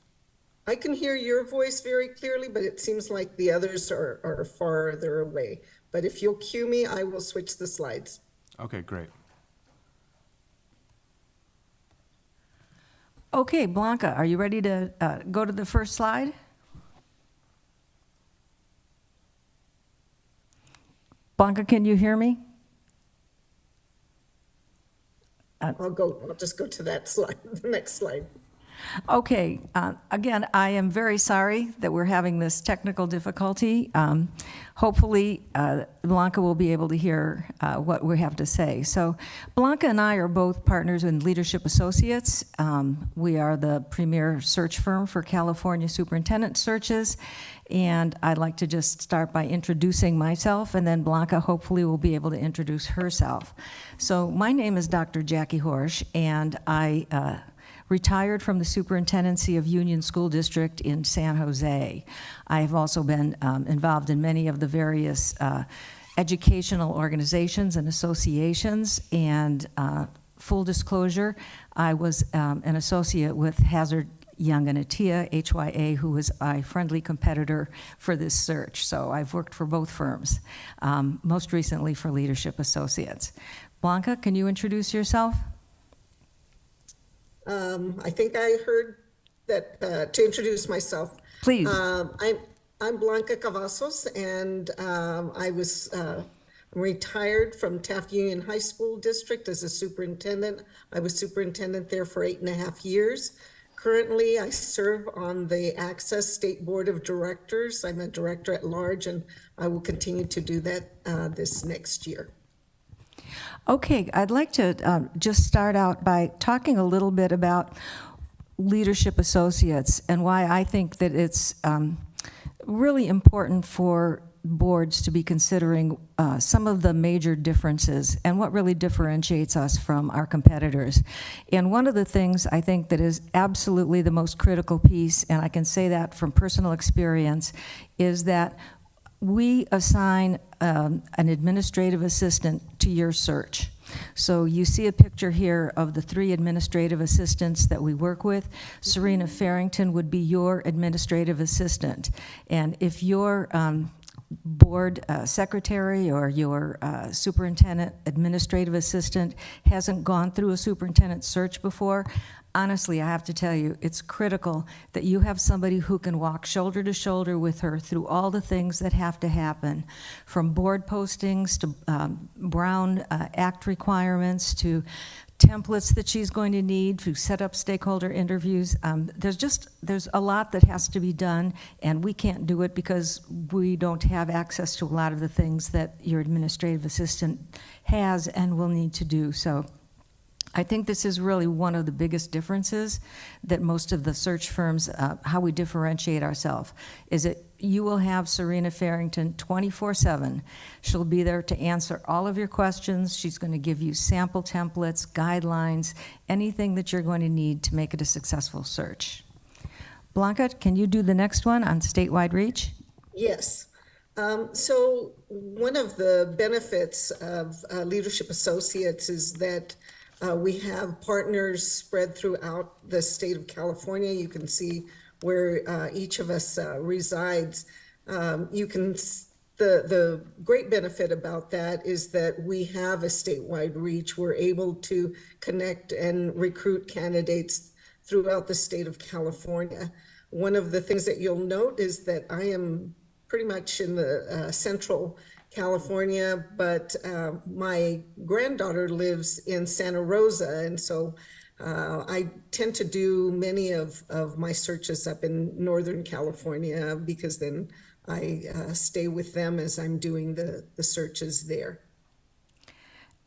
I can hear your voice very clearly, but it seems like the others are farther away. But if you'll cue me, I will switch the slides. Okay, great. Okay, Blanca, are you ready to go to the first slide? Blanca, can you hear me? I'll just go to that slide, the next slide. Okay, again, I am very sorry that we're having this technical difficulty. Hopefully, Blanca will be able to hear what we have to say. So Blanca and I are both partners in Leadership Associates. We are the premier search firm for California superintendent searches. And I'd like to just start by introducing myself, and then Blanca hopefully will be able to introduce herself. So my name is Dr. Jackie Horsch, and I retired from the Superintendency of Union School District in San Jose. I have also been involved in many of the various educational organizations and associations, and full disclosure, I was an associate with Hazard Young and Atia, HYA, who was a friendly competitor for this search. So I've worked for both firms, most recently for Leadership Associates. Blanca, can you introduce yourself? I think I heard that to introduce myself. Please. I'm Blanca Cavazos, and I was retired from Taft Union High School District as a superintendent. I was superintendent there for 8.5 years. Currently, I serve on the Access State Board of Directors. I'm a director at large, and I will continue to do that this next year. Okay, I'd like to just start out by talking a little bit about Leadership Associates and why I think that it's really important for boards to be considering some of the major differences and what really differentiates us from our competitors. And one of the things I think that is absolutely the most critical piece, and I can say that from personal experience, is that we assign an administrative assistant to your search. So you see a picture here of the 3 administrative assistants that we work with. Serena Farrington would be your administrative assistant. And if your board secretary or your superintendent administrative assistant hasn't gone through a superintendent search before, honestly, I have to tell you, it's critical that you have somebody who can walk shoulder to shoulder with her through all the things that have to happen, from board postings to Brown Act requirements to templates that she's going to need to set up stakeholder interviews. There's a lot that has to be done, and we can't do it because we don't have access to a lot of the things that your administrative assistant has and will need to do. So I think this is really one of the biggest differences that most of the search firms, how we differentiate ourselves, is that you will have Serena Farrington 24/7. She'll be there to answer all of your questions. She's going to give you sample templates, guidelines, anything that you're going to need to make it a successful search. Blanca, can you do the next one on statewide reach? Yes. So one of the benefits of Leadership Associates is that we have partners spread throughout the state of California. You can see where each of us resides. The great benefit about that is that we have a statewide reach. We're able to connect and recruit candidates throughout the state of California. One of the things that you'll note is that I am pretty much in the central California, but my granddaughter lives in Santa Rosa, and so I tend to do many of my searches up in Northern California because then I stay with them as I'm doing the searches there.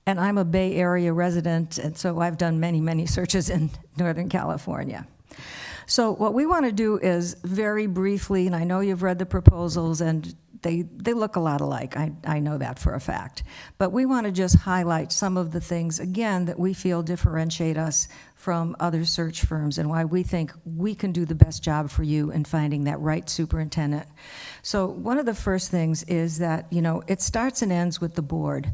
And I'm a Bay Area resident, and so I've done many, many searches in Northern California. So what we want to do is very briefly, and I know you've read the proposals, and they look a lot alike. I know that for a fact. But we want to just highlight some of the things, again, that we feel differentiate us from other search firms and why we think we can do the best job for you in finding that right superintendent. So one of the first things is that, it starts and ends with the board.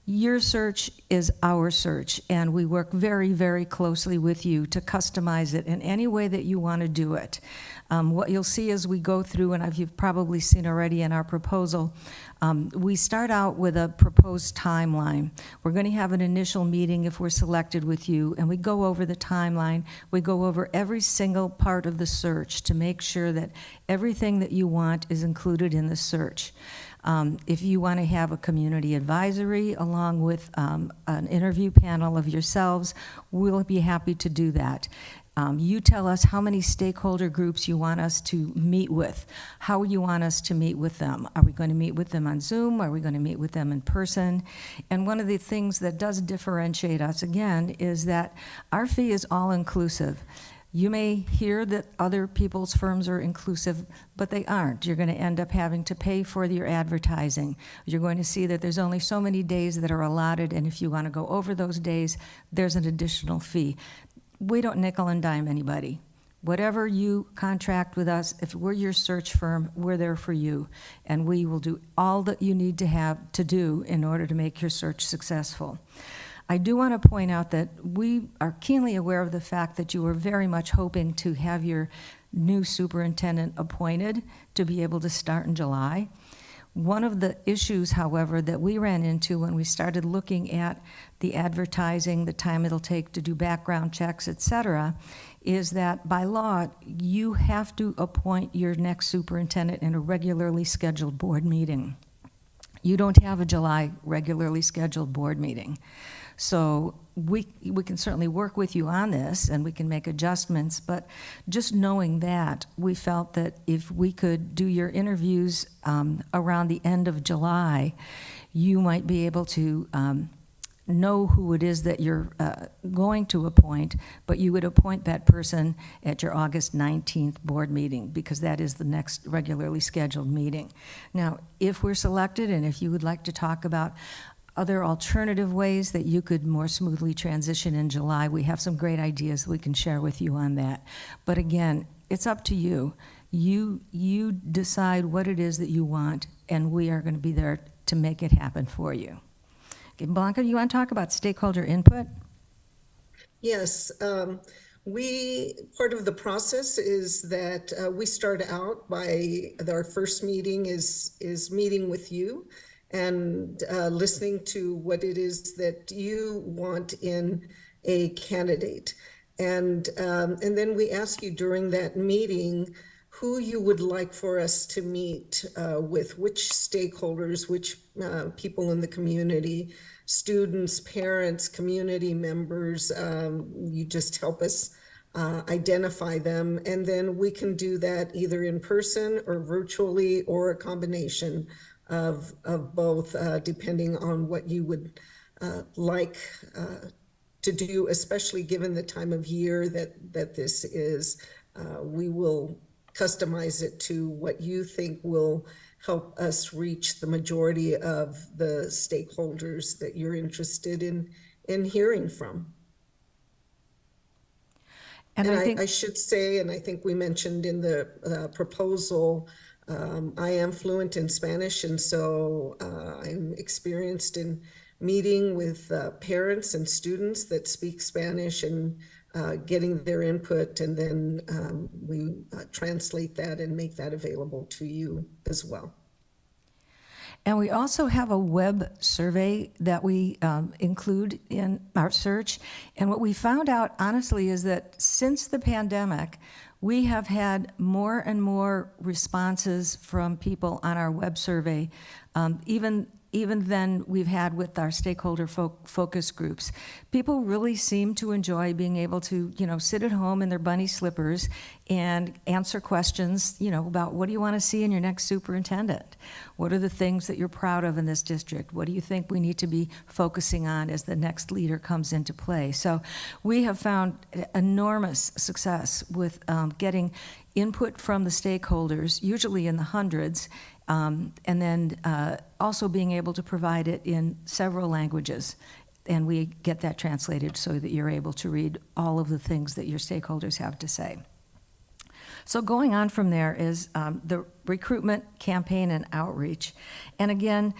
Your search is our search, and we work very, very closely with you to customize it in any way that you want to do it. What you'll see as we go through, and you've probably seen already in our proposal, we start out with a proposed timeline. We're going to have an initial meeting if we're selected with you, and we go over the timeline. We go over every single part of the search to make sure that everything that you want is included in the search. If you want to have a community advisory along with an interview panel of yourselves, we'll be happy to do that. You tell us how many stakeholder groups you want us to meet with, how you want us to meet with them. Are we going to meet with them on Zoom? Are we going to meet with them in person? And one of the things that does differentiate us, again, is that our fee is all-inclusive. You may hear that other people's firms are inclusive, but they aren't. You're going to end up having to pay for your advertising. You're going to see that there's only so many days that are allotted, and if you want to go over those days, there's an additional fee. We don't nickel and dime anybody. Whatever you contract with us, if we're your search firm, we're there for you, and we will do all that you need to have to do in order to make your search successful. I do want to point out that we are keenly aware of the fact that you are very much hoping to have your new superintendent appointed to be able to start in July. One of the issues, however, that we ran into when we started looking at the advertising, the time it'll take to do background checks, et cetera, is that by law, you have to appoint your next superintendent in a regularly scheduled board meeting. You don't have a July regularly scheduled board meeting. So we can certainly work with you on this, and we can make adjustments, but just knowing that, we felt that if we could do your interviews around the end of July, you might be able to know who it is that you're going to appoint, but you would appoint that person at your August 19th board meeting, because that is the next regularly scheduled meeting. Now, if we're selected, and if you would like to talk about other alternative ways that you could more smoothly transition in July, we have some great ideas we can share with you on that. But again, it's up to you. You decide what it is that you want, and we are going to be there to make it happen for you. Okay, Blanca, you want to talk about stakeholder input? Yes. Part of the process is that we start out by our first meeting is meeting with you and listening to what it is that you want in a candidate. And then we ask you during that meeting who you would like for us to meet with, which stakeholders, which people in the community, students, parents, community members. You just help us identify them. And then we can do that either in person or virtually, or a combination of both, depending on what you would like to do, especially given the time of year that this is. We will customize it to what you think will help us reach the majority of the stakeholders that you're interested in hearing from. And I think I should say, and I think we mentioned in the proposal, I am fluent in Spanish, and so I'm experienced in meeting with parents and students that speak Spanish and getting their input, and then we translate that and make that available to you as well. And we also have a web survey that we include in our search. And what we found out, honestly, is that since the pandemic, we have had more and more responses from people on our web survey, even than we've had with our stakeholder focus groups. People really seem to enjoy being able to, sit at home in their bunny slippers and answer questions, about what do you want to see in your next superintendent? What are the things that you're proud of in this district? What do you think we need to be focusing on as the next leader comes into play? So we have found enormous success with getting input from the stakeholders, usually in the hundreds, and then also being able to provide it in several languages. And we get that translated so that you're able to read all of the things that your stakeholders have to say. So going on from there is the recruitment campaign and outreach. And again,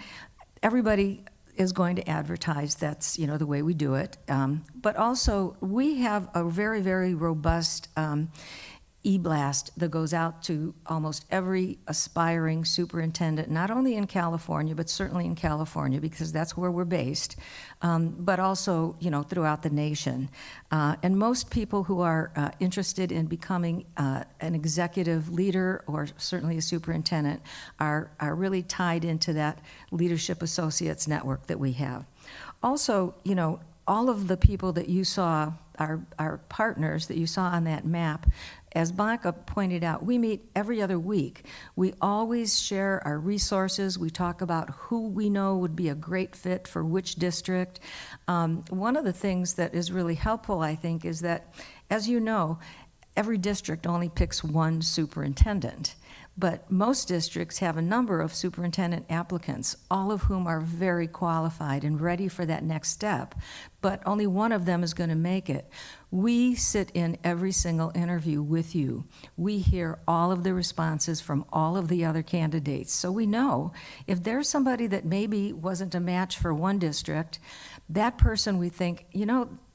everybody is going to advertise. That's, the way we do it. But also, we have a very, very robust e-blast that goes out to almost every aspiring superintendent, not only in California, but certainly in California, because that's where we're based, but also, throughout the nation. And most people who are interested in becoming an executive leader or certainly a superintendent are really tied into that Leadership Associates network that we have. Also, all of the people that you saw, our partners that you saw on that map, as Blanca pointed out, we meet every other week. We always share our resources. We talk about who we know would be a great fit for which district. One of the things that is really helpful, I think, is that, as you know, every district only picks one superintendent. But most districts have a number of superintendent applicants, all of whom are very qualified and ready for that next step, but only one of them is going to make it. We sit in every single interview with you. We hear all of the responses from all of the other candidates. So we know if there's somebody that maybe wasn't a match for one district, that person we think,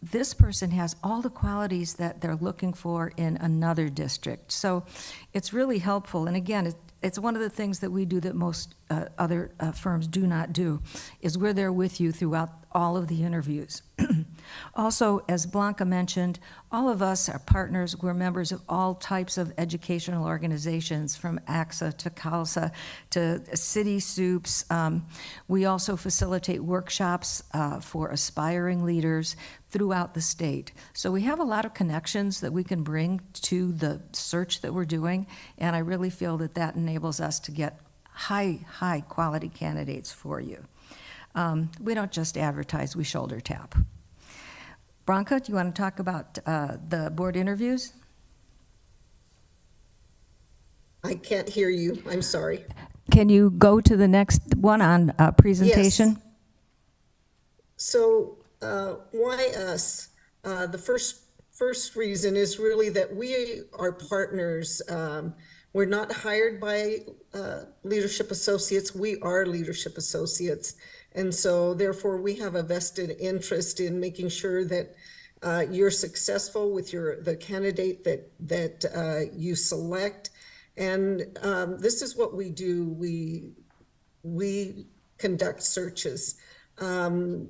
this person has all the qualities that they're looking for in another district. So it's really helpful. And again, it's one of the things that we do that most other firms do not do, is we're there with you throughout all of the interviews. Also, as Blanca mentioned, all of us are partners. We're members of all types of educational organizations, from AXA to CALSA to City Soups. We also facilitate workshops for aspiring leaders throughout the state. So we have a lot of connections that we can bring to the search that we're doing, and I really feel that that enables us to get high quality candidates for you. We don't just advertise, we shoulder tap. Bronca, do you want to talk about the board interviews? I can't hear you. I'm sorry. Can you go to the next one on presentation? Yes. So why us? The first reason is really that we are partners. We're not hired by Leadership Associates. We are Leadership Associates. And so therefore we have a vested interest in making sure that you're successful with the candidate that you select. And this is what we do. We conduct searches. I'm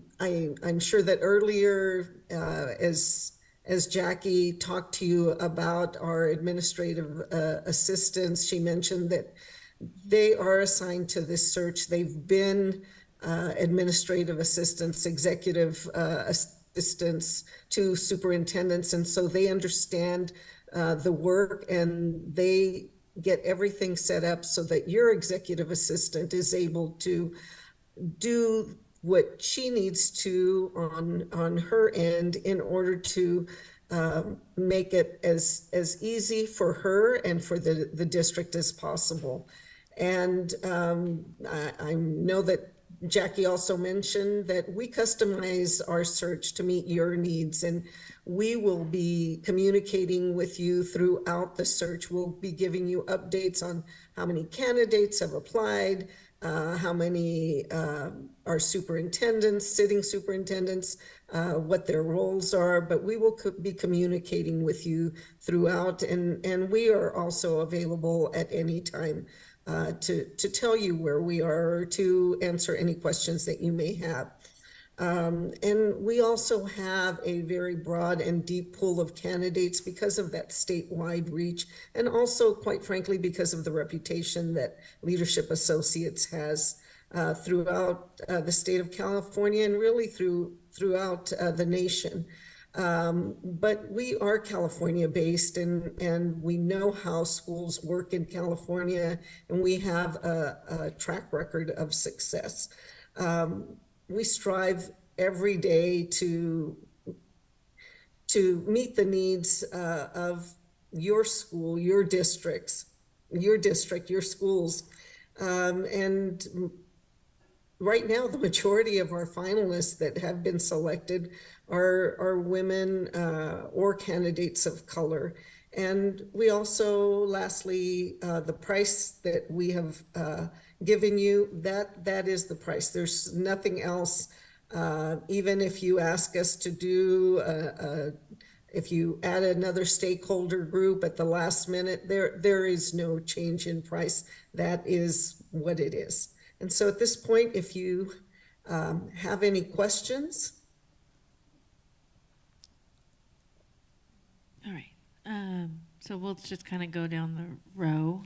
sure that earlier, as Jackie talked to you about our administrative assistants, she mentioned that they are assigned to this search. They've been administrative assistants, executive assistants to superintendents, and so they understand the work, and they get everything set up so that your executive assistant is able to do what she needs to on her end in order to make it as easy for her and for the district as possible. And I know that Jackie also mentioned that we customize our search to meet your needs, and we will be communicating with you throughout the search. We'll be giving you updates on how many candidates have applied, how many are superintendents, sitting superintendents, what their roles are, but we will be communicating with you throughout, and we are also available at any time to tell you where we are, or to answer any questions that you may have. And we also have a very broad and deep pool of candidates because of that statewide reach, and also, quite frankly, because of the reputation that Leadership Associates has throughout the state of California, and really throughout the nation. But we are California-based, and we know how schools work in California, and we have a track record of success. We strive every day to meet the needs of your school, your districts, your schools. And right now, the majority of our finalists that have been selected are women or candidates of color. And we also, lastly, the price that we have given you, that is the price. There's nothing else. Even if you ask us to do, if you add another stakeholder group at the last minute, there is no change in price. That is what it is. And so at this point, if you have any questions. All right. So we'll just kind of go down the row.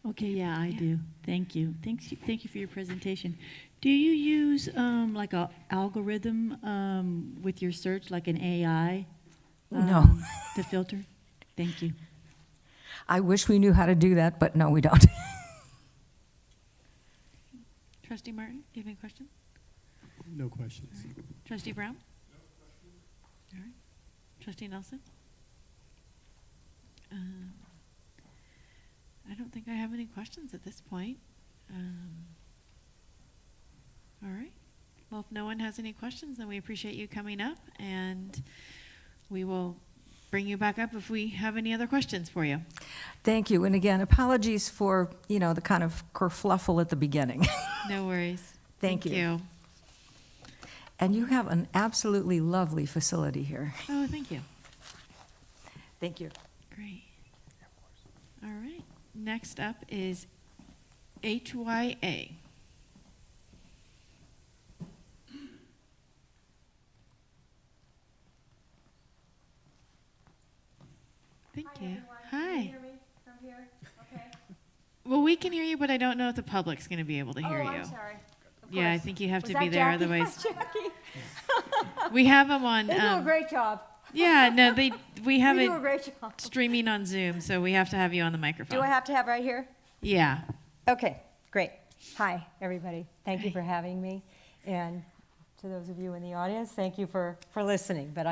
Okay, yeah, I do. Thank you. Thank you for your presentation. Do you use like a algorithm with your search, like an AI? No. To filter? Thank you. I wish we knew how to do that, but no, we don't. Trustee Martin, do you have any questions? No questions. Trustee Brown? No questions. All right. Trustee Nelson? I don't think I have any questions at this point. All right. Well, if no one has any questions, then we appreciate you coming up, and we will bring you back up if we have any other questions for you. Thank you. And again, apologies for, the kind of kerfluffle at the beginning. No worries. Thank you. And you have an absolutely lovely facility here. Oh, thank you. Thank you. Great. All right. Next up is HYA. Thank you. Hi. Well, we can hear you, but I don't know if the public's going to be able to hear you. I'm sorry. Of Yeah, I course. think you have Was to that be there, Jackie? otherwise. Jackie. We have them on. They do a great job. Yeah, no, we have We do it a great job. streaming on Zoom, so we have to have you on the microphone. Do I have to have right here? Yeah. Okay, great. Hi, everybody. Thank you for having me. And to those of you in the audience, thank you for listening. But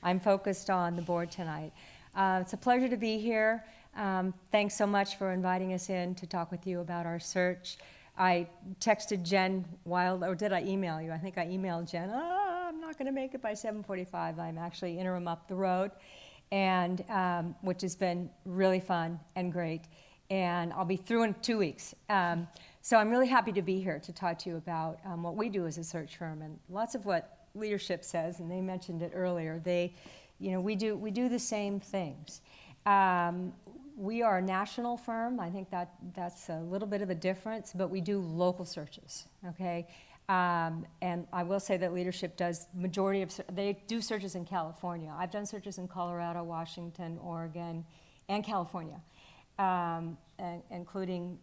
I'm focused on the board tonight. It's a pleasure to be here. Thanks so much for inviting us in to talk with you about our search. I texted Jen or did I email you? I think I emailed Jen, I'm not going to make it by 7:45. I'm actually interim up the road, and which has been really fun and great. And I'll be through in 2 weeks. So I'm really happy to be here to talk to you about what we do as a search firm, and lots of what leadership says, and they mentioned it earlier. We do the same things. We are a national firm. I think that's a little bit of a difference, but we do local searches, okay? And I will say that leadership does they do searches in California. I've done searches in Colorado, Washington, Oregon, and California, including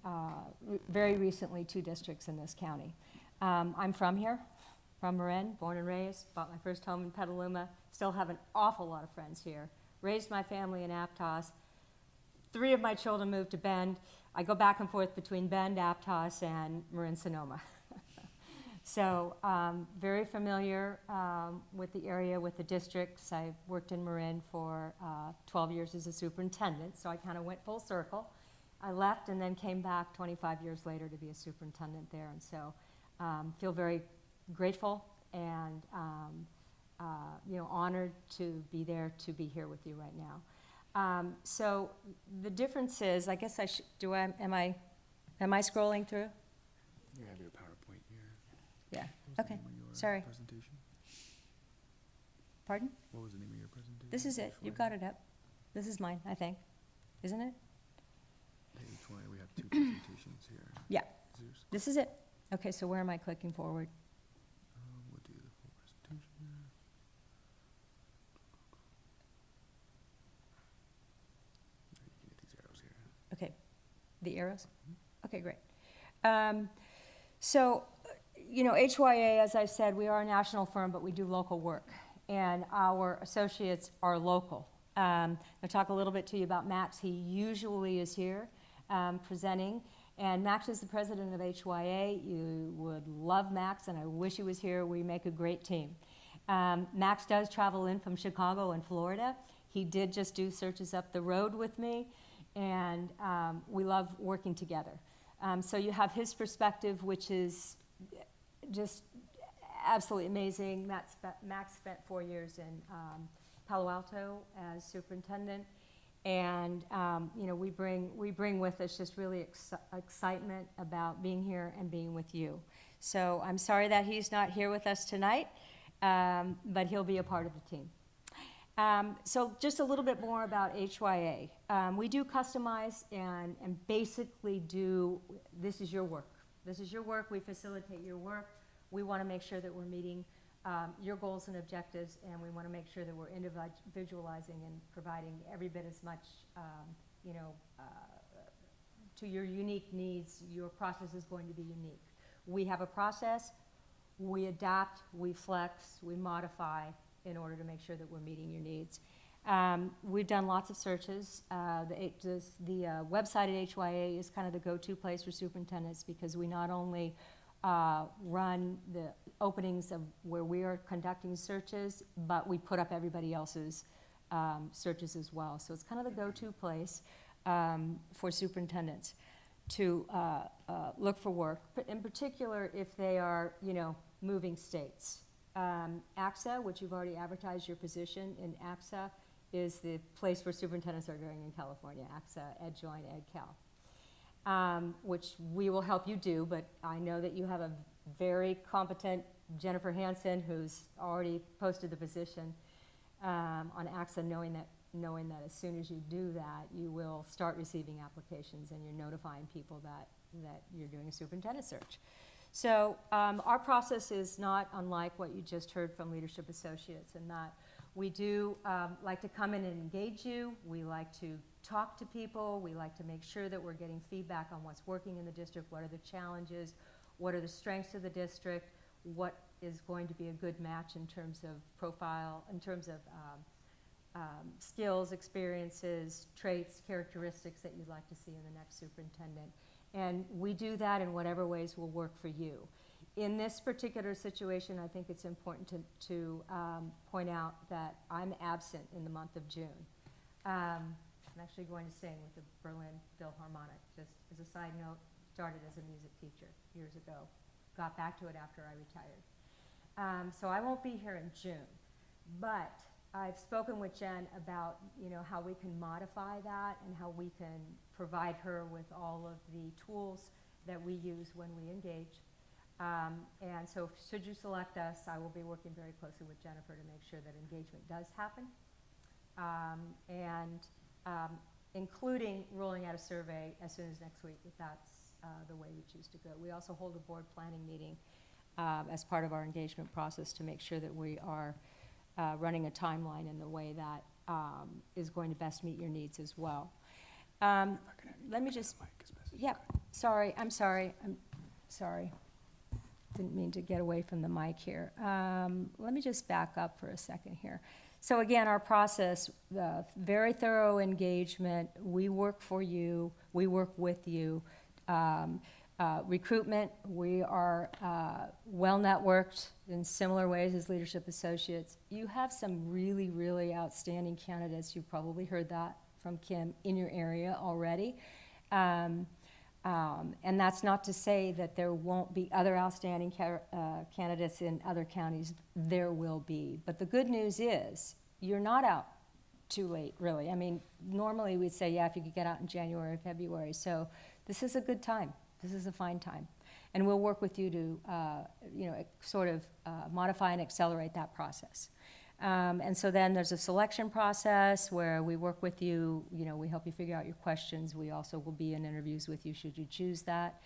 very recently 2 districts in this county. I'm from here, from Marin, born and raised, bought my first home in Petaluma, still have an awful lot of friends here. Raised my family in Aptos. 3 of my children moved to Bend. I go back and forth between Bend, Aptos, and Marin-Sonoma. So very familiar with the area, with the districts. I worked in Marin for 12 years as a superintendent, so I kind of went full circle. I left and then came back 25 years later to be a superintendent there, and so feel very grateful and honored to be there, to be here with you right now. So the difference is, I guess am I scrolling through? You have your PowerPoint here. Yeah, What was the okay, name of your sorry. presentation? Pardon? What was the name of your presentation? This is it, you've got it up. This is mine, I think, isn't it? Page 20, we have 2 presentations here. Yeah, Is yours? this is it. Okay, so where am I clicking forward? We'll do the full presentation here. You can hit these arrows here. Okay, the arrows? Okay, great. So, HYA, as I said, we are a national firm, but we do local work, and our associates are local. I'll talk a little bit to you about Max. He usually is here presenting, and Max is the president of HYA. You would love Max, and I wish he was here. We make a great team. Max does travel in from Chicago and Florida. He did just do searches up the road with me, and we love working together. So you have his perspective, which is just absolutely amazing. Max spent 4 years in Palo Alto as superintendent, and we bring with us just really excitement about being here and being with you. So I'm sorry that he's not here with us tonight, but he'll be a part of the team. So just a little bit more about HYA. We do customize and basically this is your work. This is your work, we facilitate your work. We want to make sure that we're meeting your goals and objectives, and we want to make sure that we're individualizing and providing every bit as much, to your unique needs. Your process is going to be unique. We have a process, we adapt, we flex, we modify in order to make sure that we're meeting your needs. We've done lots of searches. The website at HYA is kind of the go-to place for superintendents, because we not only run the openings of where we are conducting searches, but we put up everybody else's searches as well. So it's kind of the go-to place for superintendents to look for work, in particular if they are, moving states. AXA, which you've already advertised your position in AXA, is the place where superintendents are going in California, AXA, EdJoin, EdCal, which we will help you do, but I know that you have a very competent Jennifer Hansen who's already posted the position on AXA, knowing that as soon as you do that, you will start receiving applications and you're notifying people that you're doing a superintendent search. So our process is not unlike what you just heard from Leadership Associates, in that we do like to come in and engage you. We like to talk to people. We like to make sure that we're getting feedback on what's working in the district, what are the challenges, what are the strengths of the district, what is going to be a good match in terms of profile, in terms of skills, experiences, traits, characteristics that you'd like to see in the next superintendent. And we do that in whatever ways will work for you. In this particular situation, I think it's important to point out that I'm absent in the month of June. I'm actually going to sing with the Berlin Philharmonic. Just as a side note, started as a music teacher years ago. Got back to it after I retired. So I won't be here in June. But I've spoken with Jen about how we can modify that and how we can provide her with all of the tools that we use when we engage. And so should you select us, I will be working very closely with Jennifer to make sure that engagement does happen. Including rolling out a survey as soon as next week, if that's the way you choose to go. We also hold a board planning meeting as part of our engagement process to make sure that we are running a timeline in the way that is going to best meet your needs as well. Let me just, I'm sorry. Didn't mean to get away from the mic here. Let me just back up for a second here. So again, our process, very thorough engagement. We work for you. We work with you. Recruitment, we are well networked in similar ways as Leadership Associates. You have some really, really outstanding candidates. You've probably heard that from Kim in your area already. And that's not to say that there won't be other outstanding candidates in other counties. There will be. But the good news is you're not out too late, really. I mean, normally we'd say, yeah, if you could get out in January or February. So this is a good time. This is a fine time. And we'll work with you to, sort of modify and accelerate that process. And so then there's a selection process where we work with you, we help you figure out your questions. We also will be in interviews with you should you choose that.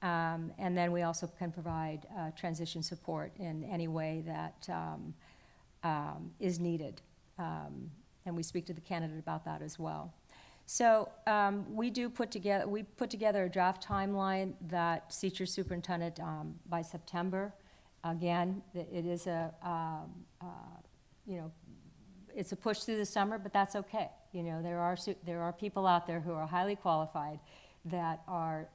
And then we also can provide transition support in any way that is needed. And we speak to the candidate about that as well. So we put together a draft timeline that seats your superintendent by September. Again, it is it's a push through the summer, but that's okay. There are people out there who are highly qualified that are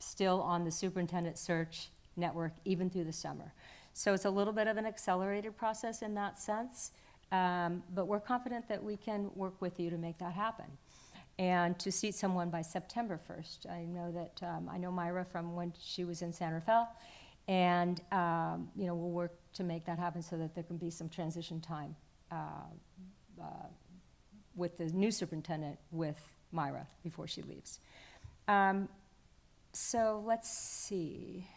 still on the superintendent search network even through the summer. So it's a little bit of an accelerated process in that sense, but we're confident that we can work with you to make that happen. And to seat someone by September 1st. I know Myra from when she was in San Rafael, and we'll work to make that happen so that there can be some transition time with the new superintendent with Myra before she leaves. So let's see.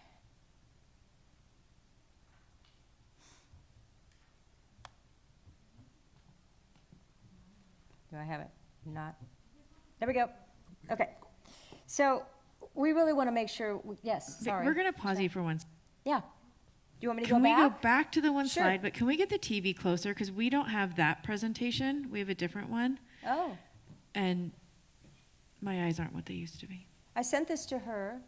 Do I have it? Not. There we go. Okay. So we really want to make sure, yes, sorry. We're going to pause you for one. Yeah. Do you want me to Can go back? we go back to the one Sure. slide, but can we get the TV closer? Because we don't have that presentation. We have a different one. Oh, And my eyes aren't what they used to be. I sent this to her.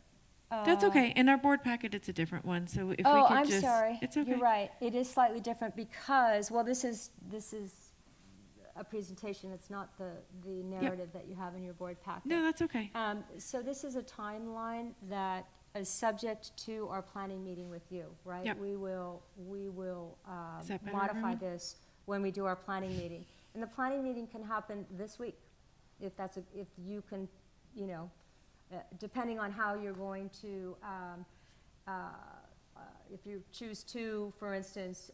That's okay. In our board packet, it's a different one. So if we Oh, could I'm just. sorry. It's okay. You're right. It is slightly different because, well, this is a presentation. It's not the narrative that you have in your board packet. No, that's okay. So this is a timeline that is subject to our planning meeting with you, right? Yep. We will Is that better, modify everyone? this when we do our planning meeting. And the planning meeting can happen this week, if you can, depending on how you're going to, if you choose two, for instance,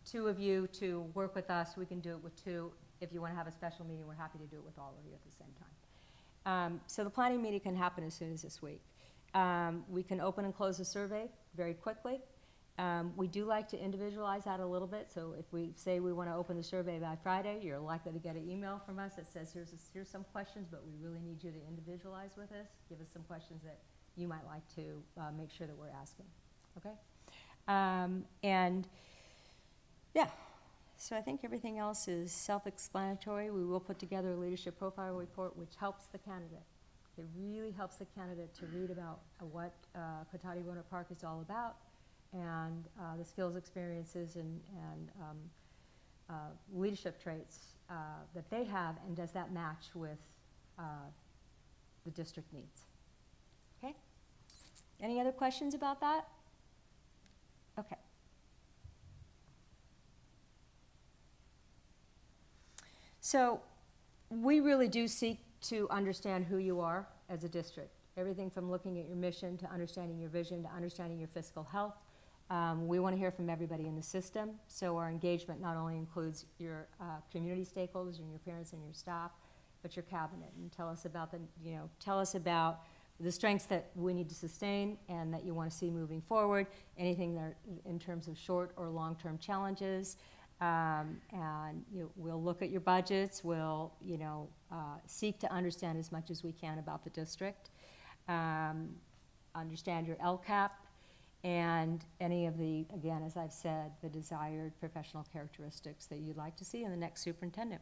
two of you to work with us, we can do it with two. If you want to have a special meeting, we're happy to do it with all of you at the same time. So the planning meeting can happen as soon as this week. We can open and close the survey very quickly. We do like to individualize that a little bit, so if we say we want to open the survey by Friday, you're likely to get an email from us that says, here's some questions, but we really need you to individualize with us. Give us some questions that you might like to make sure that we're asking, okay? And yeah, so I think everything else is self-explanatory. We will put together a leadership profile report, which helps the candidate. It really helps the candidate to read about what Cotati Buena Park is all about, and the skills, experiences, and leadership traits that they have, and does that match with the district needs. Okay? Any other questions about that? Okay. So we really do seek to understand who you are as a district. Everything from looking at your mission to understanding your vision to understanding your fiscal health. We want to hear from everybody in the system, so our engagement not only includes your community stakeholders and your parents and your staff, but your cabinet, and tell us about the strengths that we need to sustain and that you want to see moving forward, anything that in terms of short or long-term challenges. And we'll look at your budgets, we'll seek to understand as much as we can about the district, understand your LCAP, and any of the, again, as I've said, the desired professional characteristics that you'd like to see in the next superintendent.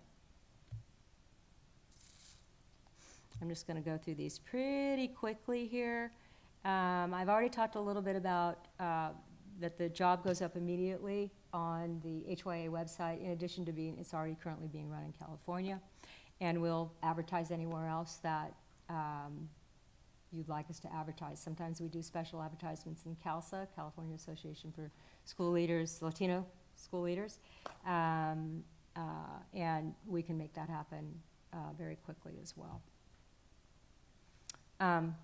I'm just going to go through these pretty quickly here. I've already talked a little bit about that the job goes up immediately on the HYA website, in addition to it's already currently being run in California, and we'll advertise anywhere else that you'd like us to advertise. Sometimes we do special advertisements in CALSA, California Association for School Leaders, Latino School Leaders, and we can make that happen very quickly as well.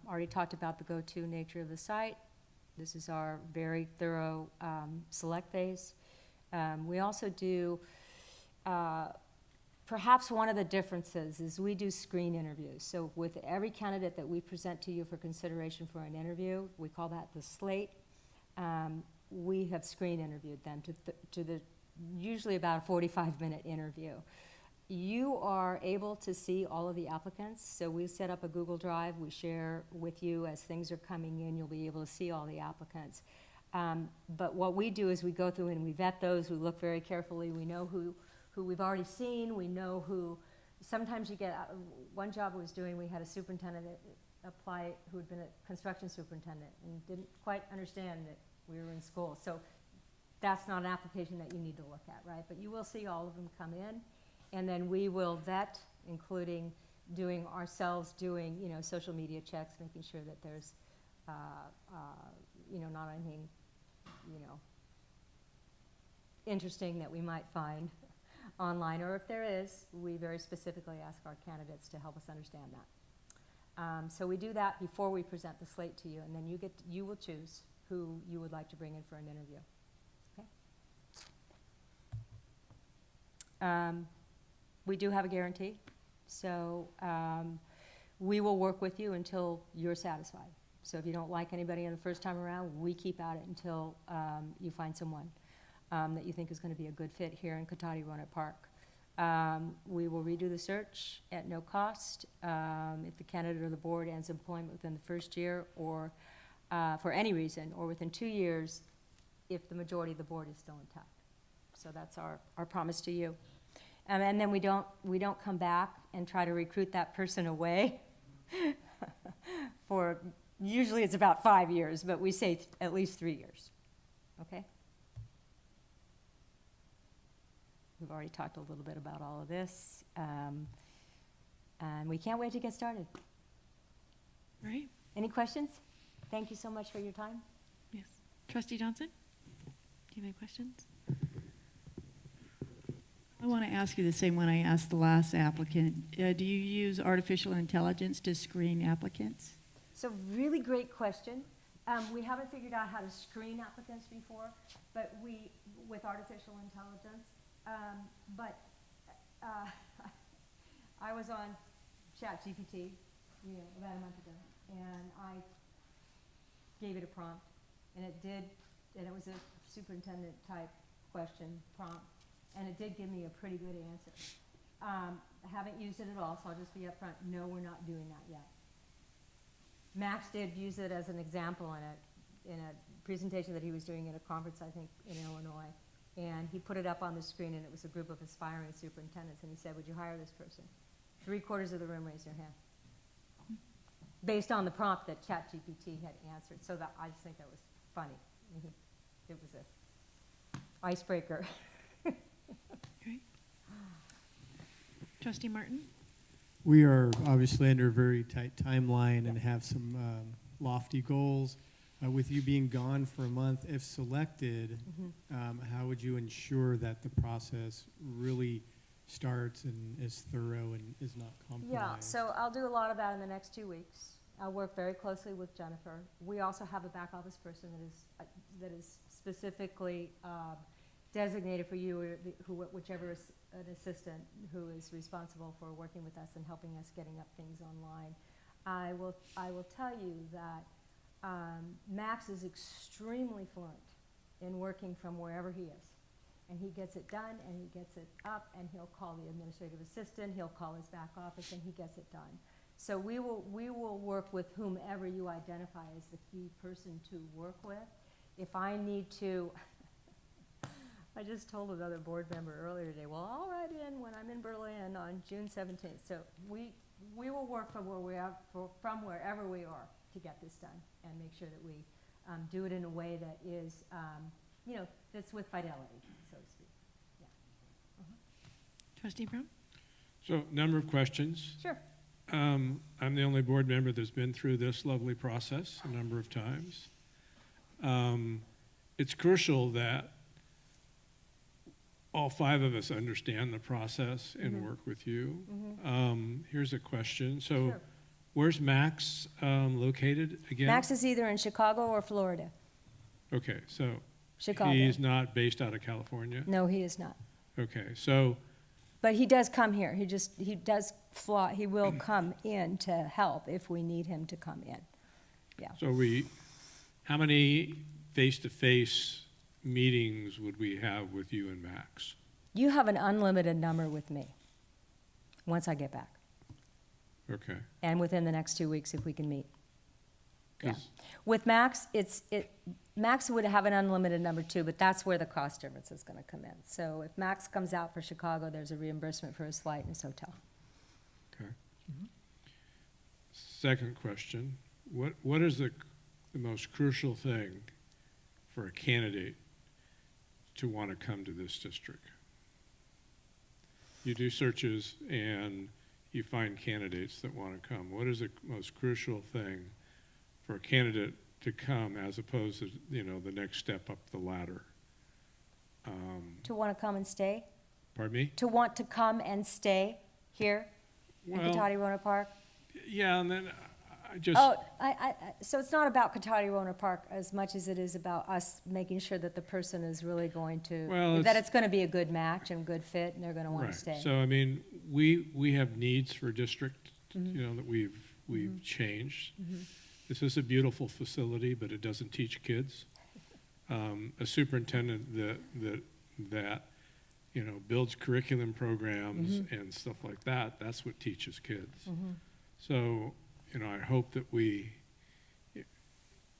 Already talked about the go-to nature of the site. This is our very thorough select phase. We also do, perhaps one of the differences is we do screen interviews. So with every candidate that we present to you for consideration for an interview, we call that the slate. We have screen interviewed them to the usually about a 45-minute interview. You are able to see all of the applicants, so we set up a Google Drive. We share with you as things are coming in. You'll be able to see all the applicants. But what we do is we go through and we vet those. We look very carefully. We know who we've already seen. We know who. Sometimes you get one job I was doing. We had a superintendent apply who had been a construction superintendent and didn't quite understand that we were in school. So that's not an application that you need to look at, right? But you will see all of them come in. And then we will vet, including doing social media checks, making sure that there's, not anything, interesting that we might find online. Or if there is, we very specifically ask our candidates to help us understand that. So we do that before we present the slate to you, and then you will choose who you would like to bring in for an interview. Okay? We do have a guarantee, so we will work with you until you're satisfied. So if you don't like anybody in the first time around, we keep at it until you find someone that you think is going to be a good fit here in Cotati-Rohnert Park. We will redo the search at no cost if the candidate or the board ends employment within the first year, or for any reason, or within 2 years if the majority of the board is still intact. So that's our promise to you. And then we don't come back and try to recruit that person away for, usually it's about 5 years, but we say at least 3 years, okay? We've already talked a little bit about all of this, and we can't wait to get started. Right. Any questions? Thank you so much for your time. Yes. Trustee Johnson, do you have any questions? I want to ask you the same one I asked the last applicant. Do you use artificial intelligence to screen applicants? So really great question. We haven't figured out how to screen applicants before, but with artificial intelligence. I was on ChatGPT, about a month ago, and I gave it a prompt, and it was a superintendent type question prompt. And it did give me a pretty good answer. I haven't used it at all, so I'll just be upfront. No, we're not doing that yet. Max did use it as an example in a presentation that he was doing at a conference, I think, in Illinois. And he put it up on the screen, and it was a group of aspiring superintendents. And he said, "Would you hire this person?" 3/4 of the room raised their hand, based on the prompt that ChatGPT had answered. So I just think that was funny. It was a icebreaker. Trustee Martin? We are obviously under a very tight timeline and have some lofty goals. With you being gone for a month, if selected, how would you ensure that the process really starts and is thorough and is not compromised? Yeah, so I'll do a lot of that in the next 2 weeks. I'll work very closely with Jennifer. We also have a back office person that is specifically designated for you, or whichever is an assistant who is responsible for working with us and helping us getting up things online. I will tell you that Max is extremely fluent in working from wherever he is. And he gets it done, and he gets it up, and he'll call the administrative assistant, he'll call his back office, and he gets it done. So we will work with whomever you identify as the key person to work with. If I need to, I just told another board member earlier today, well, I'll write in when I'm in Berlin on June 17th. So we will work from wherever we are to get this done and make sure that we do it in a way that is, that's with fidelity, so to speak. Yeah. Trustee Brown? So, number of questions. Sure. I'm the only board member that's been through this lovely process a number of times. It's crucial that all 5 of us understand the process and work with you. Here's a question. So Sure. where's Max located again? Max is either in Chicago or Florida. Okay, so Chicago. he's not based out of California? No, he is not. Okay, so, But he does come here. He does fly, he will come in to help if we need him to come in. Yeah. so how many face-to-face meetings would we have with you and Max? You have an unlimited number with me, once I get back, Okay. and within the next 2 weeks if we can meet. Yeah. 'Cause- With Max, Max would have an unlimited number too, but that's where the cost difference is gonna come in. So if Max comes out for Chicago, there's a reimbursement for his flight and his hotel. Okay. Second question, what is the most crucial thing for a candidate to want to come to this district? You do searches and you find candidates that want to come. What is the most crucial thing for a candidate to come as opposed to, the next step up the ladder? To wanna come and stay? Pardon me? To want to come and stay here in Well- Cotati-Rona Park? Yeah, and then I just. Oh, so it's not about Cotati-Rona Park as much as it is about us making sure that the person is really going to, Well, that it's- it's gonna be a good match and good fit, and they're gonna wanna Right. stay. So, I mean, we have needs for district, Mhm. that we've changed. Mhm. This is a beautiful facility, but it doesn't teach kids. A superintendent that builds curriculum programs Mhm. and stuff like that, that's what teaches kids. Mhm. So, I hope that we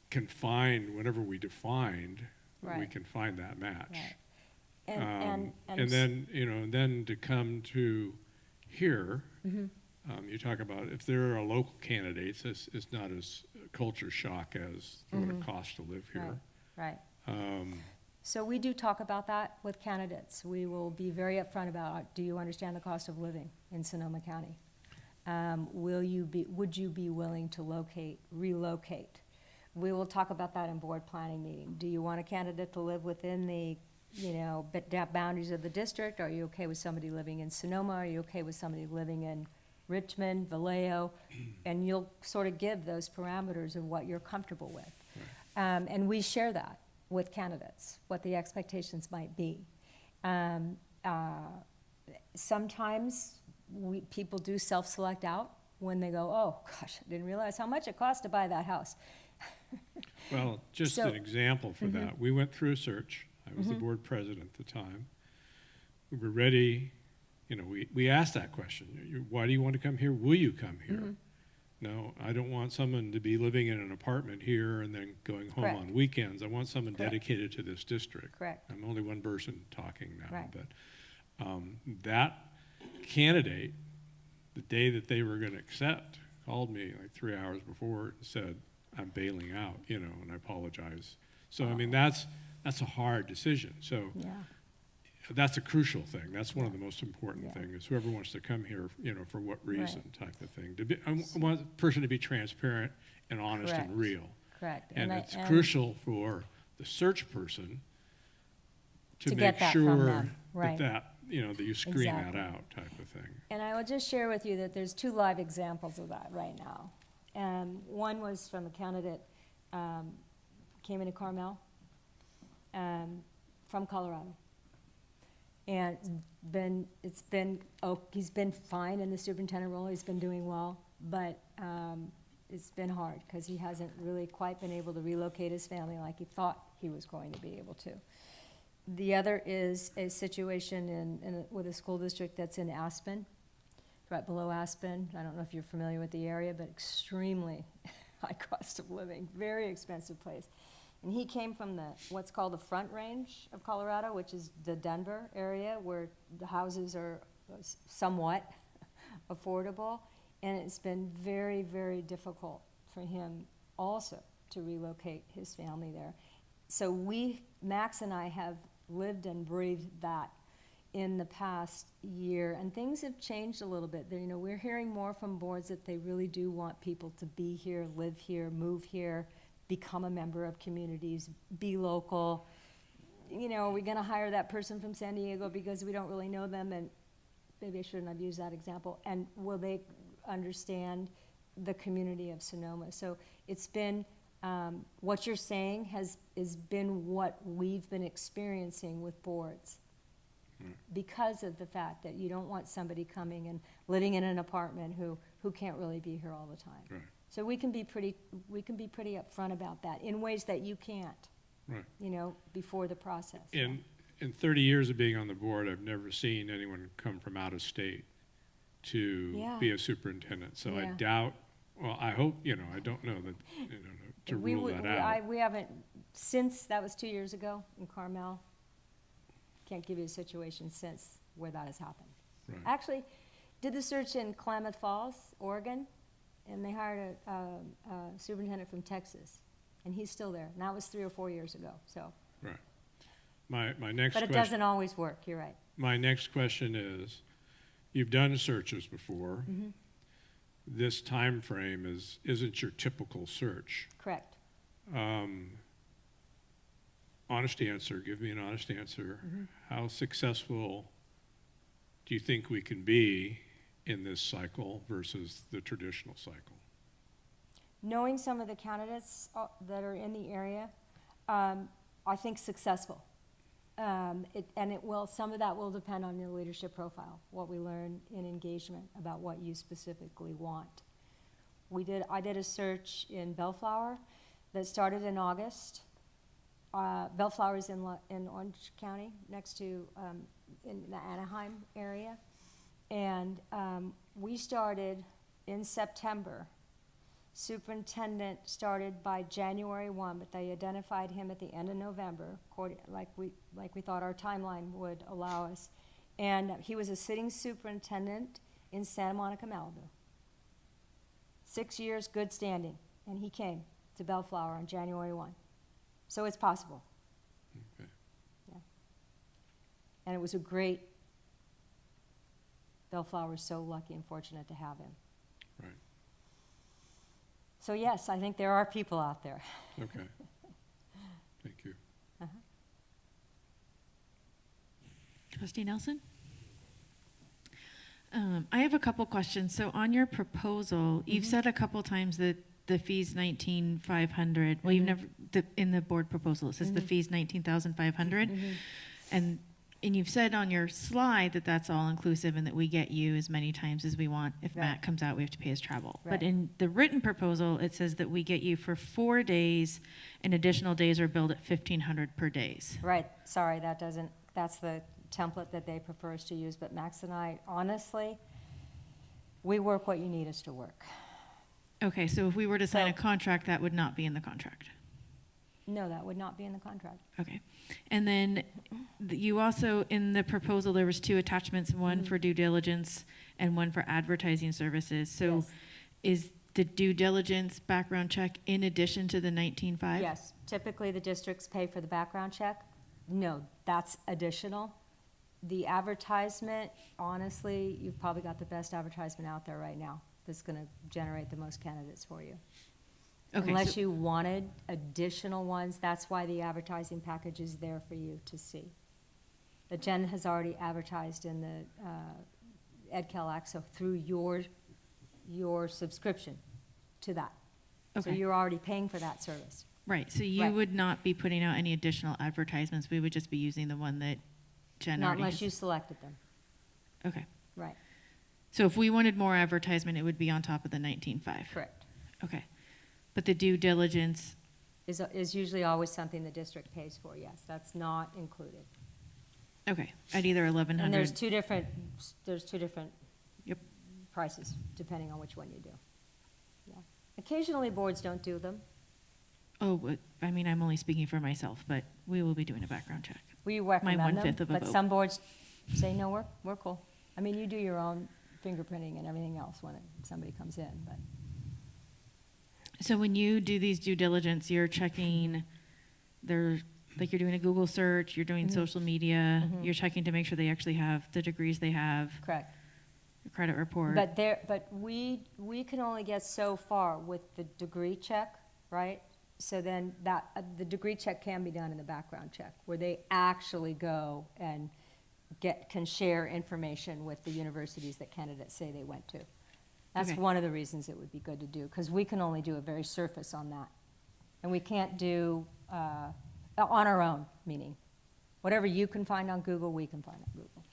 can find, whatever we defined, we Right. can find that match. Right. And then, and then to come to here, Mhm. you talk about if there are local candidates, it's not as culture shock as what it Mhm. costs to live here. Right. Um, So we do talk about that with candidates. We will be very upfront about, do you understand the cost of living in Sonoma County? Would you be willing to relocate? We will talk about that in board planning meeting. Do you want a candidate to live within the, boundaries of the district? Are you okay with somebody living in Sonoma? Are you okay with somebody living in Richmond, Vallejo? And you'll sort of give those parameters of what you're comfortable with. And we share that with candidates, what the expectations might be. Sometimes people do self-select out when they go, oh, gosh, I didn't realize how much it cost to buy that house. Well, just So- an example for Mhm. that, we went through a search. I was the Mhm. board president at the time. We were ready, we asked that question. Why do you want to come here? Will you come here? Mhm. No, I don't want someone to be living in an apartment here and then going home Correct. on weekends. I want someone Correct. dedicated to this district. Correct. I'm only one person talking now, Right. but that candidate, the day that they were going to accept, called me like 3 hours before and said, I'm bailing out, and I apologize. So, I mean, that's a hard decision. So Yeah. that's a crucial thing. That's one of the most important Yeah. things. Whoever wants to come here, for what reason type of thing. I want the person to be transparent and honest Correct. and real. Correct. And I- it's crucial for the search person to To make get that from sure them. Right. that you screen that Exactly. out type of thing. And I will just share with you that there's 2 live examples of that right now. One was from a candidate, came into Carmel, from Colorado. And he's been fine in the superintendent role, he's been doing well, but it's been hard, because he hasn't really quite been able to relocate his family like he thought he was going to be able to. The other is a situation with a school district that's in Aspen, right below Aspen. I don't know if you're familiar with the area, but extremely high cost of living, very expensive place. And he came from what's called the Front Range of Colorado, which is the Denver area, where the houses are somewhat affordable. And it's been very, very difficult for him also to relocate his family there. So Max and I have lived and breathed that in the past year, and things have changed a little bit. You know, we're hearing more from boards that they really do want people to be here, live here, move here, become a member of communities, be local. You know, are we gonna hire that person from San Diego because we don't really know them, and maybe I shouldn't have used that example, and will they understand the community of Sonoma? So it's been, what you're saying has been what we've been experiencing with boards. Because of the fact that you don't want somebody coming and living in an apartment who can't really be here all the time. Right. So we can be pretty upfront about that in ways that you can't, Right. you know, before the process. In 30 years of being on the board, I've never seen anyone come from out of state to Yeah. be a superintendent. So I Yeah. doubt, well, I hope, you know, I don't know that, you know, to rule that out. We haven't, since, that was 2 years ago in Carmel. Can't give you a situation since where that has happened. Right. Actually, did the search in Klamath Falls, Oregon, and they hired a superintendent from Texas, and he's still there. And that was 3 or 4 years ago, so. Right. My next But it question. doesn't always work, you're right. My next question is, you've done searches before. Mm-hmm. This time frame isn't your typical search. Correct. Honest answer, give me an honest answer. Mm-hmm. How successful do you think we can be in this cycle versus the traditional cycle? Knowing some of the candidates that are in the area, I think successful. Some of that will depend on your leadership profile, what we learn in engagement about what you specifically want. I did a search in Bellflower that started in August. Bellflower is in Orange County, next to, in the Anaheim area. And we started in September. Superintendent started by January 1, but they identified him at the end of November, like we thought our timeline would allow us. And he was a sitting superintendent in Santa Monica, Malibu. 6 years, good standing, and he came to Bellflower on January 1. So it's possible. Okay. Yeah. And it was a great, Bellflower's so lucky and fortunate to have him. Right. So yes, I think there are people out there. Okay. Thank you. Uh-huh. Trustee Nelson? I have a couple questions. So on your proposal, you've said a couple times that the fee's 19,500. Well, you've never, in the board proposal, it says the fee's 19,500. And you've said on your slide that that's all inclusive and that we get you as many times as we want. If Matt comes out, we have to pay his travel. Right. But in the written proposal, it says that we get you for 4 days and additional days are billed at 1,500 per days. Right, sorry, that's the template that they prefer us to use, but Max and I, honestly, we work what you need us to work. Okay, so if we were to sign a So- contract, that would not be in the contract. No, that would not be in the contract. Okay. And then you also, in the proposal, there was 2 attachments, one for due diligence and one for advertising services. So Yes. is the due diligence background check in addition to the 19.5? Yes, typically the districts pay for the background check. No, that's additional. The advertisement, honestly, you've probably got the best advertisement out there right now that's gonna generate the most candidates for you. Okay, Unless so- you wanted additional ones, that's why the advertising package is there for you to see. But Jen has already advertised in the EdCal through your subscription to that. So Okay. you're already paying for that service. Right, so you Right. would not be putting out any additional advertisements. We would just be using the one that Jen Not already unless has. you selected them, Okay. right, So if we wanted more advertisement, it would be on top of the 19.5? correct. Okay. But the due diligence, Is usually always something the district pays for, yes, that's not included. okay, at either 1,100? And there's two different Yep. prices, depending on which one you do. Yeah. Occasionally, boards don't do them. Oh, but, I mean, I'm only speaking for myself, but we will be doing a background check. We recommend them, 1/5 of a but vote. some boards say, no, we're cool. I mean, you do your own fingerprinting and everything else when somebody comes in, but. So when you do these due diligence, you're checking their like you're doing a Google search, you're doing Mhm. social media, Mhm. you're checking to make sure they actually have the degrees they have, Correct. the credit report. But we can only get so far with the degree check, right? So then the degree check can be done in the background check, where they actually go and can share information with the universities that candidates say they went to. That's Okay. one of the reasons it would be good to do, because we can only do a very surface on that. And we can't do, on our own, meaning, whatever you can find on Google, we can find on Google.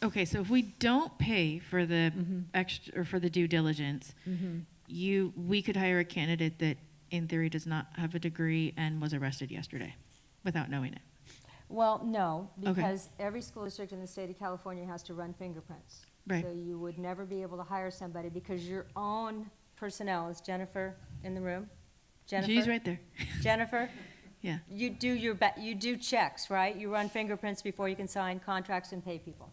Okay, so if we don't pay for the Mhm. extra, or for the due diligence, we could hire a candidate that in theory does not have a degree and was arrested yesterday without knowing it. Well, no, Okay. because every school district in the state of California has to run fingerprints. Right. So you would never be able to hire somebody because your own personnel, is Jennifer in the room? Jennifer? She's right there. Jennifer? Yeah. You do you do checks, right? You run fingerprints before you can sign contracts and pay people.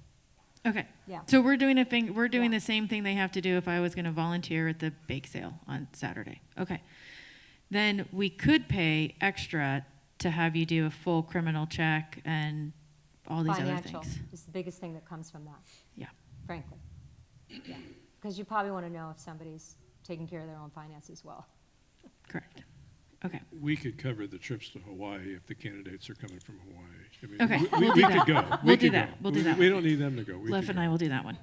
Okay. Yeah. So we're doing we're doing Yeah. the same thing they have to do if I was going to volunteer at the bake sale on Saturday. Okay. Then we could pay extra to have you do a full criminal check and all these other Financial things. is the biggest thing that comes from that, Yeah. frankly. Yeah. Because you probably want to know if somebody's taking care of their own finances well. Correct. Okay. We could cover the trips to Hawaii if the candidates are coming from Hawaii. I mean, Okay. we We'll do could that. go. We'll We do could that. go. We'll do that We one. don't need them to go. We Leff could and go. I will do that one.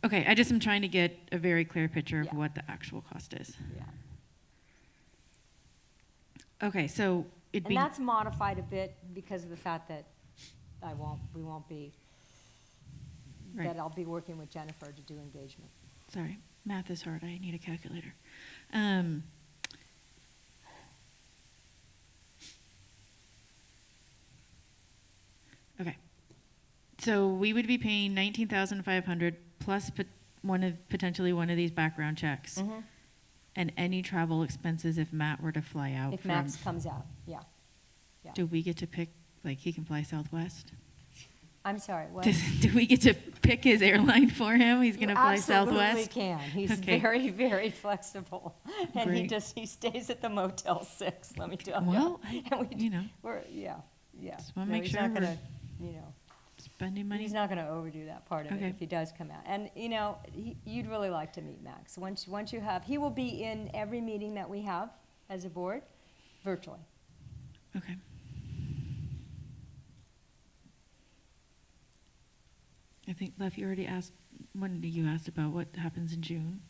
Okay, I just am trying to get a very clear picture of Yeah. what the actual cost is. Yeah. Okay, so it'd And be, that's modified a bit because of the fact that we won't be, Right. that I'll be working with Jennifer to do engagement. sorry, math is hard, I need a calculator. Okay, so we would be paying 19,500 plus potentially one of these background checks. Mhm. And any travel expenses if Matt were to fly out If from. Max comes out, yeah. Yeah. Do we get to pick, like, he can fly Southwest? I'm sorry, what? Do we get to pick his airline for him? He's gonna fly Southwest? Absolutely can. He's Okay. very, very flexible. And he Great. he stays at the Motel 6, let me tell you. Well, And we, you know. yeah. Just wanna No, make he's sure not we're gonna, you know, spending money. he's not gonna overdo that part of it Okay. if he does come out. And, you know, you'd really like to meet Max. Once you have, he will be in every meeting that we have as a board, virtually. Okay. I think, Leff, you already asked, when you asked about what happens in June.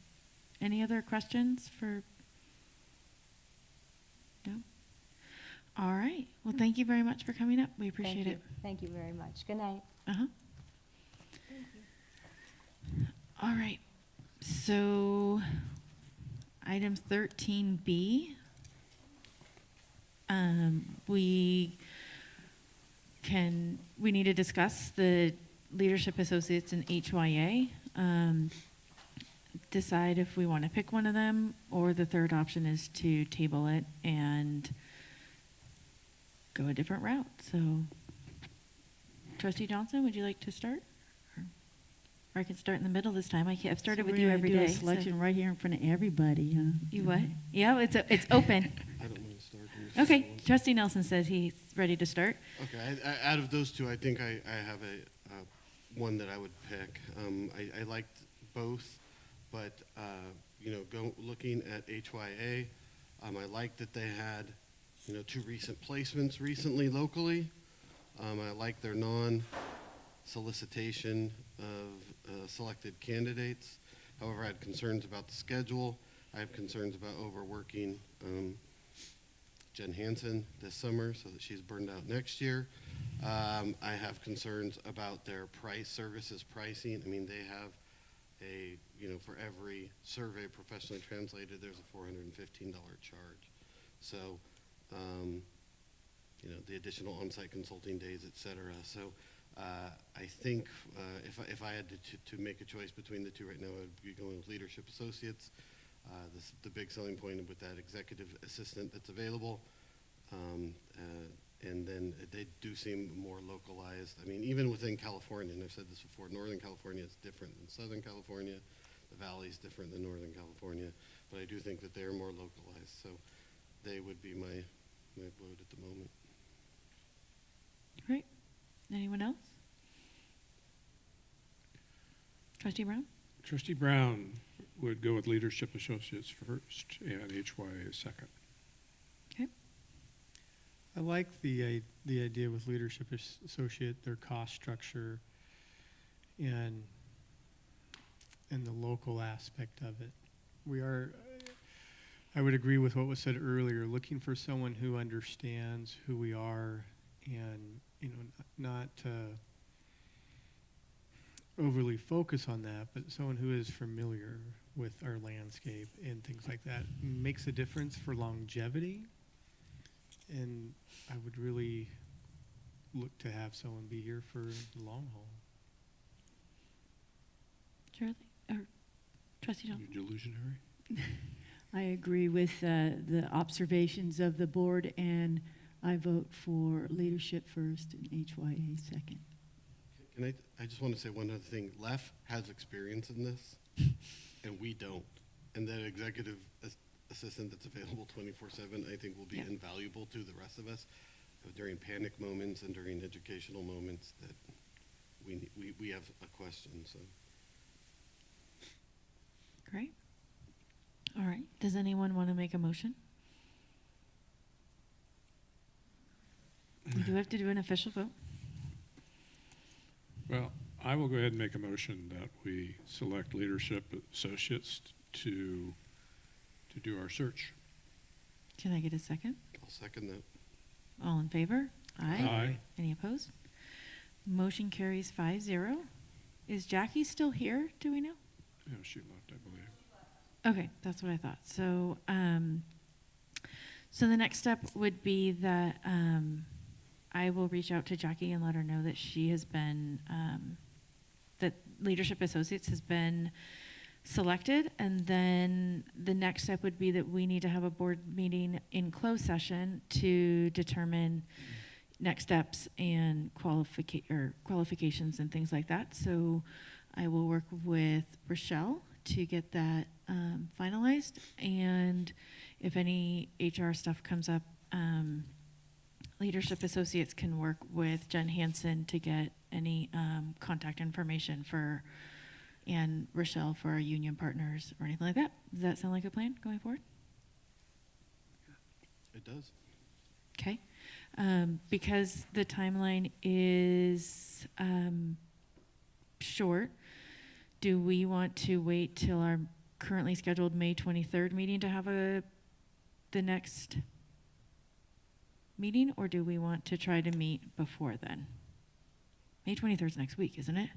Any other questions for? No? All right. Well, thank you very much for coming up. We appreciate Thank you. it. Thank you very much. Good night. Uh-huh. All right. So, item 13B. We need to discuss the Leadership Associates in HYA. Decide if we want to pick one of them, or the third option is to table it and go a different route. So, Trustee Johnson, would you like to start? Or I can start in the middle this time. I've started with you every day. so- Selection right here in front of everybody, huh? You what? Yeah, it's open. I don't want to start. Okay, Trustee Nelson says he's ready to start. Okay, out of those two, I think I have one that I would pick. I liked both, but looking at HYA, I liked that they had two recent placements recently locally. I like their non-solicitation of selected candidates. However, I had concerns about the schedule. I have concerns about overworking Jen Hansen this summer so that she's burned out next year. I have concerns about their services pricing. I mean, they have for every survey professionally translated, there's a $415 charge. So, the additional on-site consulting days, et cetera. So, I think if I had to make a choice between the two right now, I would be going with Leadership Associates. The big selling point with that executive assistant that's available. And then they do seem more localized. I mean, even within California, and I've said this before, Northern California is different than Southern California. The Valley is different than Northern California. But I do think that they're more localized. So they would be my my load at the moment. Right. Anyone else? Trustee Brown? Trustee Brown would go with Leadership Associates first and HYA second. Okay. I like the idea with Leadership Associate, their cost structure and the local aspect of it. I would agree with what was said earlier, looking for someone who understands who we are and, not overly focus on that, but someone who is familiar with our landscape and things like that makes a difference for longevity. And I would really look to have someone be here for the long haul. Shirley? Or Trustee Johnson? You delusionary? I agree with the observations of the board, and I vote for leadership first and HYA second. Can I just want to say one other thing. Lef has experience in this, and we don't. And that executive assistant that's available 24/7, I think will be invaluable to the rest of us during panic moments and during educational moments that we have a question, so. Great. All right. Does anyone want to make a motion? We do have to do an official vote. Well, I will go ahead and make a motion that we select Leadership Associates to do our search. Can I get a second? I'll second that. All in favor? Aye. Any opposed? Motion carries 5-0. Is Jackie still here? Do we know? Yeah, she left, I believe. Okay, that's what I thought. So, so the next step would be that I will reach out to Jackie and let her know that she has been, that Leadership Associates has been selected, and then the next step would be that we need to have a board meeting in closed session to determine next steps and qualifications and things like that. So I will work with Rochelle to get that finalized, and if any HR stuff comes up, Leadership Associates can work with Jen Hansen to get any contact information for and Rochelle for our union partners or anything like that. Does that sound like a plan going forward? It does. Okay. Because the timeline is short, do we want to wait till our currently scheduled May 23rd meeting to have the next meeting, or do we want to try to meet before then? May 23rd is next week, isn't it?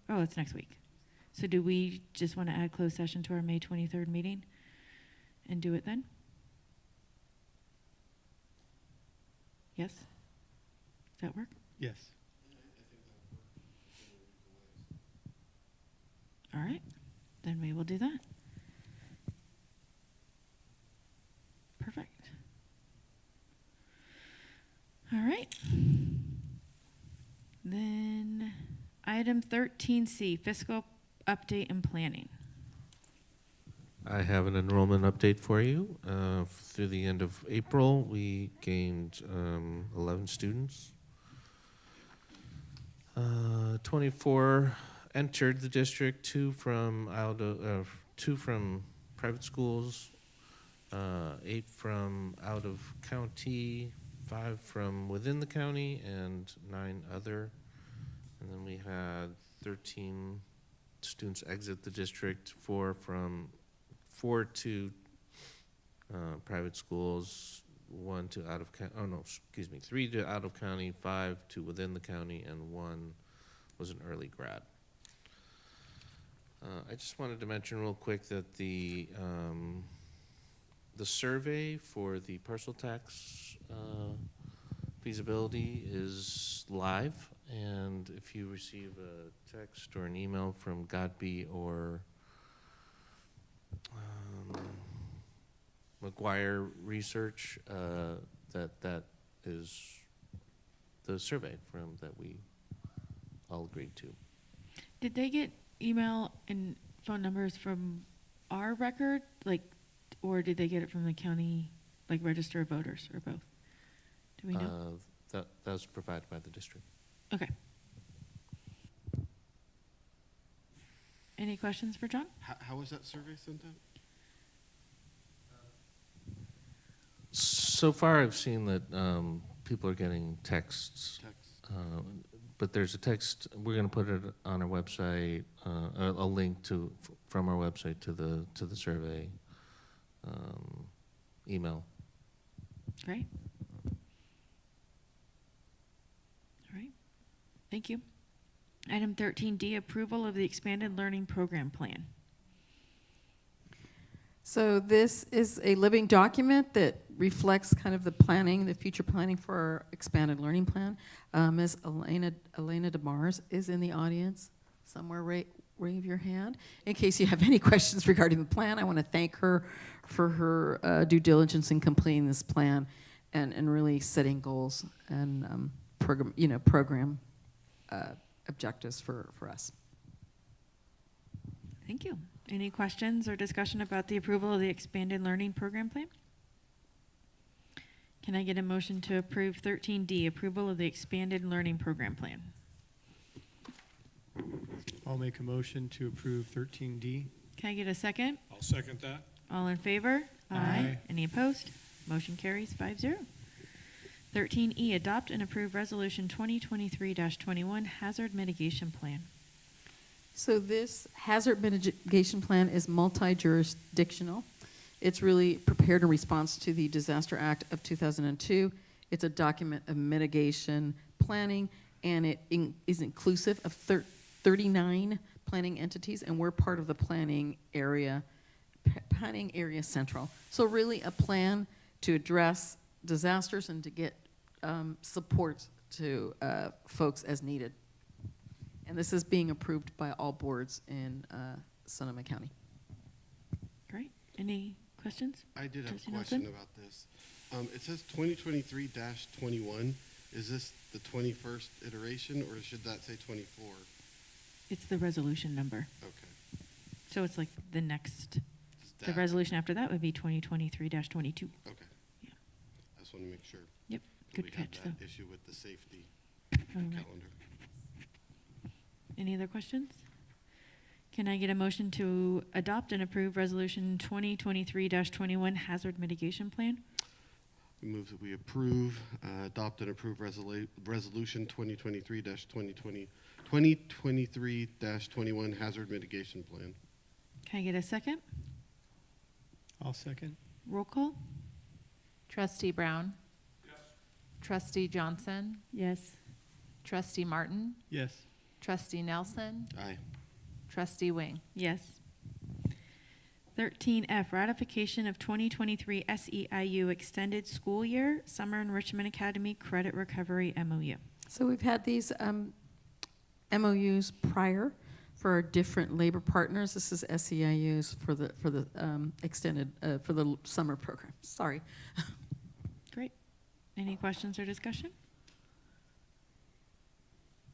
Oh, it's next week. So do we just want to add closed session to our May 23rd meeting and do it then? Yes? Does that work? Yes. All right, then we will do that. Perfect. All right. Then item 13C, fiscal update and planning. I have an enrollment update for you. Through the end of April, we gained 11 students. 24 entered the district, 2 from private schools, 8 from out of county, 5 from within the county, and 9 other. And then we had 13 students exit the district, 4 to private schools, 1 to out of county, 3 to out of county, 5 to within the county, and 1 was an early grad. I just wanted to mention real quick that the survey for the parcel tax feasibility is live, and if you receive a text or an email from Godby or McGuire Research, that is the survey from that we all agreed to. Did they get email and phone numbers from our record, or did they get it from the county like register of voters, or both? Do we know? That was provided by the district. Okay. Any questions for John? How was that survey sent out? So far, I've seen that people are getting texts. But there's a text, we're going to put it on our website, a link from our website to the survey email. Great. All right. Thank you. Item 13D, approval of the expanded learning program plan. So this is a living document that reflects kind of the planning, the future planning for our expanded learning plan. Ms. Elena DeMars is in the audience somewhere. Wave your hand. In case you have any questions regarding the plan, I want to thank her for her due diligence in completing this plan and really setting goals and program objectives for us. Thank you. Any questions or discussion about the approval of the expanded learning program plan? Can I get a motion to approve 13D, approval of the expanded learning program plan? I'll make a motion to approve 13D. Can I get a second? I'll second that. All in favor? Aye. Any opposed? Motion carries 5-0. 13E, adopt and approve resolution 2023-21 hazard mitigation plan. So this hazard mitigation plan is multi-jurisdictional. It's really prepared in response to the Disaster Act of 2002. It's a document of mitigation planning, and it is inclusive of 39 planning entities, and we're part of the planning area central. So really a plan to address disasters and to get support to folks as needed. And this is being approved by all boards in Sonoma County. Great. Any questions? I did have Trustee a question Nelson? about this. It says 2023-21. Is this the 21st iteration, or should that say 24? It's the resolution number. Okay. So it's like the next, the Stack. resolution after that would be 2023-22. Okay. Yeah. I just want to make sure. Yep. 'Cause Good we had catch, that though. issue with the safety All right. calendar. Any other questions? Can I get a motion to adopt and approve resolution 2023-21 hazard mitigation plan? We move that we approve, adopt and approve resolution 2023-21 hazard mitigation plan. Can I get a second? I'll second. Roll call? Trustee Brown? Yes. Trustee Johnson? Yes. Trustee Martin? Yes. Trustee Nelson? Aye. Trustee Wing? Yes. 13F, ratification of 2023 SEIU extended school year Summer Enrichment Academy credit recovery MOU. So we've had these MOUs prior for our different labor partners. This is SEIUs for the extended for the summer program. Sorry. Great. Any questions or discussion?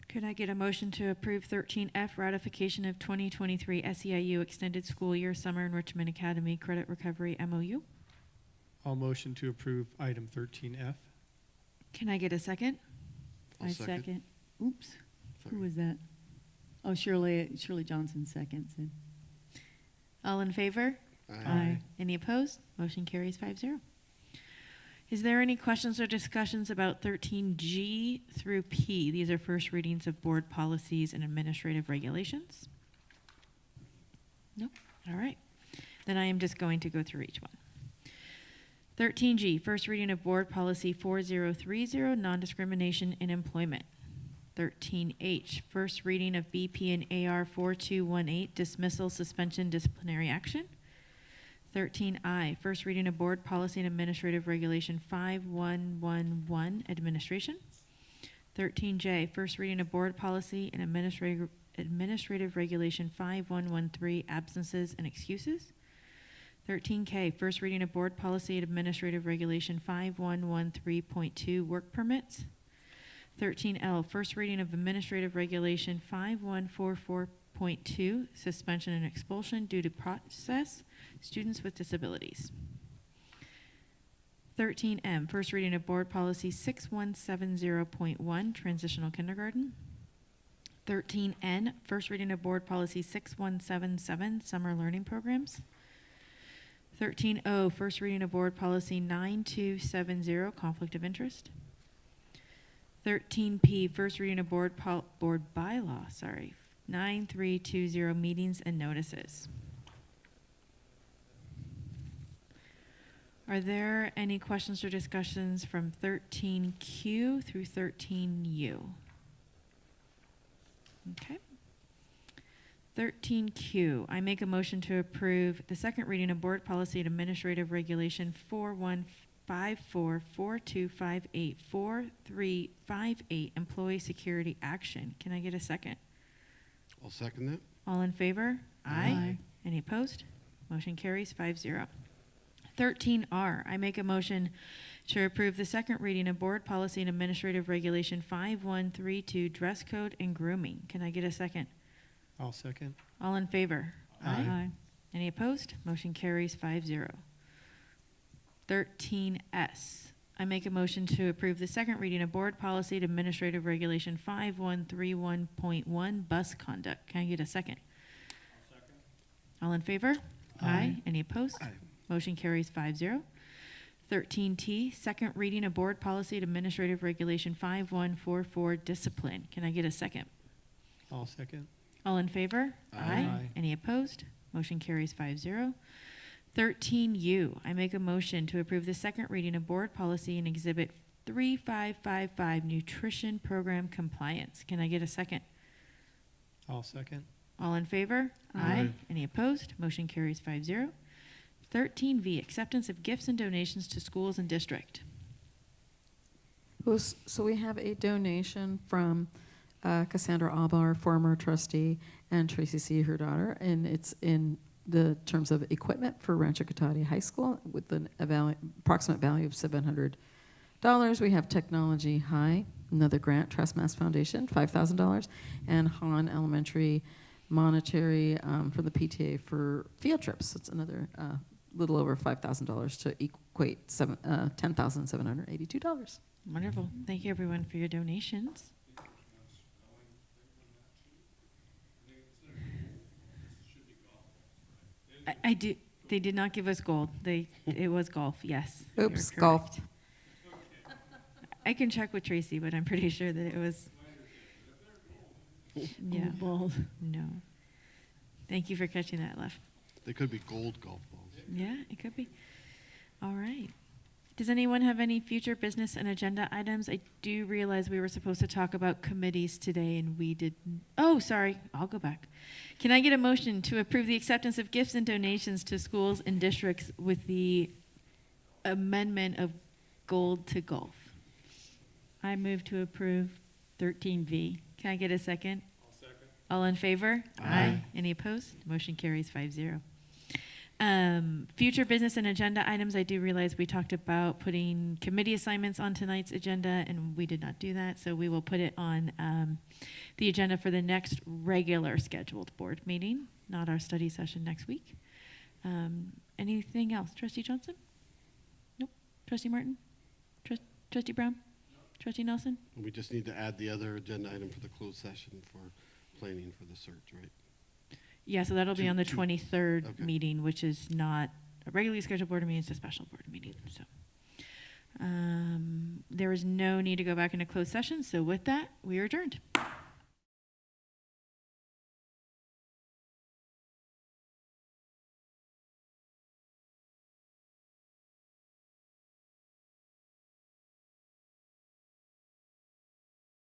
Could I get a motion to approve 13F, ratification of 2023 SEIU extended school year Summer Enrichment Academy credit recovery MOU? I'll motion to approve item 13F. Can I get a second? I'll I second. second. Oops. Sorry. Who was that? Oh, Shirley Johnson seconds it. All in favor? Aye. Any opposed? Motion carries 5-0. Is there any questions or discussions about 13G through P? These are first readings of board policies and administrative regulations. Nope. All right. Then I am just going to go through each one. 13G, first reading of board policy 4030, non-discrimination in employment. 13H, first reading of BP and AR 4218, dismissal, suspension, disciplinary action. 13I, first reading of board policy and administrative regulation 5111, administration. 13J, first reading of board policy and administrative regulation 5113, absences and excuses. 13K, first reading of board policy and administrative regulation 5113.2, work permits. 13L, first reading of administrative regulation 5144.2, suspension and expulsion due to process students with disabilities. 13M, first reading of Board Policy 6170.1, transitional kindergarten. 13N, first reading of Board Policy 6177, summer learning programs. 13O, first reading of Board Policy 9270, conflict of interest. 13P, first reading of board bylaw, 9320, meetings and notices. Are there any questions or discussions from 13Q through 13U? Okay. 13Q, I make a motion to approve the second reading of Board Policy and Administrative Regulation 4154, 4258, 4358, Employee Security Action. Can I get a second? I'll second that. All in favor? Aye. Any opposed? Motion carries 5-0. 13R, I make a motion to approve the second reading of Board Policy and Administrative Regulation 5132, dress code and grooming. Can I get a second? I'll second. All in favor? Aye. Any opposed? Motion carries 5-0. 13S, I make a motion to approve the second reading of Board Policy and Administrative Regulation 5131.1, bus conduct. Can I get a second? All in favor? Aye. Any opposed? Motion carries 5-0. 13T, second reading of Board Policy and Administrative Regulation 5144, discipline. Can I get a second? I'll second. All in favor? Aye. Any opposed? Motion carries 5-0. 13U, I make a motion to approve the second reading of Board Policy and Exhibit 3555, nutrition program compliance. Can I get a second? I'll second. All in favor? Aye. Any opposed? Motion carries 5-0. 13V, acceptance of gifts and donations to schools and district. So we have a donation from Cassandra Albar, former trustee, and Tracy C., her daughter, and it's in the terms of equipment for Rancho Cotati High School with an approximate value of $700. We have Technology High, another grant, Trustmass Foundation, $5,000, and Han Elementary monetary from the PTA for field trips. It's another little over $5,000 to equate $10,782. Wonderful. Thank you, everyone, for your donations. I do. They did not give us gold. It was golf. Yes. Oops, you're golf. correct. I can check with Tracy, but I'm pretty sure that it was. Yeah. Balls. No. Thank you for catching that, Lef. They could be gold golf balls. Yeah, it could be. All right. Does anyone have any future business and agenda items? I do realize we were supposed to talk about committees today, and we didn't. Oh, sorry. I'll go back. Can I get a motion to approve the acceptance of gifts and donations to schools and districts with the amendment of gold to golf? I move to approve 13V. Can I get a second? I'll second. All in favor? Aye. Any opposed? Motion carries 5-0. Future business and agenda items, I do realize we talked about putting committee assignments on tonight's agenda, and we did not do that, so we will put it on the agenda for the next regular scheduled board meeting, not our study session next week. Anything else? Trustee Johnson? Nope. Trustee Martin? Trustee Brown? Trustee Nelson? We just need to add the other agenda item for the closed session for planning for the search, right? Yeah, so that'll be on the 23rd okay. meeting, which is not a regularly scheduled board meeting, it's a special board meeting. So there is no need to go back into closed session. So with that, we are adjourned.